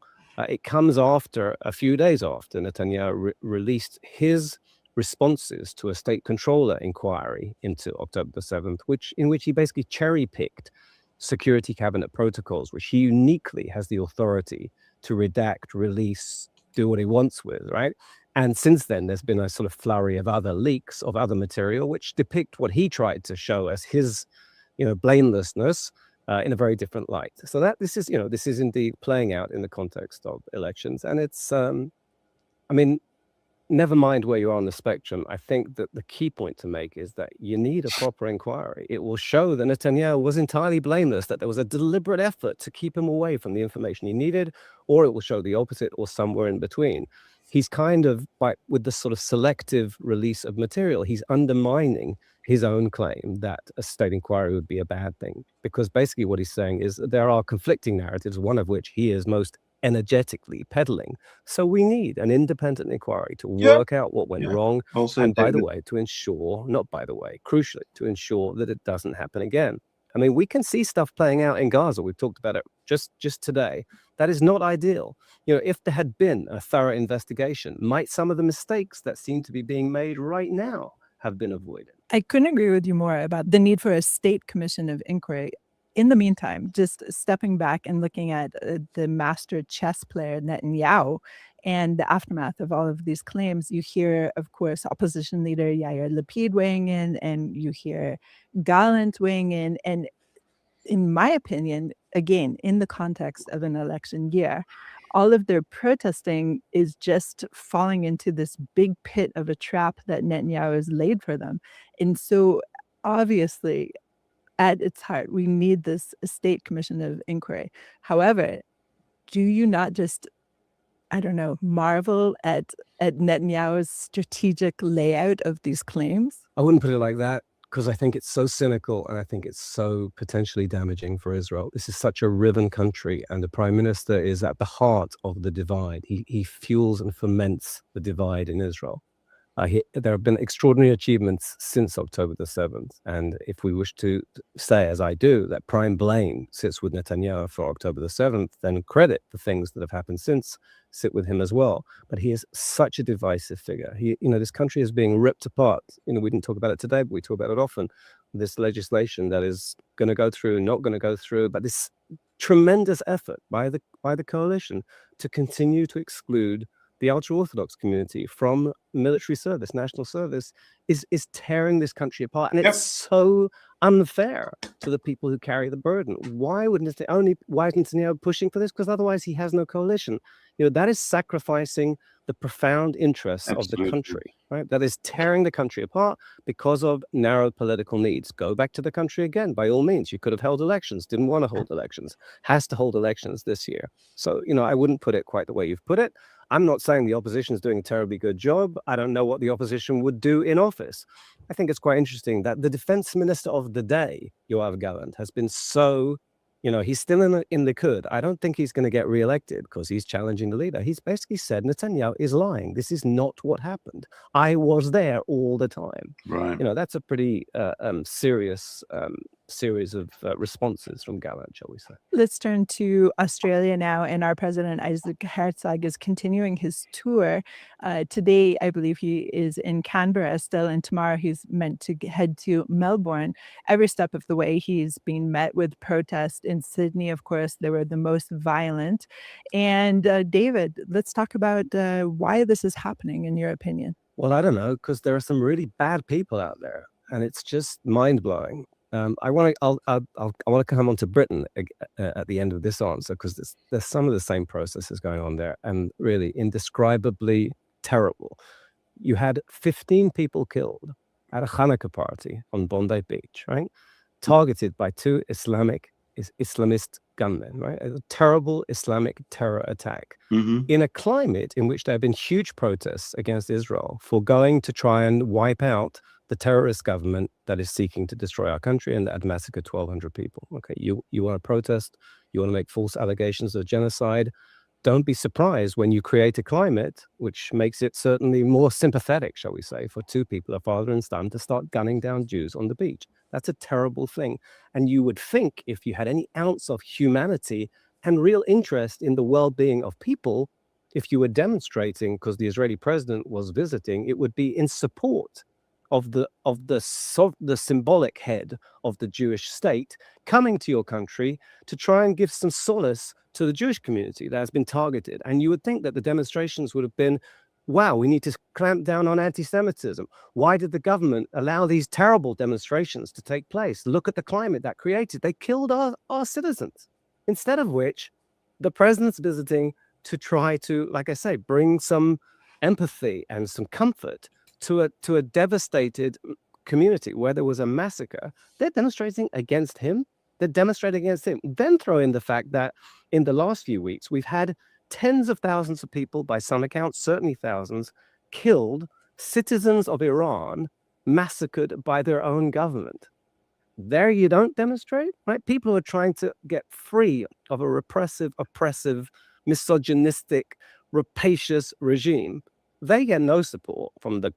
It comes after a few days after Netanyahu released his responses to a state controller inquiry into October the 7th, in which he basically cherry-picked security cabinet protocols, which he uniquely has the authority to redact, release, do what he wants with, right? And since then, there's been a sort of flurry of other leaks of other material, which depict what he tried to show as his, blamelessness in a very different light. So that this is indeed playing out in the context of elections. And it's, never mind where you are on the spectrum. I think that the key point to make is that you need a proper inquiry. It will show that Netanyahu was entirely blameless, that there was a deliberate effort to keep him away from the information he needed, or it will show the opposite or somewhere in between. He's kind of, with the sort of selective release of material, he's undermining his own claim that a state inquiry would be a bad thing. Because basically what he's saying is there are conflicting narratives, one of which he is most energetically peddling. So we need an independent inquiry to work out what went wrong. Also, and David, crucially, to ensure that it doesn't happen again. I mean, we can see stuff playing out in Gaza. We've talked about it just today. That is not ideal. If there had been a thorough investigation, might some of the mistakes that seem to be being made right now have been avoided? I couldn't agree with you more about the need for a state commission of inquiry. In the meantime, just stepping back and looking at the master chess player Netanyahu and the aftermath of all of these claims, you hear, of course, opposition leader Yair Lapid weighing in, and you hear Gallant weighing in. And in my opinion, again, in the context of an election year, all of their protesting is just falling into this big pit of a trap that Netanyahu has laid for them. And so obviously, at its heart, we need this state commission of inquiry. However, do you not just, marvel at Netanyahu's strategic layout of these claims? I wouldn't put it like that, because I think it's so cynical and I think it's so potentially damaging for Israel. This is such a riven country, and the prime minister is at the heart of the divide. He fuels and foments the divide in Israel. There have been extraordinary achievements since October the 7th. And if we wish to say, as I do, that prime blame sits with Netanyahu for October the 7th, then credit the things that have happened since sit with him as well. But he is such a divisive figure. This country is being ripped apart. We didn't talk about it today, but we talk about it often. This legislation that is going to go through, not going to go through, but this tremendous effort by the coalition to continue to exclude the ultra-Orthodox community from military service, national service, is tearing this country apart. And it's so unfair to the people who carry the burden. Why is Netanyahu pushing for this? Because otherwise he has no coalition. That is sacrificing the profound interests of the country, right? That is tearing the country apart because of narrow political needs. Go back to the country again, by all means. You could have held elections, didn't want to hold elections, has to hold elections this year. So, I wouldn't put it quite the way you've put it. I'm not saying the opposition is doing a terribly good job. I don't know what the opposition would do in office. I think it's quite interesting that the defense minister of the day, Yoav Gallant, has been so, he's still in the Likud. I don't think he's going to get reelected because he's challenging the leader. He's basically said Netanyahu is lying. This is not what happened. I was there all the time. Right. That's a pretty serious series of responses from Gallant, shall we say. Let's turn to Australia now, and our president, Isaac Herzog, is continuing his tour. Today, I believe he is in Canberra still, and tomorrow he's meant to head to Melbourne. Every step of the way, he's being met with protest. In Sydney, of course, they were the most violent. And David, let's talk about why this is happening, in your opinion. Well, I don't know, because there are some really bad people out there, and it's just mind-blowing. I want to come on to Britain at the end of this answer, because there's some of the same processes going on there, and really indescribably terrible. You had 15 people killed at a Hanukkah party on Bondi Beach, right? Targeted by two Islamist gunmen, right? A terrible Islamic terror attack in a climate in which there have been huge protests against Israel for going to try and wipe out the terrorist government that is seeking to destroy our country and that had massacred 1,200 people. Okay, you want to protest, you want to make false allegations of genocide, don't be surprised when you create a climate which makes it certainly more sympathetic, shall we say, for two people, a father and son, to start gunning down Jews on the beach. That's a terrible thing. And you would think if you had any ounce of humanity and real interest in the well-being of people, if you were demonstrating, because the Israeli president was visiting, it would be in support of the symbolic head of the Jewish state coming to your country to try and give some solace to the Jewish community that has been targeted. And you would think that the demonstrations would have been, wow, we need to clamp down on anti-Semitism. Why did the government allow these terrible demonstrations to take place? Look at the climate that created. They killed our citizens. Instead of which, the president's visiting to try to, like I say, bring some empathy and some comfort to a devastated community where there was a massacre. They're demonstrating against him. They're demonstrating against him. Then throw in the fact that in the last few weeks, we've had tens of thousands of people, by some accounts, certainly thousands, killed, citizens of Iran massacred by their own government. There you don't demonstrate, right? People are trying to get free of a repressive, oppressive, misogynistic, rapacious regime. They get no support from the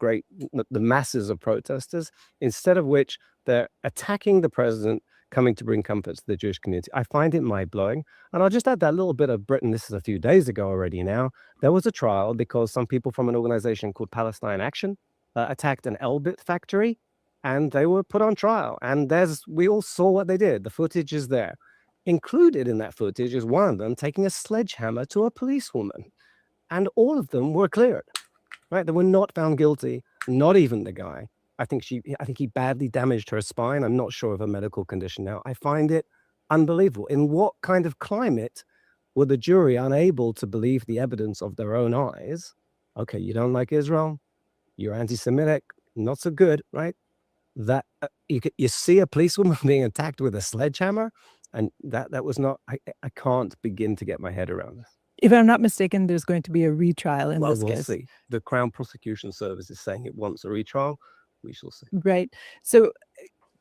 masses of protesters, instead of which they're attacking the president, coming to bring comfort to the Jewish community. I find it mind-blowing. And I'll just add that little bit of Britain. This is a few days ago already now. There was a trial because some people from an organization called Palestine Action attacked an Elbit factory, and they were put on trial. And we all saw what they did. The footage is there. Included in that footage is one of them taking a sledgehammer to a policewoman. And all of them were cleared. Right? They were not found guilty, not even the guy. I think he badly damaged her spine. I'm not sure of her medical condition now. I find it unbelievable. In what kind of climate were the jury unable to believe the evidence of their own eyes? Okay, you don't like Israel, you're anti-Semitic, not so good, right? That you see a policewoman being attacked with a sledgehammer, and that was not. I can't begin to get my head around this. If I'm not mistaken, there's going to be a retrial in this We'll case. see. The Crown Prosecution Service is saying it wants a retrial. We shall see. Right. So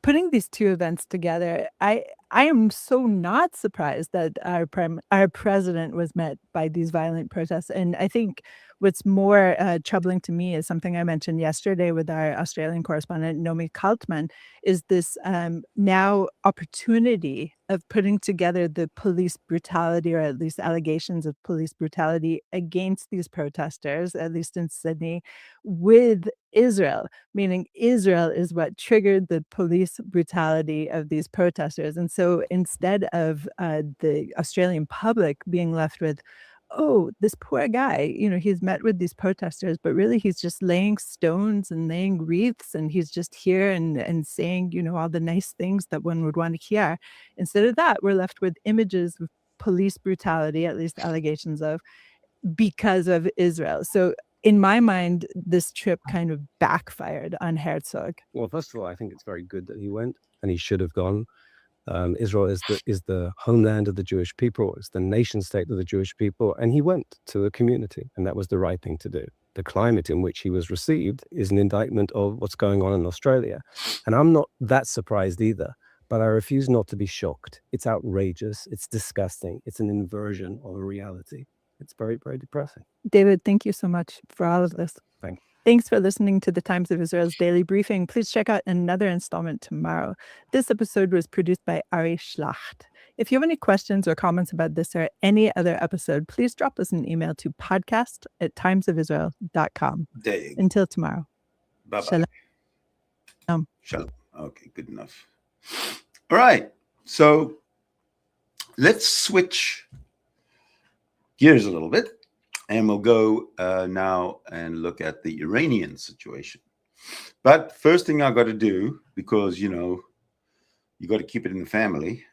putting these two events together, I am so not surprised that our president was met by these violent protests. And I think what's more troubling to me is something I mentioned yesterday with our Australian correspondent, Nomi Kaltman, is this now opportunity of putting together the police brutality, or at least allegations of police brutality against these protesters, at least in Sydney, with Israel, meaning Israel is what triggered the police brutality of these protesters. And so instead of the Australian public being left with, oh, this poor guy, he's met with these protesters, but really he's just laying stones and laying wreaths, and he's just here and saying, all the nice things that one would want to hear. Instead of that, we're left with images of police brutality, at least allegations of, because of Israel. So in my mind, this trip kind of backfired on Herzog. Well, first of all, I think it's very good that he went, and he should have gone. Israel is the homeland of the Jewish people. It's the nation state of the Jewish people. And he went to a community, and that was the right thing to do. The climate in which he was received is an indictment of what's going on in Australia. And I'm not that surprised either, but I refuse not to be shocked. It's outrageous. It's disgusting. It's an inversion of a reality. It's very, very depressing. David, thank you so much for all of this. Thanks. Thanks for listening to the Times of Israel's Daily Briefing. Please check out another installment tomorrow. This episode was produced by Ari Schlacht. If you have any questions or comments about this or any other episode, please drop us an email to podcast@timesofisrael.com. Until tomorrow. Bye-bye. Shalom. Shalom. Okay, good enough. All right. So let's switch gears a little bit. And we'll go now and look at the Iranian situation. But first thing I got to do, because, you got to keep it in the family.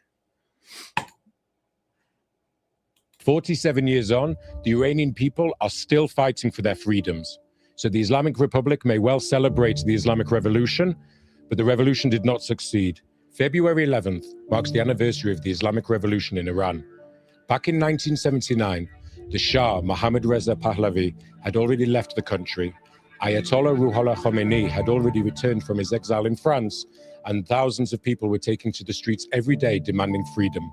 47 years on, the Iranian people are still fighting for their freedoms. So the Islamic Republic may well celebrate the Islamic Revolution, but the revolution did not succeed. February 11th marks the anniversary of the Islamic Revolution in Iran. Back in 1979, the Shah, Mohammad Reza Pahlavi, had already left the country. Ayatollah Ruhollah Khomeini had already returned from his exile in France, and thousands of people were taking to the streets every day demanding freedom.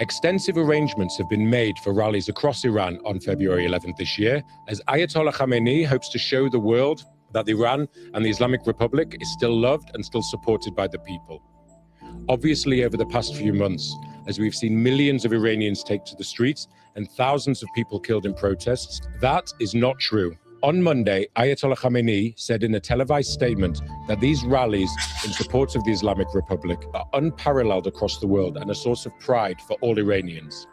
Extensive arrangements have been made for rallies across Iran on February 11th this year, as Ayatollah Khamenei hopes to show the world that Iran and the Islamic Republic is still loved and still supported by the people. Obviously, over the past few months, as we've seen millions of Iranians take to the streets and thousands of people killed in protests, that is not true. On Monday, Ayatollah Khamenei said in a televised statement that these rallies in support of the Islamic Republic are unparalleled across the world and a source of pride for all Iranians.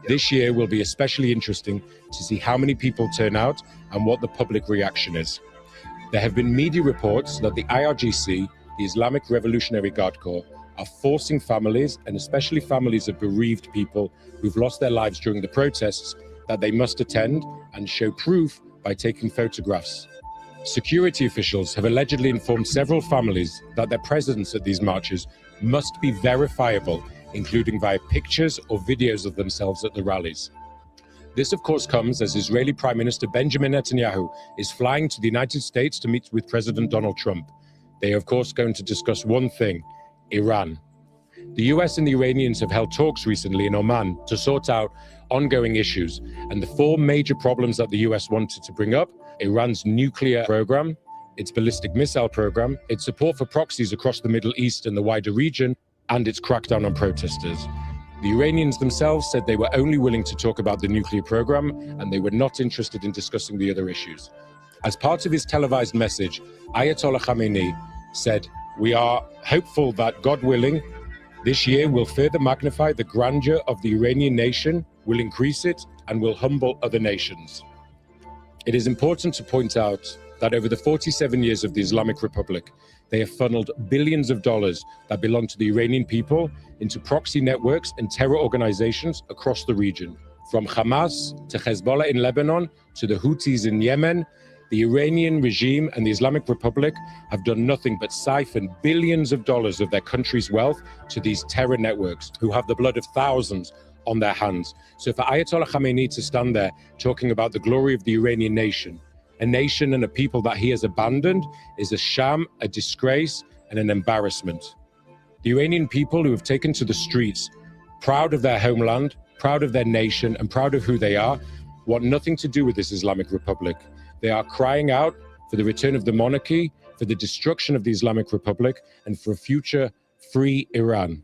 This year will be especially interesting to see how many people turn out and what the public reaction is. There have been media reports that the IRGC, the Islamic Revolutionary Guard Corps, are forcing families, and especially families of bereaved people who've lost their lives during the protests, that they must attend and show proof by taking photographs. Security officials have allegedly informed several families that their presence at these marches must be verifiable, including via pictures or videos of themselves at the rallies. This, of course, comes as Israeli Prime Minister Benjamin Netanyahu is flying to the United States to meet with President Donald Trump. They are, of course, going to discuss one thing: Iran. The US and the Iranians have held talks recently in Oman to sort out ongoing issues, and the four major problems that the US wanted to bring up: Iran's nuclear program, its ballistic missile program, its support for proxies across the Middle East and the wider region, and its crackdown on protesters. The Iranians themselves said they were only willing to talk about the nuclear program, and they were not interested in discussing the other issues. As part of his televised message, Ayatollah Khamenei said, "We are hopeful that, God willing, this year will further magnify the grandeur of the Iranian nation, will increase it, and will humble other nations." It is important to point out that over the 47 years of the Islamic Republic, they have funneled billions of dollars that belong to the Iranian people into proxy networks and terror organizations across the region. From Hamas to Hezbollah in Lebanon to the Houthis in Yemen, the Iranian regime and the Islamic Republic have done nothing but siphon billions of dollars of their country's wealth to these terror networks who have the blood of thousands on their hands. So for Ayatollah Khamenei to stand there talking about the glory of the Iranian nation, a nation and a people that he has abandoned, is a sham, a disgrace, and an embarrassment. The Iranian people who have taken to the streets, proud of their homeland, proud of their nation, and proud of who they are, want nothing to do with this Islamic Republic. They are crying out for the return of the monarchy, for the destruction of the Islamic Republic, and for a future free Iran.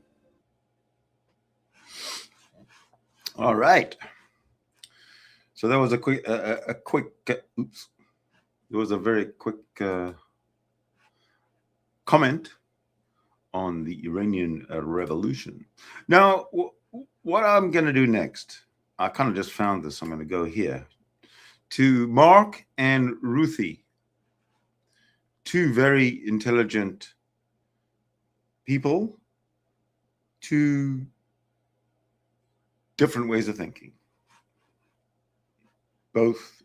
All right. So that was a very quick comment on the Iranian revolution. Now, what I'm going to do next, I kind of just found this. I'm going to go here to Mark and Ruthie, two very intelligent people, two different ways of thinking. Both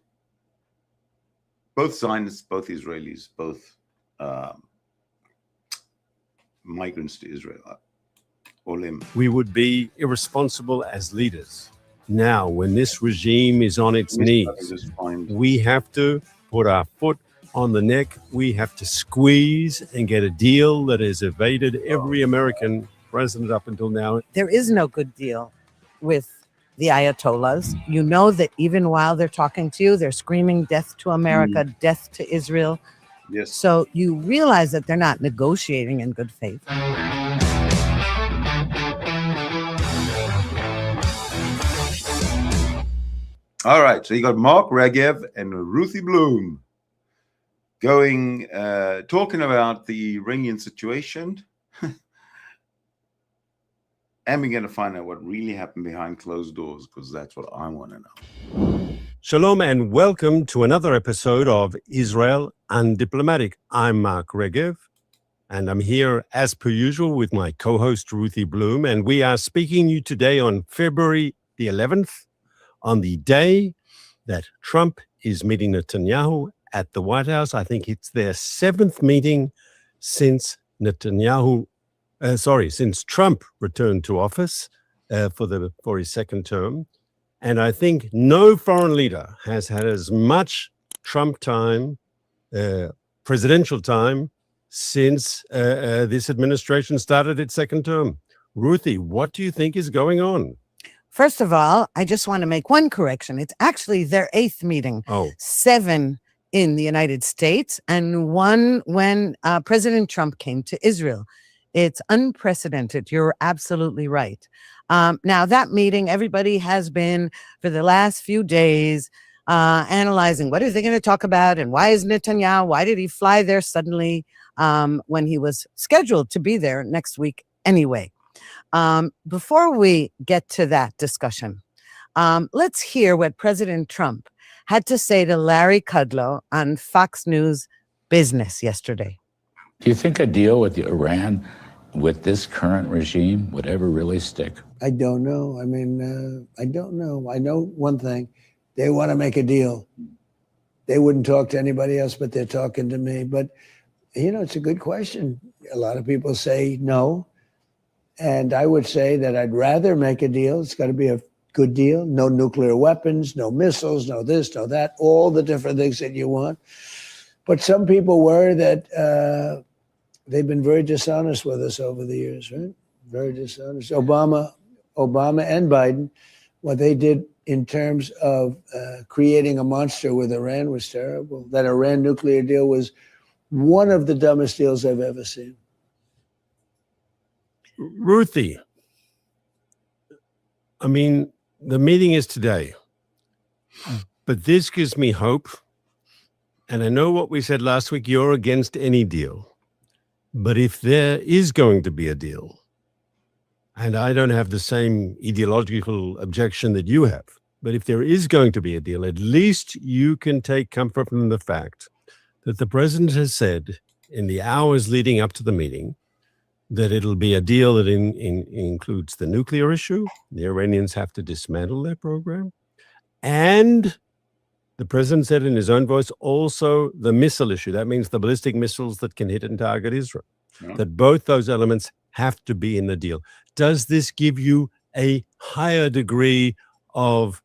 Zionists, both Israelis, both migrants to Israel. Olim. We would be irresponsible as leaders. Now, when this regime is on its knees, we have to put our foot on the neck. We have to squeeze and get a deal that has evaded every American president up until now. There is no good deal with the Ayatollahs. You know that even while they're talking to you, they're screaming death to America, death to Israel. Yes. So you realize that they're not negotiating in good faith. All right, so you got Mark Regev and Ruthie Bloom going, talking about the Iranian situation. And we're going to find out what really happened behind closed doors, because that's what I want to know. Shalom and welcome to another episode of Israel Undiplomatic. I'm Mark Regev, and I'm here as per usual with my co-host Ruthie Bloom, and we are speaking to you today on February the 11th, on the day that Trump is meeting Netanyahu at the White House. I think it's their 7th meeting since since Trump returned to office for his second term. And I think no foreign leader has had as much Trump time, presidential time, since this administration started its second term. Ruthie, what do you think is going on? First of all, I just want to make one correction. It's actually their 8th meeting. Oh. 7 in the United States and 1 when President Trump came to Israel. It's unprecedented. You're absolutely right. Now, that meeting, everybody has been for the last few days analyzing what are they going to talk about and why is Netanyahu, why did he fly there suddenly when he was scheduled to be there next week anyway. Before we get to that discussion, let's hear what President Trump had to say to Larry Kudlow on Fox News Business yesterday. Do you think a deal with Iran with this current regime would ever really stick? I don't know. I mean, I don't know. I know one thing. They want to make a deal. They wouldn't talk to anybody else, but they're talking to me. But, you know, it's a good question. A lot of people say no. And I would say that I'd rather make a deal. It's got to be a good deal. No nuclear weapons, no missiles, no this, no that, all the different things that you want. But some people worry that they've been very dishonest with us over the years, right? Very dishonest. Obama and Biden, what they did in terms of creating a monster with Iran was terrible. That Iran nuclear deal was one of the dumbest deals I've ever seen. Ruthie, I mean, the meeting is today, but this gives me hope. And I know what we said last week, you're against any deal. But if there is going to be a deal, and I don't have the same ideological objection that you have, but if there is going to be a deal, at least you can take comfort from the fact that the president has said in the hours leading up to the meeting that it'll be a deal that includes the nuclear issue. The Iranians have to dismantle their program. And the president said in his own voice, also the missile issue. That means the ballistic missiles that can hit and target Israel. Yeah. That both those elements have to be in the deal. Does this give you a higher degree of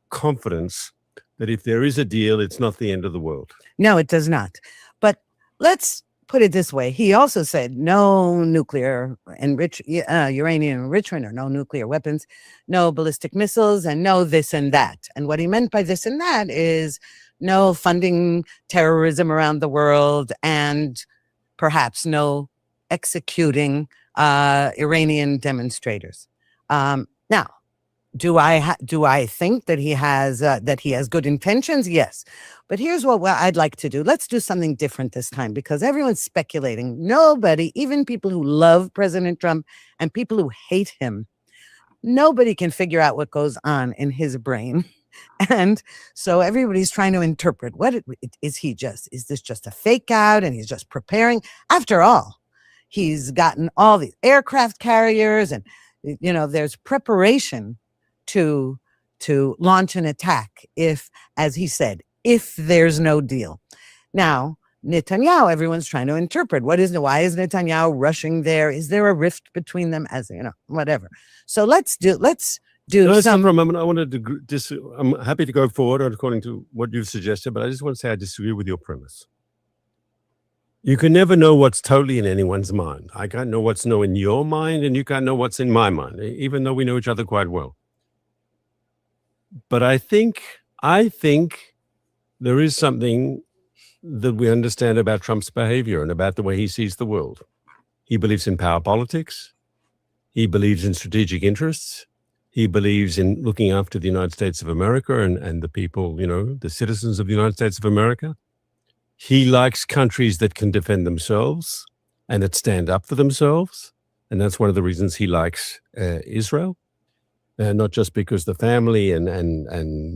confidence that if there is a deal, it's not the end of the world? No, it does not. But let's put it this way. He also said no nuclear uranium enrichment or no nuclear weapons, no ballistic missiles, and no this and that. And what he meant by this and that is no funding terrorism around the world and perhaps no executing Iranian demonstrators. Now, do I think that he has good intentions? Yes. But here's what I'd like to do. Let's do something different this time because everyone's speculating. Nobody, even people who love President Trump and people who hate him, nobody can figure out what goes on in his brain. And so everybody's trying to interpret is this just a fake out and he's just preparing? After all, he's gotten all these aircraft carriers and, you know, there's preparation to launch an attack if, as he said, if there's no deal. Now, Netanyahu, everyone's trying to interpret why is Netanyahu rushing there? Is there a rift between them? As you know, whatever. So let's do some. For a moment, I wanted to I'm happy to go forward according to what you've suggested, but I just want to say I disagree with your premise. You can never know what's totally in anyone's mind. I can't know what's in your mind, and you can't know what's in my mind, even though we know each other quite well. But I think there is something that we understand about Trump's behavior and about the way he sees the world. He believes in power politics. He believes in strategic interests. He believes in looking after the United States of America and the people, you know, the citizens of the United States of America. He likes countries that can defend themselves and that stand up for themselves. And that's one of the reasons he likes Israel. Not just because the family and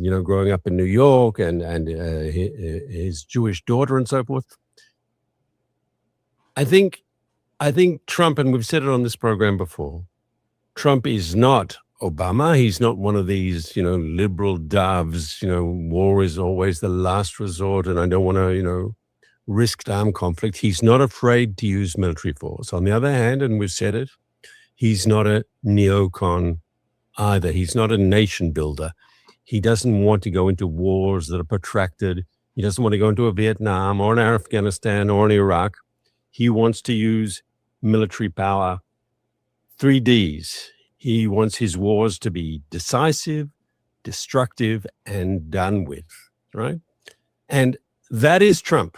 you know, growing up in New York and his Jewish daughter and so forth. I think Trump, and we've said it on this program before, Trump is not Obama. He's not one of these, you know, liberal doves, you know, war is always the last resort and I don't want to, you know, risk armed conflict. He's not afraid to use military force. On the other hand, and we've said it, he's not a neocon either. He's not a nation builder. He doesn't want to go into wars that are protracted. He doesn't want to go into a Vietnam or an Afghanistan or an Iraq. He wants to use military power. 3 Ds. He wants his wars to be decisive, destructive, and done with, right? And that is Trump.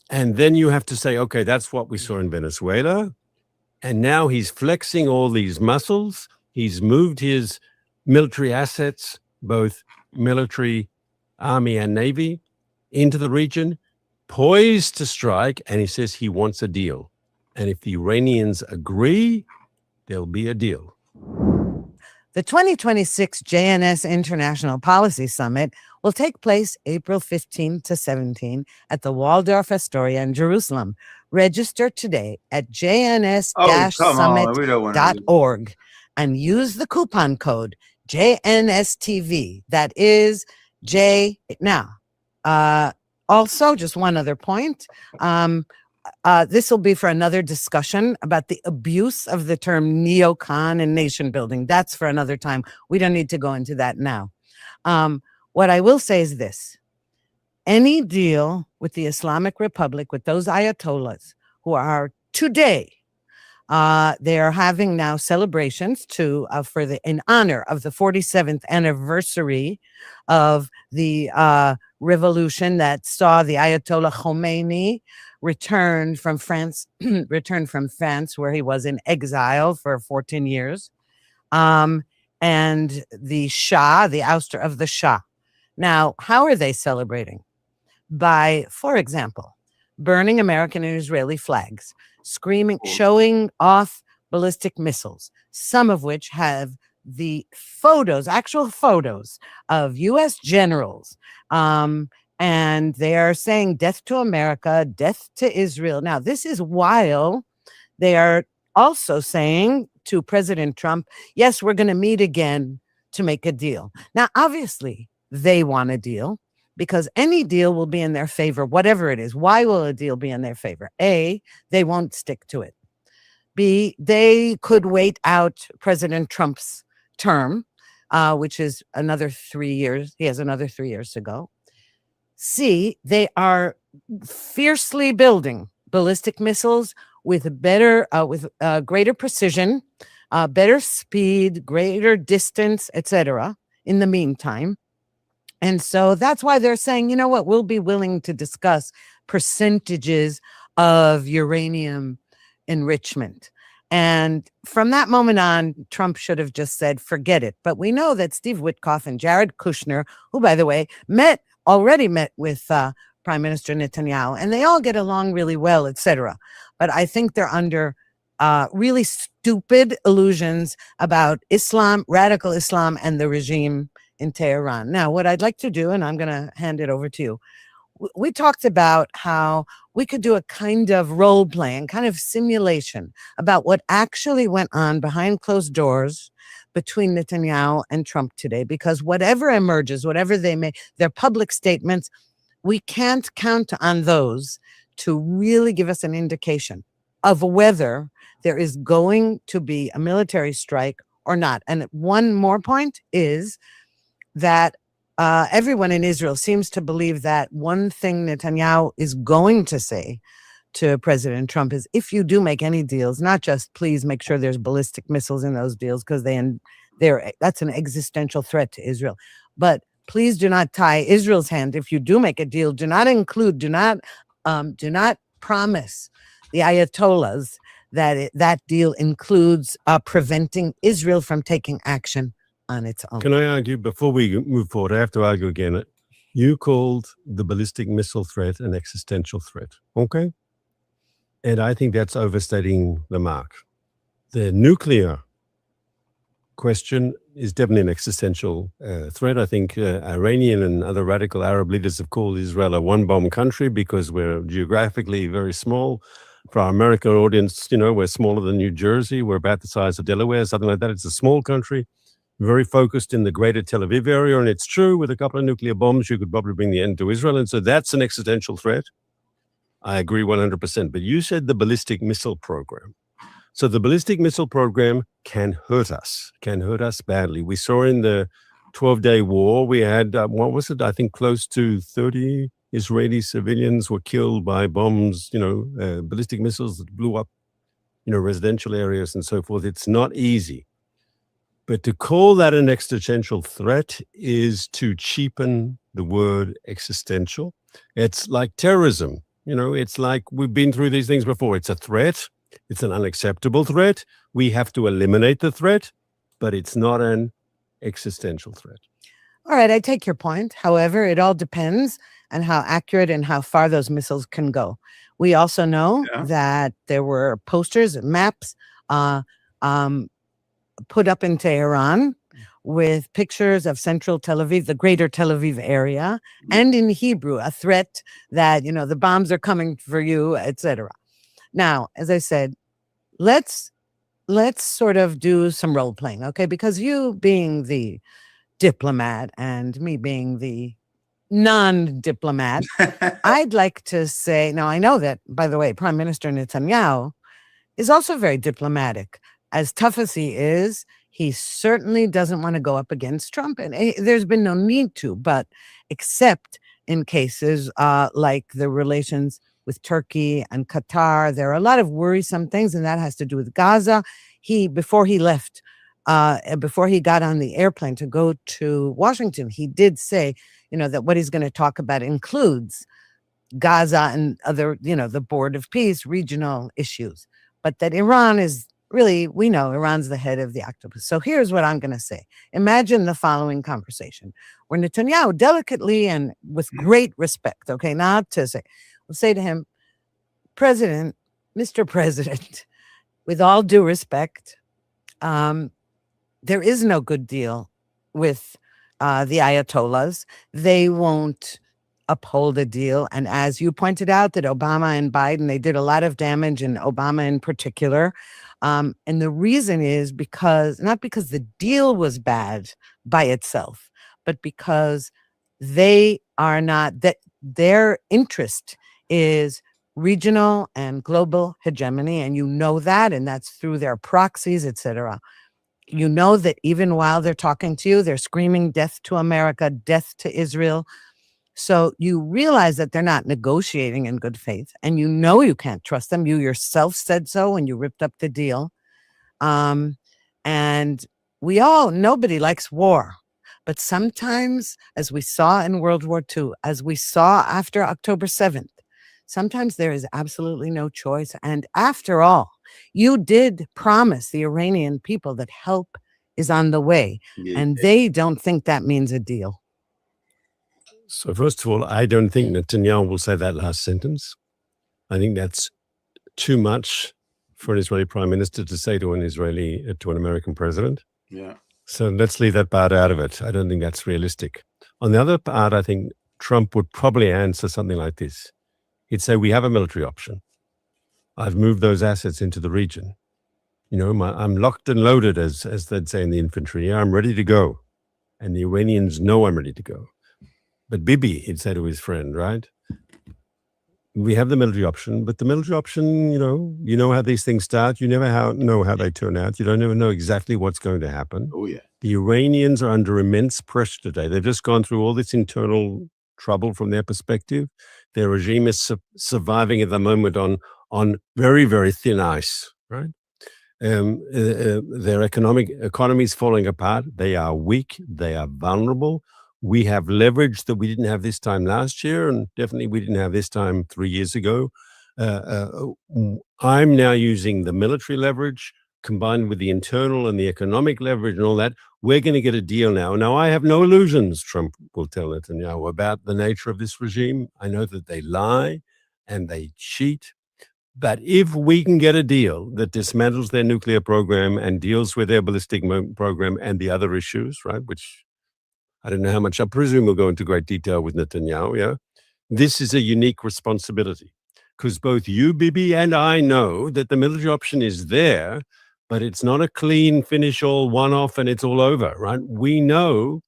And then you have to say, okay, that's what we saw in Venezuela. And now he's flexing all these muscles. He's moved his military assets, both military, army, and navy, into the region, poised to strike. And he says he wants a deal. And if the Iranians agree, there'll be a deal. The 2026 JNS International Policy Summit will take place April 15 to 17 at the Waldorf Astoria in Jerusalem. Register today at jns-summit.org and use the coupon code JNSTV. That is J. Now, also, just one other point. This will be for another discussion about the abuse of the term neocon and nation building. That's for another time. We don't need to go into that now. What I will say is this. Any deal with the Islamic Republic, with those ayatollahs who are today, they are having now celebrations in honor of the 47th anniversary of the revolution that saw the Ayatollah Khomeini returned from France, where he was in exile for 14 years, and the Shah, the ouster of the Shah. Now, how are they celebrating? By, for example, burning American and Israeli flags, screaming, showing off ballistic missiles, some of which have the photos, actual photos of U.S. generals, and they are saying death to America, death to Israel. Now, this is while they are also saying to President Trump, yes, we're going to meet again to make a deal. Now, obviously, they want a deal because any deal will be in their favor, whatever it is. Why will a deal be in their favor? A, they won't stick to it. B, they could wait out President Trump's term, which is another 3 years. He has another 3 years to go. C, they are fiercely building ballistic missiles with better, greater precision, better speed, greater distance, etc. in the meantime. And so that's why they're saying, you know what, we'll be willing to discuss percentages of uranium enrichment. And from that moment on, Trump should have just said, forget it. But we know that Steve Witkoff and Jared Kushner, who, by the way, already met with Prime Minister Netanyahu, and they all get along really well, etc. But I think they're under really stupid illusions about Islam, radical Islam, and the regime in Tehran. Now, what I'd like to do, and I'm going to hand it over to you, we talked about how we could do a kind of role playing, kind of simulation about what actually went on behind closed doors between Netanyahu and Trump today, because whatever emerges, whatever their public statements, we can't count on those to really give us an indication of whether there is going to be a military strike or not. And one more point is that everyone in Israel seems to believe that one thing Netanyahu is going to say to President Trump is, if you do make any deals, not just please make sure there's ballistic missiles in those deals, because that's an existential threat to Israel. But please do not tie Israel's hand. If you do make a deal, do not promise the Ayatollahs that that deal includes preventing Israel from taking action on its own. Can I argue, before we move forward, I have to argue again, you called the ballistic missile threat an existential threat, okay? And I think that's overstating the mark. The nuclear question is definitely an existential threat. I think Iranian and other radical Arab leaders have called Israel a one-bomb country because we're geographically very small. For our American audience, we're smaller than New Jersey. We're about the size of Delaware, something like that. It's a small country, very focused in the greater Tel Aviv area. And it's true, with a couple of nuclear bombs, you could probably bring the end to Israel. And so that's an existential threat. I agree 100%. But you said the ballistic missile program. So the ballistic missile program can hurt us badly. We saw in the 12-day war, we had, I think close to 30 Israeli civilians were killed by bombs, ballistic missiles that blew up, residential areas and so forth. It's not easy. But to call that an existential threat is to cheapen the word existential. It's like terrorism. It's like we've been through these things before. It's a threat. It's an unacceptable threat. We have to eliminate the threat, but it's not an existential threat. All right, I take your point. However, it all depends on how accurate and how far those missiles can go. We also know that there were posters and maps put up in Tehran with pictures of central Tel Aviv, the greater Tel Aviv area, and in Hebrew, a threat that, the bombs are coming for you, etc. Now, as I said, let's sort of do some role playing, okay? Because you being the diplomat and me being the non-diplomat, I'd like to say, now I know that, by the way, Prime Minister Netanyahu is also very diplomatic. As tough as he is, he certainly doesn't want to go up against Trump, and there's been no need to, but except in cases like the relations with Turkey and Qatar, there are a lot of worrisome things, and that has to do with Gaza. Before he left, before he got on the airplane to go to Washington, he did say, that what he's going to talk about includes Gaza and other, the Board of Peace, regional issues, but that Iran is really, we know Iran's the head of the octopus. So here's what I'm going to say. Imagine the following conversation where Netanyahu delicately and with great respect, okay, not to say, will say to him, President, Mr. President, with all due respect, there is no good deal with the Ayatollahs. They won't uphold a deal. And as you pointed out, that Obama and Biden, they did a lot of damage, and Obama in particular. And the reason is not because the deal was bad by itself, but because they are not, that their interest is regional and global hegemony. And that, and that's through their proxies, etc. You know that even while they're talking to you, they're screaming death to America, death to Israel. So you realize that they're not negotiating in good faith, and you can't trust them. You yourself said so when you ripped up the deal. And nobody likes war. But sometimes, as we saw in World War II, as we saw after October 7th, sometimes there is absolutely no choice. And after all, you did promise the Iranian people that help is on the way, and they don't think that means a deal. So first of all, I don't think Netanyahu will say that last sentence. I think that's too much for an Israeli prime minister to say to an American president. Yeah. So let's leave that part out of it. I don't think that's realistic. On the other part, I think Trump would probably answer something like this. He'd say, we have a military option. I've moved those assets into the region. I'm locked and loaded, as they'd say in the infantry. Yeah, I'm ready to go. And the Iranians know I'm ready to go. But Bibi, he'd say to his friend, right? We have the military option, but the military option, you know how these things start. You never know how they turn out. You don't ever know exactly what's going to happen. Oh, yeah. The Iranians are under immense pressure today. They've just gone through all this internal trouble from their perspective. Their regime is surviving at the moment on very, very thin ice, right? Their economy is falling apart. They are weak. They are vulnerable. We have leverage that we didn't have this time last year, and definitely we didn't have this time 3 years ago. I'm now using the military leverage combined with the internal and the economic leverage and all that. We're going to get a deal now. Now, I have no illusions, Trump will tell Netanyahu, about the nature of this regime. I know that they lie and they cheat. But if we can get a deal that dismantles their nuclear program and deals with their ballistic program and the other issues, right, which I don't know how much, I presume we'll go into great detail with Netanyahu, yeah? This is a unique responsibility because both you, Bibi, and I know that the military option is there, but it's not a clean finish all one-off and it's all over, right? We know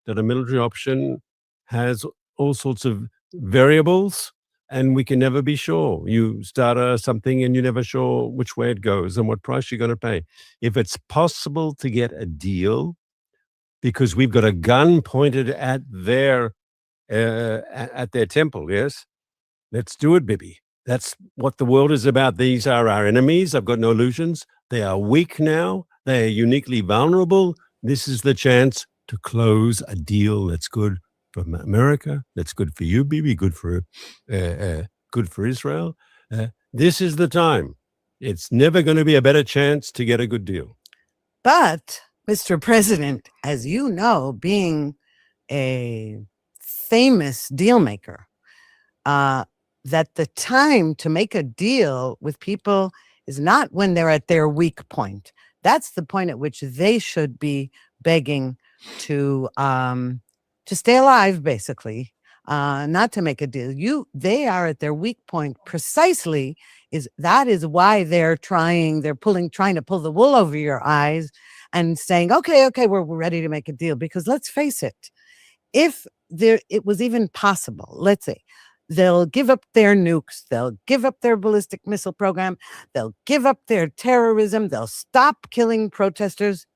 that a military option has all sorts of variables and we can never be sure. You start something and you're never sure which way it goes and what price you're going to pay. If it's possible to get a deal, because we've got a gun pointed at their temple, yes? Let's do it, Bibi. That's what the world is about. These are our enemies. I've got no illusions. They are weak now. They are uniquely vulnerable. This is the chance to close a deal that's good for America, that's good for you, Bibi, good for Israel. This is the time. It's never going to be a better chance to get a good deal. But, Mr. President, as you know, being a famous deal maker, that the time to make a deal with people is not when they're at their weak point. That's the point at which they should be begging to stay alive, basically, not to make a deal. They are at their weak point precisely. That is why they're trying to pull the wool over your eyes and saying, okay, we're ready to make a deal. Because let's face it, if it was even possible, let's say, they'll give up their nukes, they'll give up their ballistic missile program, they'll give up their terrorism, they'll stop killing protesters.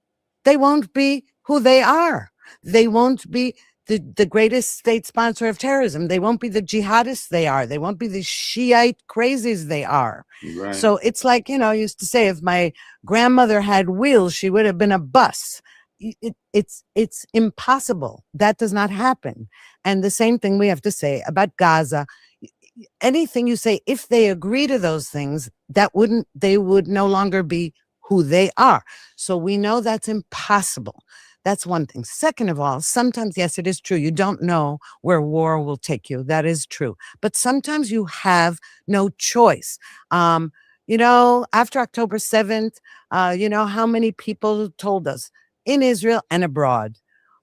They won't be who they are. They won't be the greatest state sponsor of terrorism. They won't be the jihadists they are. They won't be the Shiite crazies they are. Right. So it's like, I used to say, if my grandmother had wheels, she would have been a bus. It's impossible. That does not happen. And the same thing we have to say about Gaza. Anything you say, if they agree to those things, they would no longer be who they are. So we know that's impossible. That's one thing. Second of all, sometimes, yes, it is true. You don't know where war will take you. That is true. But sometimes you have no choice. After October 7th, how many people told us in Israel and abroad.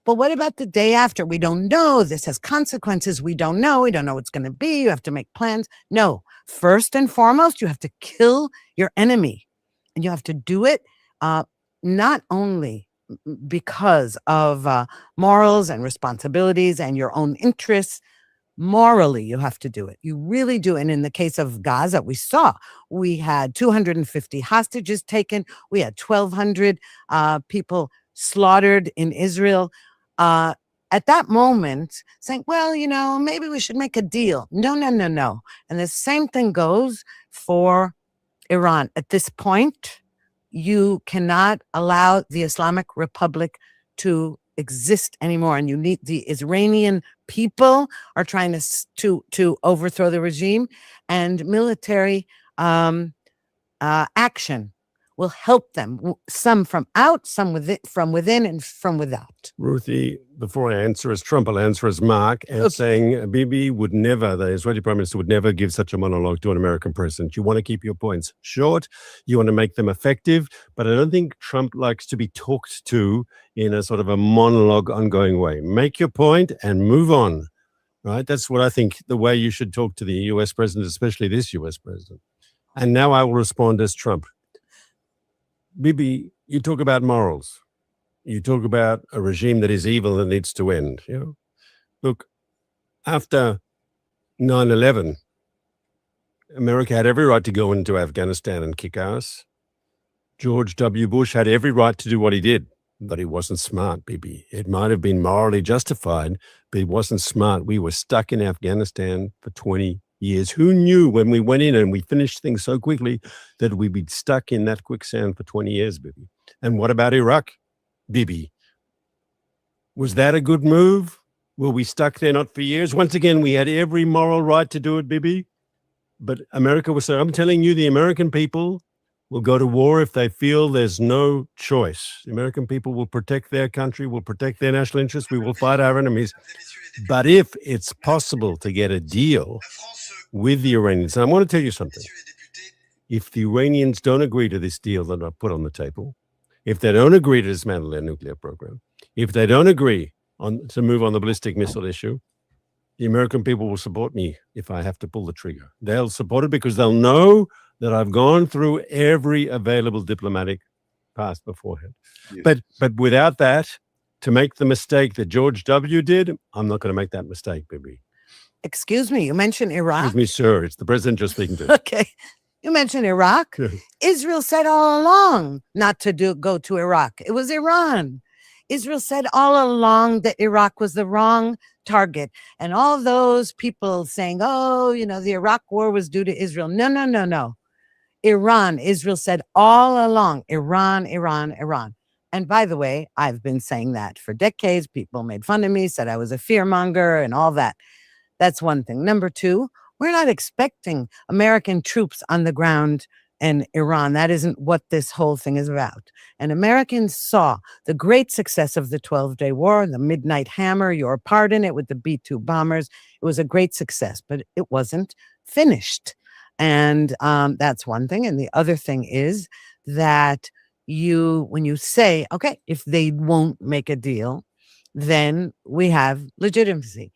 But what about the day after? We don't know. This has consequences. We don't know. We don't know what's going to be. You have to make plans. No. First and foremost, you have to kill your enemy. And you have to do it not only because of morals and responsibilities and your own interests. Morally, you have to do it. You really do. And in the case of Gaza, we had 250 hostages taken. We had 1,200 people slaughtered in Israel. At that moment, saying, well, maybe we should make a deal. No. And the same thing goes for Iran. At this point, you cannot allow the Islamic Republic to exist anymore. And you need the Iranian people are trying to overthrow the regime, and military action will help them. Some from out, some from within, and from without. Ruthie, before I answer as Trump, I'll answer as Mark, and saying Bibi would never, the Israeli Prime Minister would never give such a monologue to an American president. You want to keep your points short, you want to make them effective, but I don't think Trump likes to be talked to in a sort of a monologue ongoing way. Make your point and move on, right? That's what I think the way you should talk to the US president, especially this US president. And now I will respond as Trump. Bibi, you talk about morals. You talk about a regime that is evil and needs to end. Look, after 9/11, America had every right to go into Afghanistan and kick ass. George W. Bush had every right to do what he did, but he wasn't smart, Bibi. It might have been morally justified, but he wasn't smart. We were stuck in Afghanistan for 20 years. Who knew when we went in and we finished things so quickly that we'd be stuck in that quicksand for 20 years, Bibi? And what about Iraq, Bibi? Was that a good move? Were we stuck there not for years? Once again, we had every moral right to do it, Bibi. But America was saying, I'm telling you, the American people will go to war if they feel there's no choice. The American people will protect their country, will protect their national interests. We will fight our enemies. But if it's possible to get a deal with the Iranians, and I want to tell you something. If the Iranians don't agree to this deal that I've put on the table, if they don't agree to dismantle their nuclear program, if they don't agree to move on the ballistic missile issue, the American people will support me if I have to pull the trigger. They'll support it because they'll know that I've gone through every available diplomatic path beforehand. Yes. But without that, to make the mistake that George W. did, I'm not going to make that mistake, Bibi. Excuse me, you mentioned Iraq? Excuse me, sir. It's the president just speaking to you. Okay. You mentioned Iraq. Israel said all along not to go to Iraq. It was Iran. Israel said all along that Iraq was the wrong target. And all those people saying, the Iraq war was due to Israel. No. Iran. Israel said all along, Iran. And by the way, I've been saying that for decades. People made fun of me, said I was a fearmonger and all that. That's one thing. Number two, we're not expecting American troops on the ground in Iran. That isn't what this whole thing is about. And Americans saw the great success of the 12-day war, the Midnight Hammer, your part in it with the B-2 bombers. It was a great success, but it wasn't finished. And that's one thing. And the other thing is that when you say, okay, if they won't make a deal, then we have legitimacy.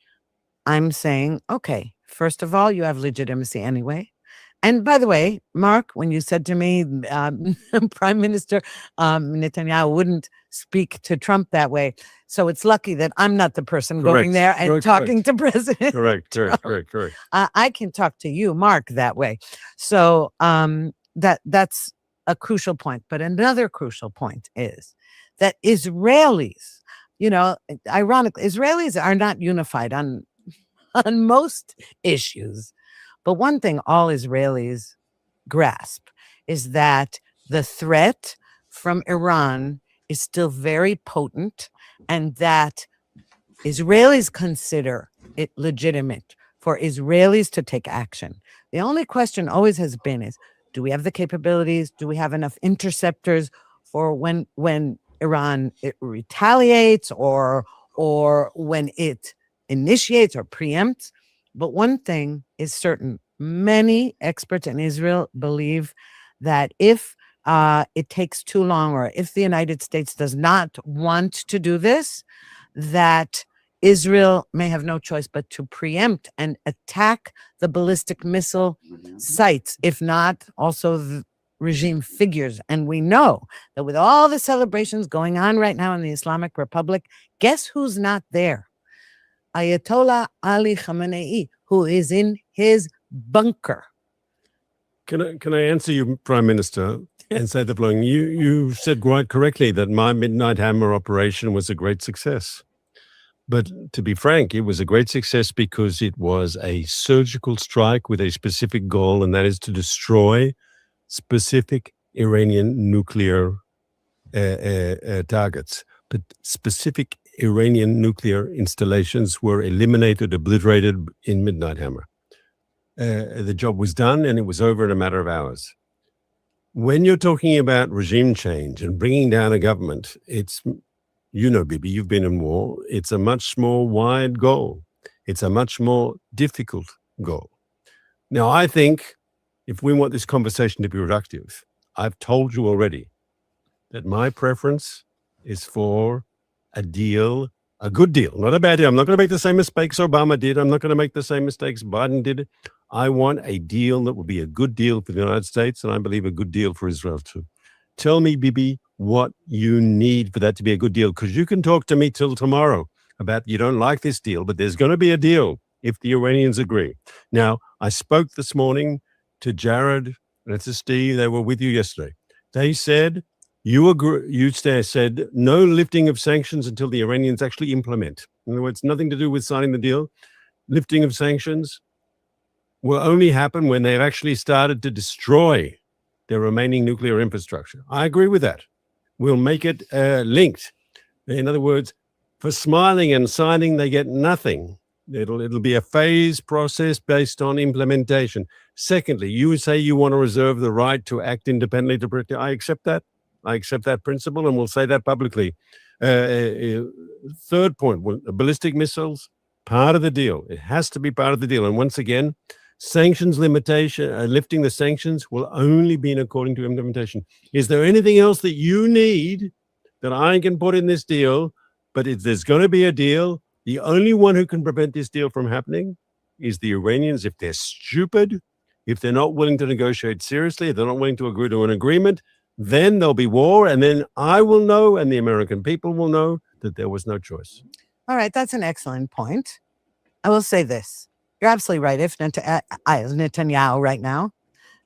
I'm saying, okay, first of all, you have legitimacy anyway. And by the way, Mark, when you said to me, Prime Minister Netanyahu wouldn't speak to Trump that way. So it's lucky that I'm not the person going there and talking to President Correct. I can talk to you, Mark, that way. So that's a crucial point. But another crucial point is that Israelis, ironically, Israelis are not unified on most issues. But one thing all Israelis grasp is that the threat from Iran is still very potent, and that Israelis consider it legitimate for Israelis to take action. The only question always has been is, do we have the capabilities? Do we have enough interceptors for when Iran retaliates or when it initiates or preempts? But one thing is certain. Many experts in Israel believe that if it takes too long, or if the United States does not want to do this, that Israel may have no choice but to preempt and attack the ballistic missile sites, if not also the regime figures. And we know that with all the celebrations going on right now in the Islamic Republic, guess who's not there? Ayatollah Ali Khamenei, who is in his bunker. Can I answer you, Prime Minister, and say the following? You said quite correctly that my Midnight Hammer operation was a great success. But to be frank, it was a great success because it was a surgical strike with a specific goal, and that is to destroy specific Iranian nuclear targets. But specific Iranian nuclear installations were eliminated, obliterated in Midnight Hammer. The job was done, and it was over in a matter of hours. When you're talking about regime change and bringing down a government, it's, Bibi, you've been in war, it's a much more wide goal. It's a much more difficult goal. Now, I think if we want this conversation to be productive, I've told you already that my preference is for a deal, a good deal, not a bad deal. I'm not going to make the same mistakes Obama did. I'm not going to make the same mistakes Biden did. I want a deal that will be a good deal for the United States, and I believe a good deal for Israel too. Tell me, Bibi, what you need for that to be a good deal, because you can talk to me till tomorrow about you don't like this deal, but there's going to be a deal if the Iranians agree. Now, I spoke this morning to Jared and to Steve. They were with you yesterday. They said, you said no lifting of sanctions until the Iranians actually implement. In other words, nothing to do with signing the deal. Lifting of sanctions will only happen when they've actually started to destroy their remaining nuclear infrastructure. I agree with that. We'll make it linked. In other words, for smiling and signing, they get nothing. It'll be a phased process based on implementation. Secondly, you say you want to reserve the right to act independently to protect. I accept that. I accept that principle, and we'll say that publicly. Third point, ballistic missiles, part of the deal. It has to be part of the deal. And once again, sanctions limitation, lifting the sanctions will only be according to implementation. Is there anything else that you need that I can put in this deal? But if there's going to be a deal, the only one who can prevent this deal from happening is the Iranians. If they're stupid, if they're not willing to negotiate seriously, if they're not willing to agree to an agreement, then there'll be war. And then I will know, and the American people will know, that there was no choice. All right, that's an excellent point. I will say this. You're absolutely right. If Netanyahu right now,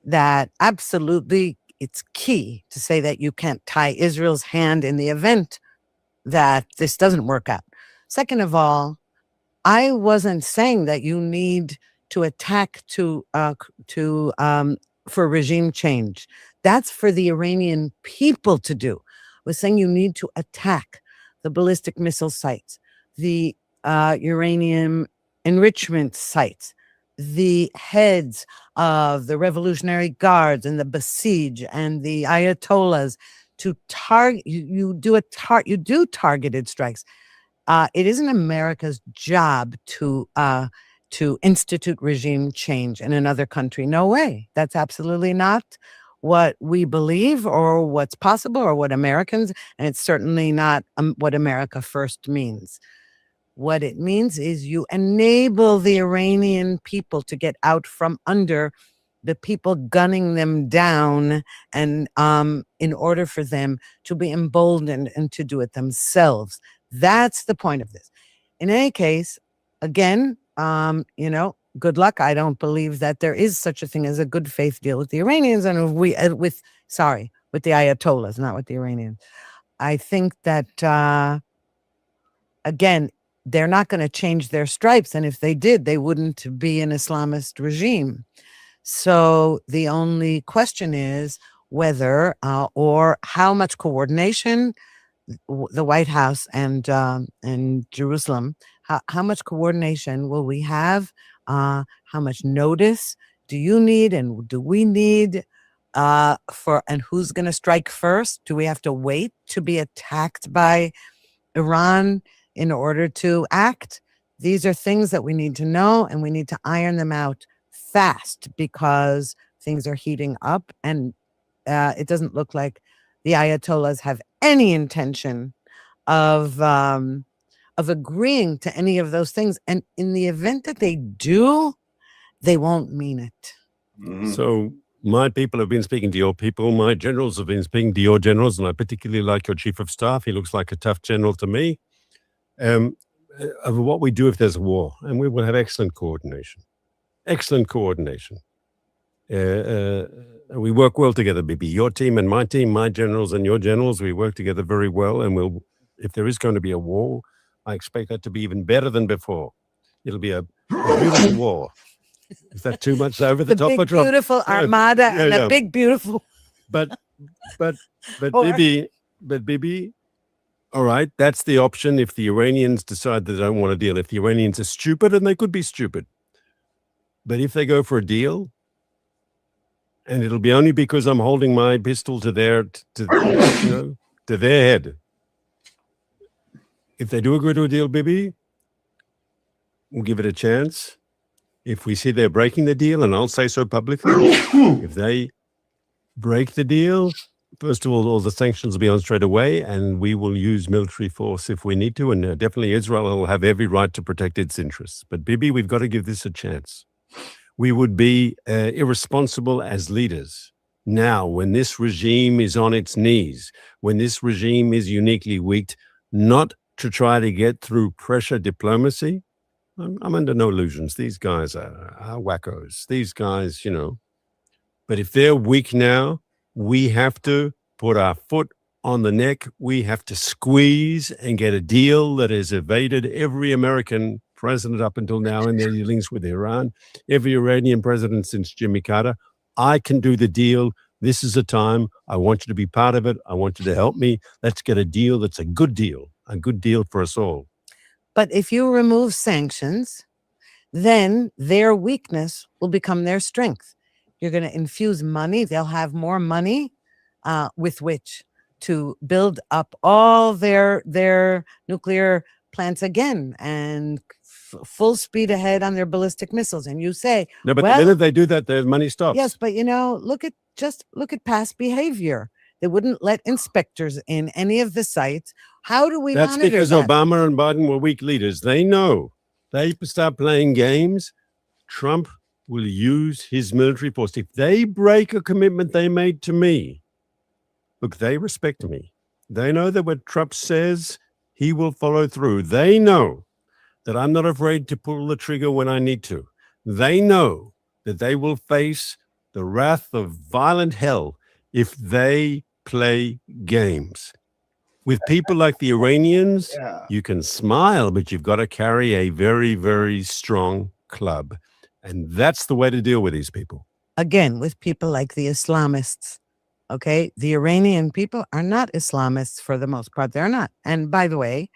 that absolutely it's key to say that you can't tie Israel's hand in the event that this doesn't work out. Second of all, I wasn't saying that you need to attack for regime change. That's for the Iranian people to do. was saying you need to attack the ballistic missile sites, the uranium enrichment sites, the heads of the Revolutionary Guards and the Basij and the Ayatollahs to target. You do targeted strikes. It isn't America's job to institute regime change in another country. No way. That's absolutely not what we believe or what's possible or what Americans, and it's certainly not what America first means. What it means is you enable the Iranian people to get out from under the people gunning them down, and in order for them to be emboldened and to do it themselves. That's the point of this. In any case, again, good luck. I don't believe that there is such a thing as a good faith deal with the Iranians and with the Ayatollahs, not with the Iranians. I think that, again, they're not going to change their stripes. And if they did, they wouldn't be an Islamist regime. So the only question is whether or how much coordination the White House and Jerusalem, how much coordination will we have? How much notice do you need and do we need and who's going to strike first? Do we have to wait to be attacked by Iran in order to act? These are things that we need to know, and we need to iron them out fast because things are heating up, and it doesn't look like the Ayatollahs have any intention of agreeing to any of those things. And in the event that they do, they won't mean it. So my people have been speaking to your people. My generals have been speaking to your generals, and I particularly like your chief of staff. He looks like a tough general to me. Of what we do if there's a war, and we will have excellent coordination. Excellent coordination. We work well together, Bibi. Your team, my generals and your generals, we work together very well. And if there is going to be a war, I expect that to be even better than before. It'll be a beautiful war. Is that too much over the top? Big, beautiful armada and a big, beautiful. But Bibi, all right, that's the option if the Iranians decide they don't want to deal. If the Iranians are stupid, and they could be stupid. But if they go for a deal, and it'll be only because I'm holding my pistol to their head. If they do agree to a deal, Bibi, we'll give it a chance. If we see they're breaking the deal, and I'll say so publicly, if they break the deal, first of all the sanctions will be on straight away, and we will use military force if we need to. And definitely Israel will have every right to protect its interests. But Bibi, we've got to give this a chance. We would be irresponsible as leaders now when this regime is on its knees, when this regime is uniquely weak, not to try to get through pressure diplomacy. I'm under no illusions. These guys are wackos. These guys, But if they're weak now, we have to put our foot on the neck. We have to squeeze and get a deal that has evaded every American president up until now in their dealings with Iran, every Iranian president since Jimmy Carter. I can do the deal. This is a time. I want you to be part of it. I want you to help me. Let's get a deal that's a good deal for us all. But if you remove sanctions, then their weakness will become their strength. You're going to infuse money. They'll have more money with which to build up all their nuclear plants again and full speed ahead on their ballistic missiles. And you say, no, but then if they do that, their money stops. Yes, but look at past behavior. They wouldn't let inspectors in any of the sites. How do we That's monitor because that? Obama and Biden were weak leaders. They know. They start playing games. Trump will use his military force. If they break a commitment they made to me, look, they respect me. They know that what Trump says, he will follow through. They know that I'm not afraid to pull the trigger when I need to. They know that they will face the wrath of violent hell if they play games. With people like the Iranians, you can smile, but you've got to carry a very, very strong club. And that's the way to deal with these people. Again, with people like the Islamists, Okay. The Iranian people are not Islamists for the most part. They're not. And by the way,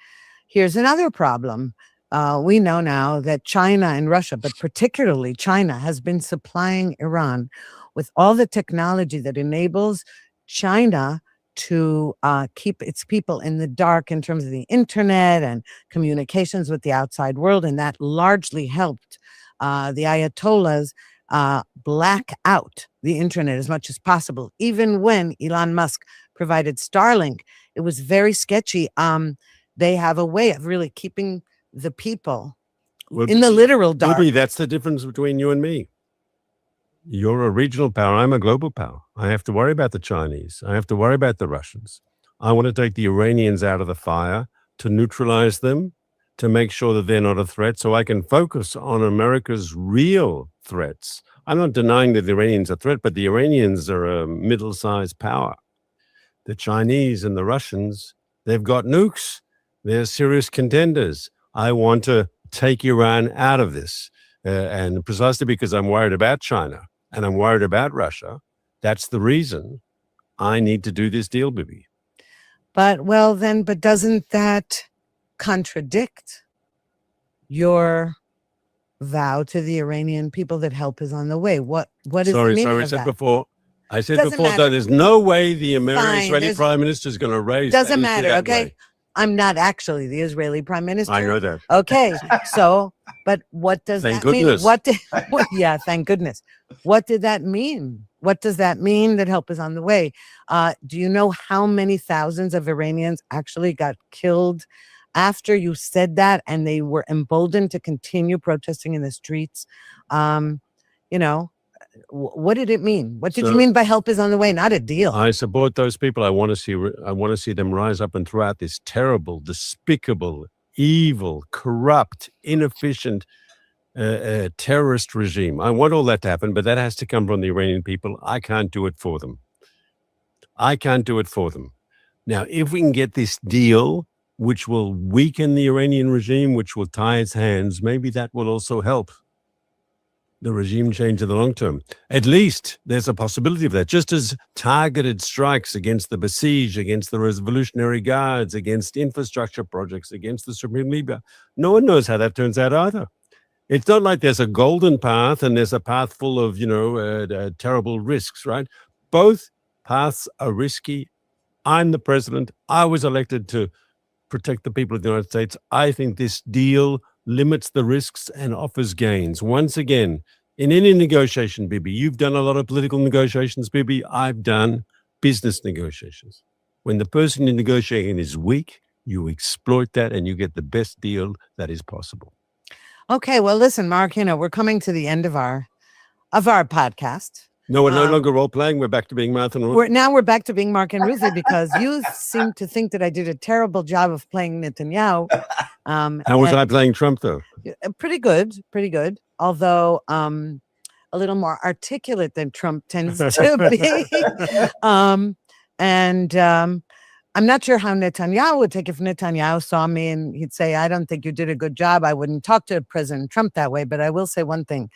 here's another problem. We know now that China and Russia, but particularly China, has been supplying Iran with all the technology that enables China to keep its people in the dark in terms of the internet and communications with the outside world. And that largely helped the Ayatollahs black out the internet as much as possible. Even when Elon Musk provided Starlink, it was very sketchy. They have a way of really keeping the people in the literal dark. Bobby, that's the difference between you and me. You're a regional power. I'm a global power. I have to worry about the Chinese. I have to worry about the Russians. I want to take the Iranians out of the fire, to neutralize them, to make sure that they're not a threat, so I can focus on America's real threats. I'm not denying that the Iranians are a threat, but the Iranians are a middle-sized power. The Chinese and the Russians, they've got nukes. They're serious contenders. I want to take Iran out of this. And precisely because I'm worried about China and I'm worried about Russia, that's the reason I need to do this deal, Bibi. But doesn't that contradict your vow to the Iranian people that help is on the way? What is the meaning of that? I said Doesn't before matter. that there's no way the Israeli there's- prime minister is going to raise. Doesn't that issue matter, that okay? way. I'm not actually the Israeli prime minister. I know that. Okay, so, but what does Thank that goodness. mean? Yeah, thank goodness. What did that mean? What does that mean that help is on the way? Do you know how many thousands of Iranians actually got killed after you said that, and they were emboldened to continue protesting in the streets? What did it mean? What did you mean by help is on the way? Not a deal. I support those people. I want to see them rise up and throw out this terrible, despicable, evil, corrupt, inefficient terrorist regime. I want all that to happen, but that has to come from the Iranian people. I can't do it for them. Now, if we can get this deal, which will weaken the Iranian regime, which will tie its hands, maybe that will also help the regime change in the long term. At least there's a possibility of that. Just as targeted strikes against the besieged, against the Revolutionary Guards, against infrastructure projects, against the Supreme Leader, no one knows how that turns out either. It's not like there's a golden path and there's a path full of, terrible risks, right? Both paths are risky. I'm the president. I was elected to protect the people of the United States. I think this deal limits the risks and offers gains. Once again, in any negotiation, Bibi, you've done a lot of political negotiations, Bibi. I've done business negotiations. When the person you're negotiating is weak, you exploit that and you get the best deal that is possible. Okay, well, listen, Mark, we're coming to the end of our podcast. No, we're no longer role playing. We're back to being Martha and Ruth. We're back to being Mark and Ruthie because you seem to think that I did a terrible job of playing Netanyahu. How was I playing Trump, though? Pretty good. Although a little more articulate than Trump tends to be. I'm not sure how Netanyahu would take if Netanyahu saw me and he'd say, I don't think you did a good job. I wouldn't talk to President Trump that way. But I will say one thing.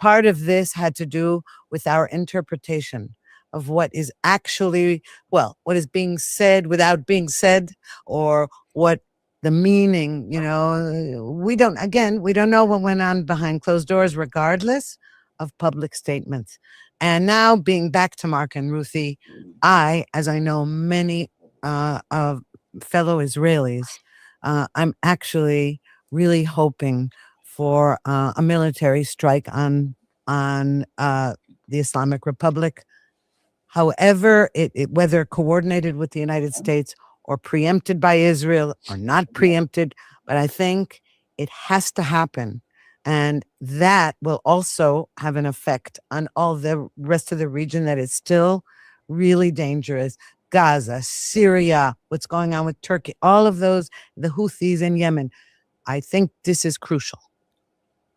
Part of this had to do with our interpretation of what is actually, what is being said without being said, or what the meaning, we don't know what went on behind closed doors, regardless of public statements. And now being back to Mark and Ruthie, as I know many fellow Israelis, I'm actually really hoping for a military strike on the Islamic Republic. However, whether coordinated with the United States or preempted by Israel or not preempted, but I think it has to happen. And that will also have an effect on all the rest of the region that is still really dangerous. Gaza, Syria, what's going on with Turkey, all of those, the Houthis in Yemen. I think this is crucial.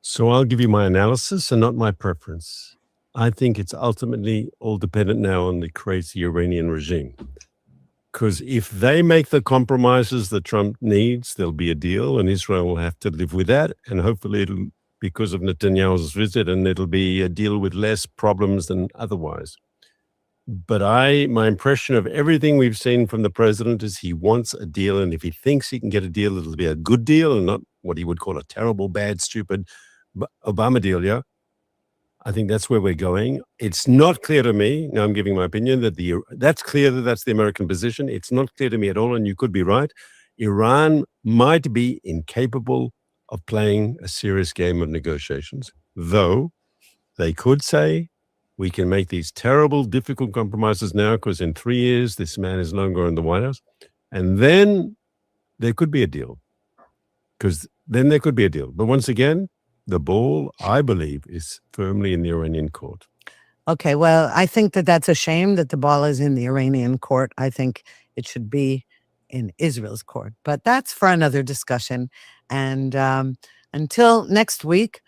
So I'll give you my analysis and not my preference. I think it's ultimately all dependent now on the crazy Iranian regime. Because if they make the compromises that Trump needs, there'll be a deal and Israel will have to live with that. And hopefully it'll, because of Netanyahu's visit, and it'll be a deal with less problems than otherwise. But my impression of everything we've seen from the president is he wants a deal, and if he thinks he can get a deal, it'll be a good deal and not what he would call a terrible, bad, stupid Obama deal. Yeah, I think that's where we're going. It's not clear to me. Now I'm giving my opinion that's clear that that's the American position. It's not clear to me at all, and you could be right. Iran might be incapable of playing a serious game of negotiations, though they could say, we can make these terrible, difficult compromises now because in 3 years, this man is no longer in the White House. And then there could be a deal. But once again, the ball, I believe, is firmly in the Iranian court. Okay, well, I think that that's a shame that the ball is in the Iranian court. I think it should be in Israel's court. But that's for another discussion. And until next week,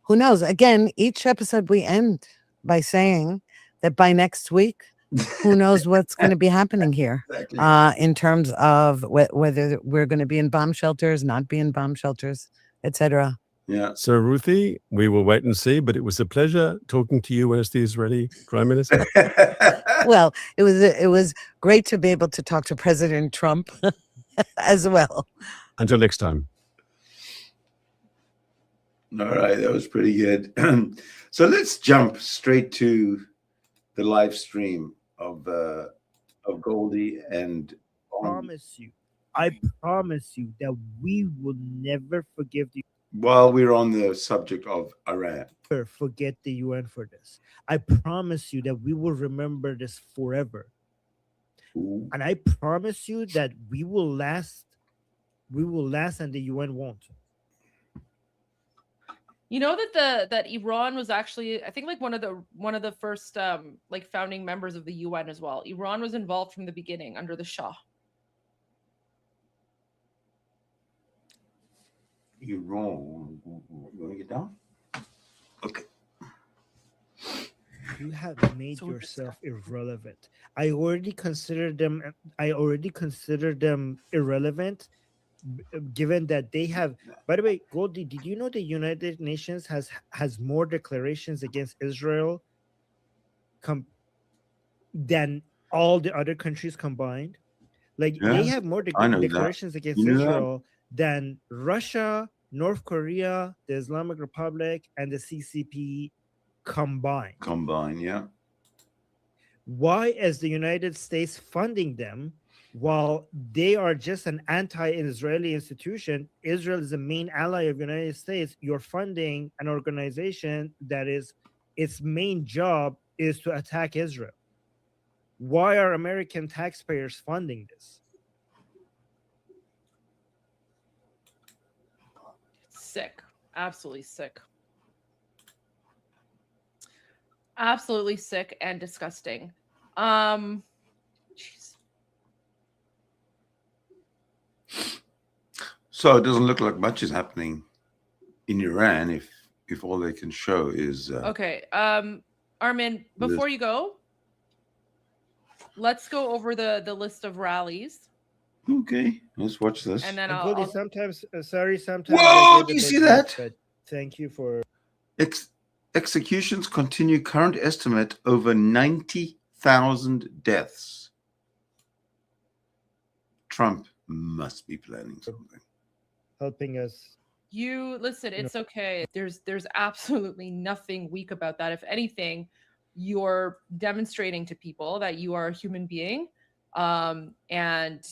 who knows? Again, each episode we end by saying that by next week, who knows what's going to be happening here in terms of whether we're going to be in bomb shelters, not be in bomb shelters, etc. Yeah. So, Ruthie, we will wait and see. But it was a pleasure talking to you as the Israeli Prime Minister. Well, it was great to be able to talk to President Trump as well. Until next time. All right, that was pretty good. So let's jump straight to the live stream of Goldie and I promise you that we will never forgive the while we're on the subject of Iran. Forget the UN for this. I promise you that we will remember this forever. Ooh. And I promise you that we will last and the UN won't. You know that Iran was actually, I think, like one of the first like founding members of the UN as well. Iran was involved from the beginning under the Shah. Iran. You want to get down? Okay. You have made yourself irrelevant. I already consider them irrelevant, given that they have. By the way, Goldie, did you know the United Nations has more declarations against Israel than all the other countries combined? Like they have more declarations against Israel than Russia, North Korea, the Islamic Republic, and the CCP combined. Yeah. Why is the United States funding them while they are just an anti-Israeli institution? Israel is the main ally of the United States. You're funding an organization that is its main job is to attack Israel. Why are American taxpayers funding this? Sick. Absolutely sick. Absolutely sick and disgusting. Jeez. So it doesn't look like much is happening in Iran if all they can show is Okay. Armin, before you go, let's go over the list of rallies. Okay, let's watch this. And then sometimes sometimes. Whoa! Do you see that? But thank you for executions continue. Current estimate over 90,000 deaths. Trump must be planning something. Helping us. You listen, it's okay. There's absolutely nothing weak about that. If anything, you're demonstrating to people that you are a human being, and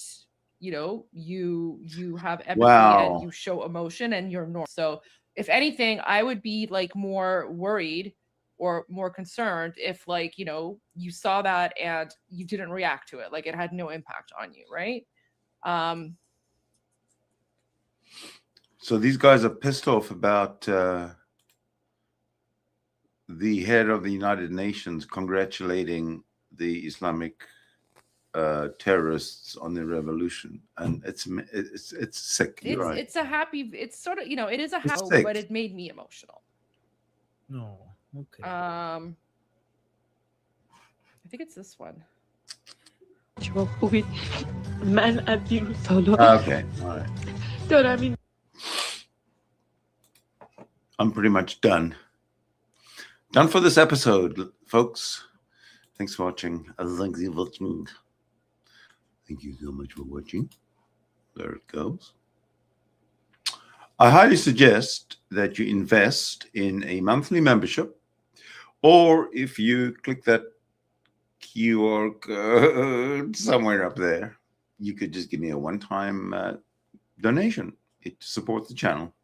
you know you have empathy and you show emotion and you're normal. So if anything, I would be like more worried or more concerned if, like, you know, you saw that and you didn't react to it, like it had no impact on you, right? So these guys are pissed off about the head of the United Nations congratulating the Islamic terrorists on their revolution, and it's sick. You're right. It's a happy. It's sort of, you know, it is a happy, sick. but it made me emotional. No, okay. I think it's this one. Okay, all right. I'm pretty much done for this episode, folks. Thanks for watching. Thank you for watching. Thank you so much for watching. There it goes. I highly suggest that you invest in a monthly membership, or if you click that QR code somewhere up there, you could just give me a one-time donation to support the channel,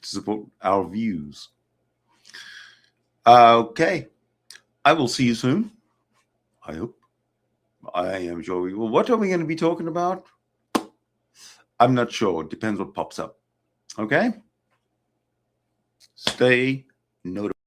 to support our views. Okay. I will see you soon. I hope. I am sure we will. What are we going to be talking about? I'm not sure. It depends what pops up. Okay? Stay notified.